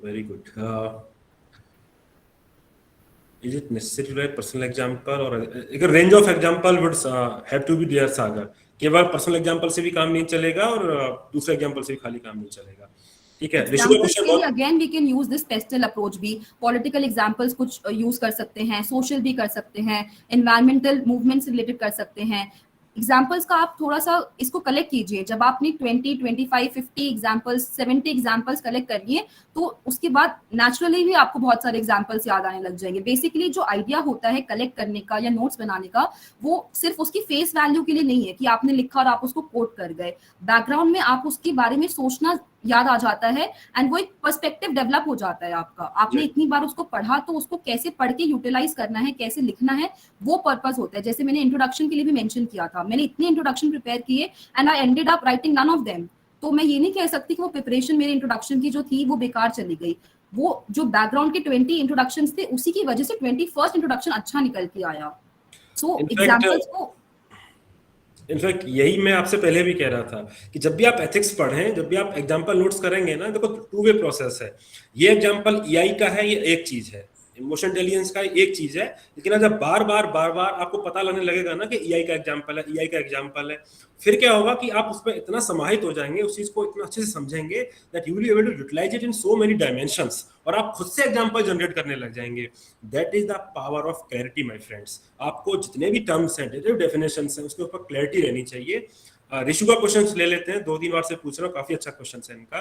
Very good. Is it necessary to write personal example or a range of example would have to be there, सागर? केवल पर्सनल एग्जांपल से भी काम नहीं चलेगा और दूसरे एग्जांपल से भी खाली काम नहीं चलेगा, ठीक है. Again we can use this PESTLE approach भी. पॉलिटिकल एग्जांपल्स कुछ यूज कर सकते हैं, सोशल भी कर सकते हैं, एनवायरमेंटल मूवमेंट से रिलेटेड कर सकते हैं. एग्जाम्पल्स का आप थोड़ा सा इसको कलेक्ट कीजिए. जब आपने 20, 25, 50 एग्जाम्पल्स, 70 एग्जाम्पल्स कलेक्ट करिए तो उसके बाद नेचुरली भी आपको बहुत सारे एग्जाम्पल्स याद आने लग जाएंगे. बेसिकली जो आइडिया होता है कलेक्ट करने का या नोट्स बनाने का, वो सिर्फ उसकी फेस वैल्यू के लिए नहीं है कि आपने लिखा और आप उसको कोट कर गए. बैकग्राउंड में आप उसके बारे में सोचना याद आ जाता है एंड वो एक पर्सपेक्टिव डेवलप हो जाता है आपका. आपने इतनी बार उसको पढ़ा तो उसको कैसे पढ़ के यूटिलाइज करना है, कैसे लिखना है, वो पर्पस होता है. जैसे मैंने इंट्रोडक्शन के लिए भी मेंशन किया था, मैंने इतने इंट्रोडक्शन प्रिपेयर किए and I ended up writing none of them. तो मैं ये नहीं कह सकती कि वो प्रिपरेशन मेरे इंट्रोडक्शन की जो थी वो बेकार चली गई. वो जो बैकग्राउंड के 20 इंट्रोडक्शंस थे उसी की वजह से 21st इंट्रोडक्शन अच्छा निकल के आया. सो एग्जांपल्स को इनफैक्ट यही मैं आपसे पहले भी कह रहा था कि जब भी आप एथिक्स पढ़ें, जब भी आप एग्जांपल नोट्स करेंगे ना, देखो टू वे प्रोसेस है. ये एग्जांपल ईआई का है, ये एक चीज है, इमोशन इंटेलिजेंस का एक चीज है. लेकिन जब बार बार आपको पता लगने लगेगा ना कि ईआई का एग्जांपल है, ईआई का एग्जांपल है, फिर क्या होगा कि आप उसमें इतना समाहित हो जाएंगे, उस चीज को इतना अच्छे से समझेंगे that you will be able to utilize it in so many dimensions, और आप खुद से एग्जांपल जनरेट करने लग जाएंगे. That is the power of clarity my friends. आपको जितने भी टर्म्स हैं, डेफिनेशंस हैं, उसके ऊपर क्लैरिटी रहनी चाहिए. ऋषु का क्वेश्चन ले लेते हैं, 2-3 बार से पूछ रहा हूँ, काफी अच्छा क्वेश्चन है इनका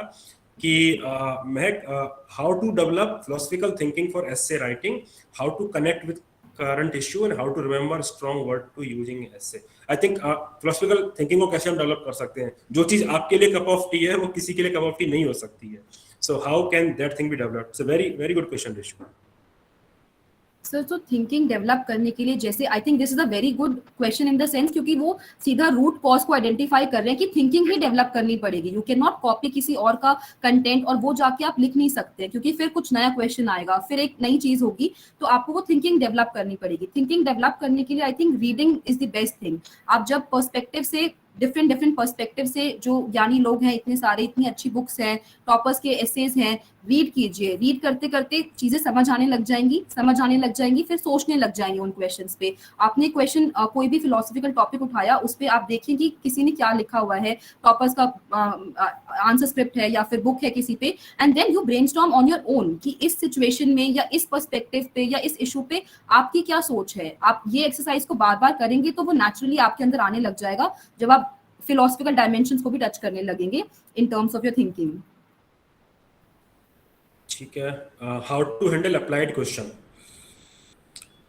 कि Mahak, how to develop philosophical thinking for essay writing, how to connect with current issue and how to remember strong word to using essay. I think philosophical thinking को कैसे हम डेवलप कर सकते हैं? जो चीज आपके लिए कप ऑफ टी है वो किसी के लिए कप ऑफ टी नहीं हो सकती है. So how can that thing be developed? It's a very very good question Rishu. Sir, तो थिंकिंग डेवलप करने के लिए जैसे आई think this is a very good question in the sense, क्योंकि वो सीधा रूट कॉज को आइडेंटिफाई कर रहे हैं कि थिंकिंग ही डेवलप करनी पड़ेगी. यू कैन नॉट कॉपी किसी और का कंटेंट और वो जाके आप लिख नहीं सकते, क्योंकि फिर कुछ नया क्वेश्चन आएगा, फिर एक नई चीज होगी. तो आपको वो थिंकिंग डेवलप करनी पड़ेगी. थिंकिंग डेवलप करने के लिए I think reading is the best thing. आप जब पर्सपेक्टिव से डिफरेंट डिफरेंट पर्सपेक्टिव से जो ज्ञानी लोग हैं, इतने सारे, इतनी अच्छी बुक्स हैं, टॉपर्स के एसेज हैं, रीड कीजिए। रीड करते करते चीजें समझ आने लग जाएंगी, फिर सोचने लग जाएंगे उन क्वेश्चंस पे। आपने क्वेश्चन कोई भी फिलोसफिकल टॉपिक उठाया, उस पे आप देखिए कि किसी ने क्या लिखा हुआ है, टॉपर्स का आंसर स्क्रिप्ट है या फिर बुक है किसी पे, and then you brainstorm on your own कि इस सिचुएशन में या इस पर्सपेक्टिव पे या इस इशू पे आपकी क्या सोच है। आप ये एक्सरसाइज को बार बार करेंगे तो वो नेचुरली आपके अंदर आने लग जाएगा, जब आप फिलोसफिकल डायमेंशंस को भी टच करने लगेंगे in terms of your thinking. ठीक है, how to handle applied question.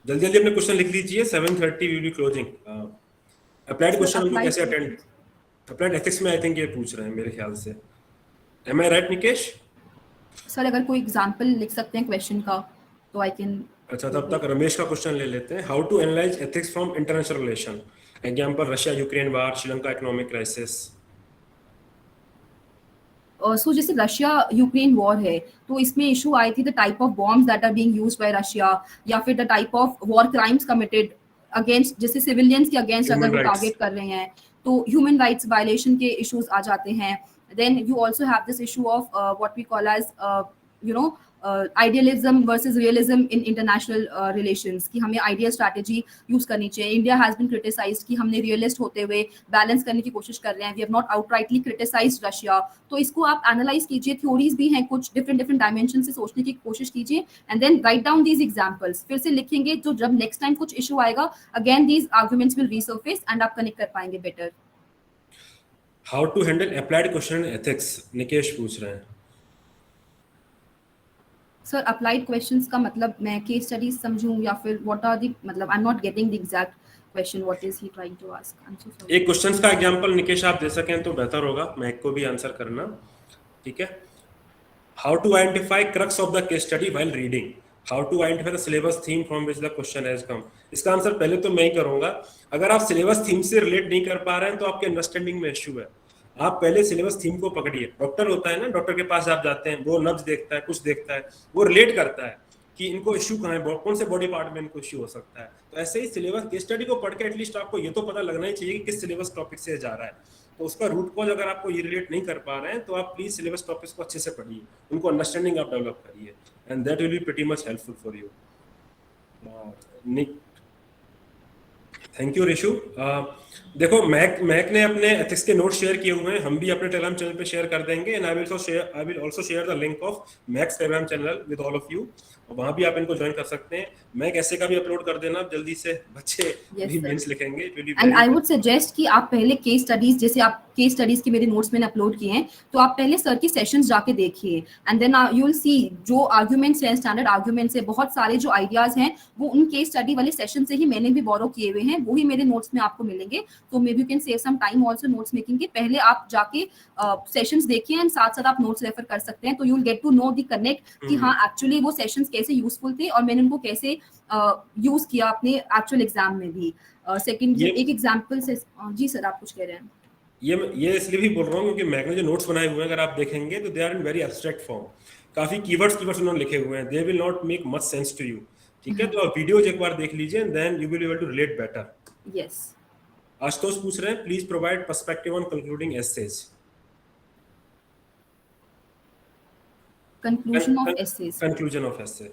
जल्दी जल्दी अपने क्वेश्चन लिख लीजिए, 7:30 will be closing. Applied question हम लोग कैसे अटेंड, अप्लाइड एथिक्स में आई थिंक ये पूछ रहे हैं मेरे ख्याल से। एम आई राइट निकेश? सर अगर कोई एग्जांपल लिख सकते हैं क्वेश्चन का तो आई कैन। अच्छा, तब तक रमेश का क्वेश्चन ले लेते हैं। How to analyse ethics from international relation, example Russia Ukraine war, Sri Lanka economic crisis. So जैसे रशिया यूक्रेन वॉर है तो इसमें इशू आई थी the type of bombs that are being used by Russia, या फिर the type of war crimes committed against, जैसे civilians के अगेंस्ट अगर वो टारगेट कर रहे हैं तो ह्यूमन राइट्स वायलेशन के इश्यूज आ जाते हैं। Then you also have this issue of what we call as idealism versus realism in international relations, कि हमें आइडियल स्ट्रैटेजी यूज करनी चाहिए। इंडिया हैज बीन क्रिटिसाइज्ड कि हमने रियलिस्ट होते हुए बैलेंस करने की कोशिश कर रहे हैं, we have not outrightly criticized Russia. तो इसको आप एनालाइज कीजिए, थ्योरीज भी हैं कुछ, डिफरेंट डिफरेंट डायमेंशन से सोचने की कोशिश कीजिए, and then write down these examples. फिर से लिखेंगे तो जब नेक्स्ट टाइम कुछ इशू आएगा again these arguments will resurface and आप कनेक्ट कर पाएंगे better. How to handle applied question in ethics, Nikesh पूछ रहे हैं। सर अप्लाइड क्वेश्चंस का मतलब मैं केस स्टडीज समझूं या फिर व्हाट आर द, मतलब I am not getting the exact question, what is he trying to ask. I am so sorry. एक क्वेश्चंस का एग्जांपल निकेश आप दे सकें तो बेहतर होगा, मैं एक को भी आंसर करना, ठीक है। How to identify crux of the case study while reading, how to identify the syllabus theme from which the question has come. इसका आंसर पहले तो मैं ही करूंगा। अगर आप सिलेबस थीम से रिलेट नहीं कर पा रहे हैं तो आपके अंडरस्टैंडिंग में इश्यू है। आप पहले सिलेबस थीम को पकड़िए। डॉक्टर होता है ना, डॉक्टर के पास आप जाते हैं, वो नब्ज देखता है, कुछ देखता है, वो रिलेट करता है कि इनको इश्यू कहाँ है, कौन से बॉडी पार्ट में इनको इश्यू हो सकता है। तो ऐसे ही सिलेबस केस स्टडी को पढ़ के एटलीस्ट आपको ये तो पता लगना ही चाहिए कि किस सिलेबस टॉपिक से जा रहा है। तो उसका रूट कॉज अगर आपको ये रिलेट नहीं कर पा रहे हैं तो आप प्लीज सिलेबस टॉपिक्स को अच्छे से पढ़िए, उनको अंडरस्टैंडिंग आप डेवलप करिए, and that will be pretty much helpful for you. Thank you Rishu. देखो महक ने अपने एथिक्स के नोट शेयर किए हुए हैं, हम भी अपने टेलीग्राम चैनल पे शेयर कर देंगे, and I will also share the link of max Telegram channel with all of you, और वहां भी आप इनको ज्वाइन कर सकते हैं। मैं कैसे का भी अपलोड कर देना जल्दी से, बच्चे भी मेंस लिखेंगे। एंड आई वुड सजेस्ट कि आप पहले केस स्टडीज, जैसे आप केस स्टडीज के मेरे नोट्स मैंने अपलोड किए हैं, तो आप पहले सर की सेशंस जाके देखिए, and then you will see जो आर्गुमेंट्स हैं, स्टैंडर्ड आर्गुमेंट्स है, बहुत सारे जो आइडियाज हैं वो उन केस स्टडी वाले सेशन से ही मैंने भी बोरो किए हुए हैं, वो ही मेरे नोट्स में आपको मिलेंगे। तो maybe you can save some time also notes making के। पहले आप जाके सेशंस देखिए एंड साथ साथ आप नोट्स रेफर कर सकते हैं, तो you will get to know the connect कि हाँ एक्चुअली वो सेशंस कैसे यूजफुल थे और मैंने उनको कैसे यूज किया अपने एक्चुअल एग्जाम में भी। सेकंड एक एग्जांपल से, जी सर आप कुछ कह रहे हैं। ये इसलिए भी बोल रहा हूँ क्योंकि मैक ने जो नोट्स बनाए हुए हैं अगर आप देखेंगे तो they are in very abstract form, काफी कीवर्ड्स उन्होंने लिखे हुए हैं, they will not make much sense to you, ठीक है। तो आप वीडियोज एक बार देख लीजिए and then you will be able to relate better. Yes. Ashutosh पूछ रहे हैं please provide perspective on concluding essays. Conclusion of essays, conclusion of essay.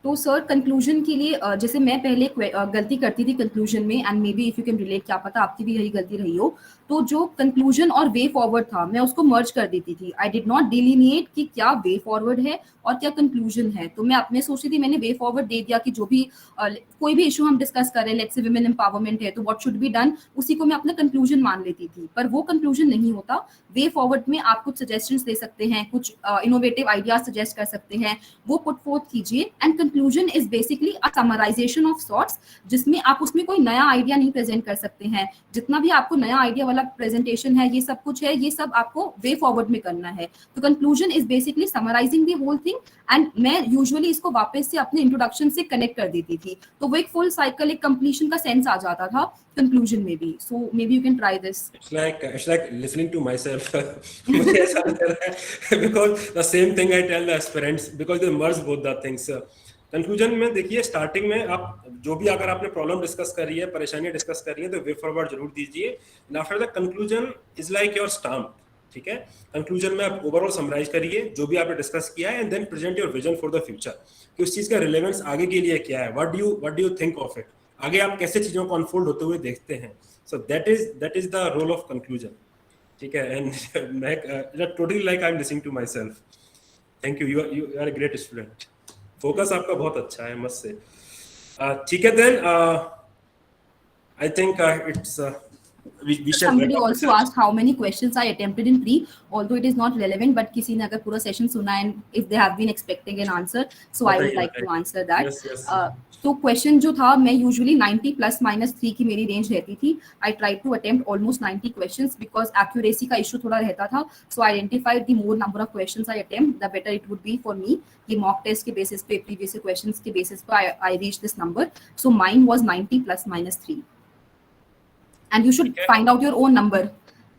तो सर कंक्लूजन के लिए जैसे मैं पहले गलती करती थी कंक्लूजन में, and may be if you can relate, क्या पता आपकी भी यही गलती रही हो, तो जो कंक्लूजन और वे फॉरवर्ड था मैं उसको मर्ज कर देती थी। आई डिड नॉट डिलीनिएट कि क्या वे फॉरवर्ड है और क्या कंक्लूजन है। तो मैं अपने सोचती थी, मैंने वे फॉरवर्ड दे दिया कि जो भी कोई भी इशू हम डिस्कस करें, लेट्स से विमेन एम्पावरमेंट है तो व्हाट शुड बी डन, उसी को मैं अपना कंक्लूजन मान लेती थी, पर वो कंक्लूजन नहीं होता। वे फॉरवर्ड में आप कुछ सजेशंस दे सकते हैं, कुछ इनोवेटिव आइडियाज सजेस्ट कर सकते हैं, वो पुट फोर्थ कीजिए। And conclusion is basically a summarization of sorts, जिसमें आप उसमें कोई नया आइडिया नहीं प्रेजेंट कर सकते हैं। जितना भी आपको नया आइडिया वाला प्रेजेंटेशन है, ये सब कुछ है, ये सब आपको वे फॉरवर्ड में करना है। तो conclusion is basically summarizing the whole thing, and मैं यूजुअली इसको वापस से अपने इंट्रोडक्शन से कनेक्ट कर देती थी, तो वो एक फुल साइकिल, एक कंप्लीशन का सेंस आ जाता था कंक्लूजन में भी। So maybe you can try this. It's like listening to myself. मुझे ऐसा लग रहा है because the same thing I tell the aspirants because they merge both the things. Conclusion में देखिए, स्टार्टिंग में आप जो भी अगर आपने प्रॉब्लम डिस्कस करी है, परेशानियां डिस्कस करी है, तो वे फॉरवर्ड जरूर दीजिए। And after the conclusion is like your stamp, ठीक है। कंक्लूजन में आप ओवरऑल समराइज करिए जो भी आपने डिस्कस किया है, and then present your vision for the future कि उस चीज का रिलेवेंस आगे के लिए क्या है, what do you think of it, आगे आप कैसे चीजों को अनफोल्ड होते हुए देखते हैं। So that is the role of conclusion, ठीक है। एंड मैं totally like I am listening to myself. Thank you, you are a great student. Focus आपका बहुत अच्छा है, मस्त से। ठीक है, then I think it's we shall Somebody wrap up the also session. asked how many questions I attempted in pre, although it is not relevant, but किसी ने अगर पूरा सेशन सुना and if they have been expecting an answer, so I would like to answer that. Yes. तो question जो था, मैं usually 90 plus minus 3 की मेरी रेंज रहती थी। I try to attempt almost 90 questions because accuracy का इशू थोड़ा रहता था। So identified the more number of questions I attempt the better it would be for me. ये मॉक टेस्ट के बेसिस पे, प्रीवियस क्वेश्चंस के बेसिस पे I reach this number. So mine was 90 plus minus 3 and you should find out your own number.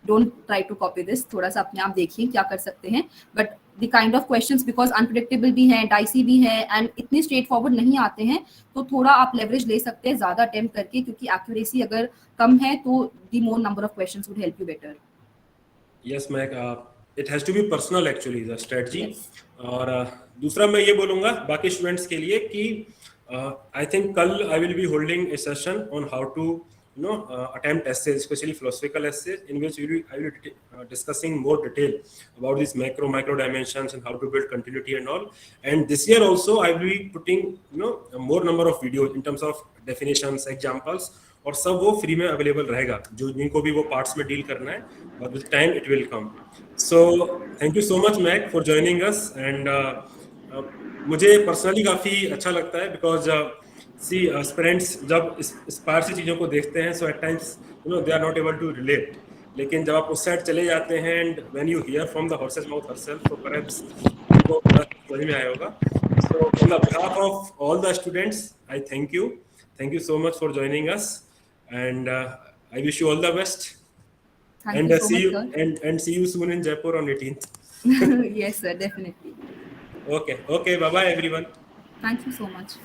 Don't try to copy this. थोड़ा सा अपने आप देखिए क्या कर सकते हैं। But the kind of questions, because unpredictable भी है, dicey भी है, and इतने straight forward नहीं आते हैं, तो थोड़ा आप leverage ले सकते हैं ज़्यादा attempt करके, क्योंकि accuracy अगर कम है तो the more number of questions would help you better. Yes, Meg, it has to be personal actually the strategy. Yes. और दूसरा मैं ये बोलूँगा बाकी स्टूडेंट्स के लिए कि I think कल I will be holding a session on how to attempt essays, especially philosophical essays, in which I will be discussing more detail about these micro dimensions and how to build continuity and all. And this year also I will be putting a more number of videos in terms of definitions, examples, और सब वो free में available रहेगा जो जिनको भी वो parts में डील करना है, but with time it will come. So thank you so much Meg for joining us, and मुझे पर्सनली काफ़ी अच्छा लगता है because see aspirants जब इस पार से चीज़ों को देखते हैं, so at times they are not able to relate, लेकिन जब आप उस साइड चले जाते हैं and when you hear from the horse's mouth herself, so perhaps उनको समझ में आया होगा. So on the behalf of all the students, I thank you so much for joining us, and I wish you all the best. Thank you so much, sir. And see you soon in Jaipur on 18th. Yes, sir, definitely. Okay, bye bye everyone. Thank you so much.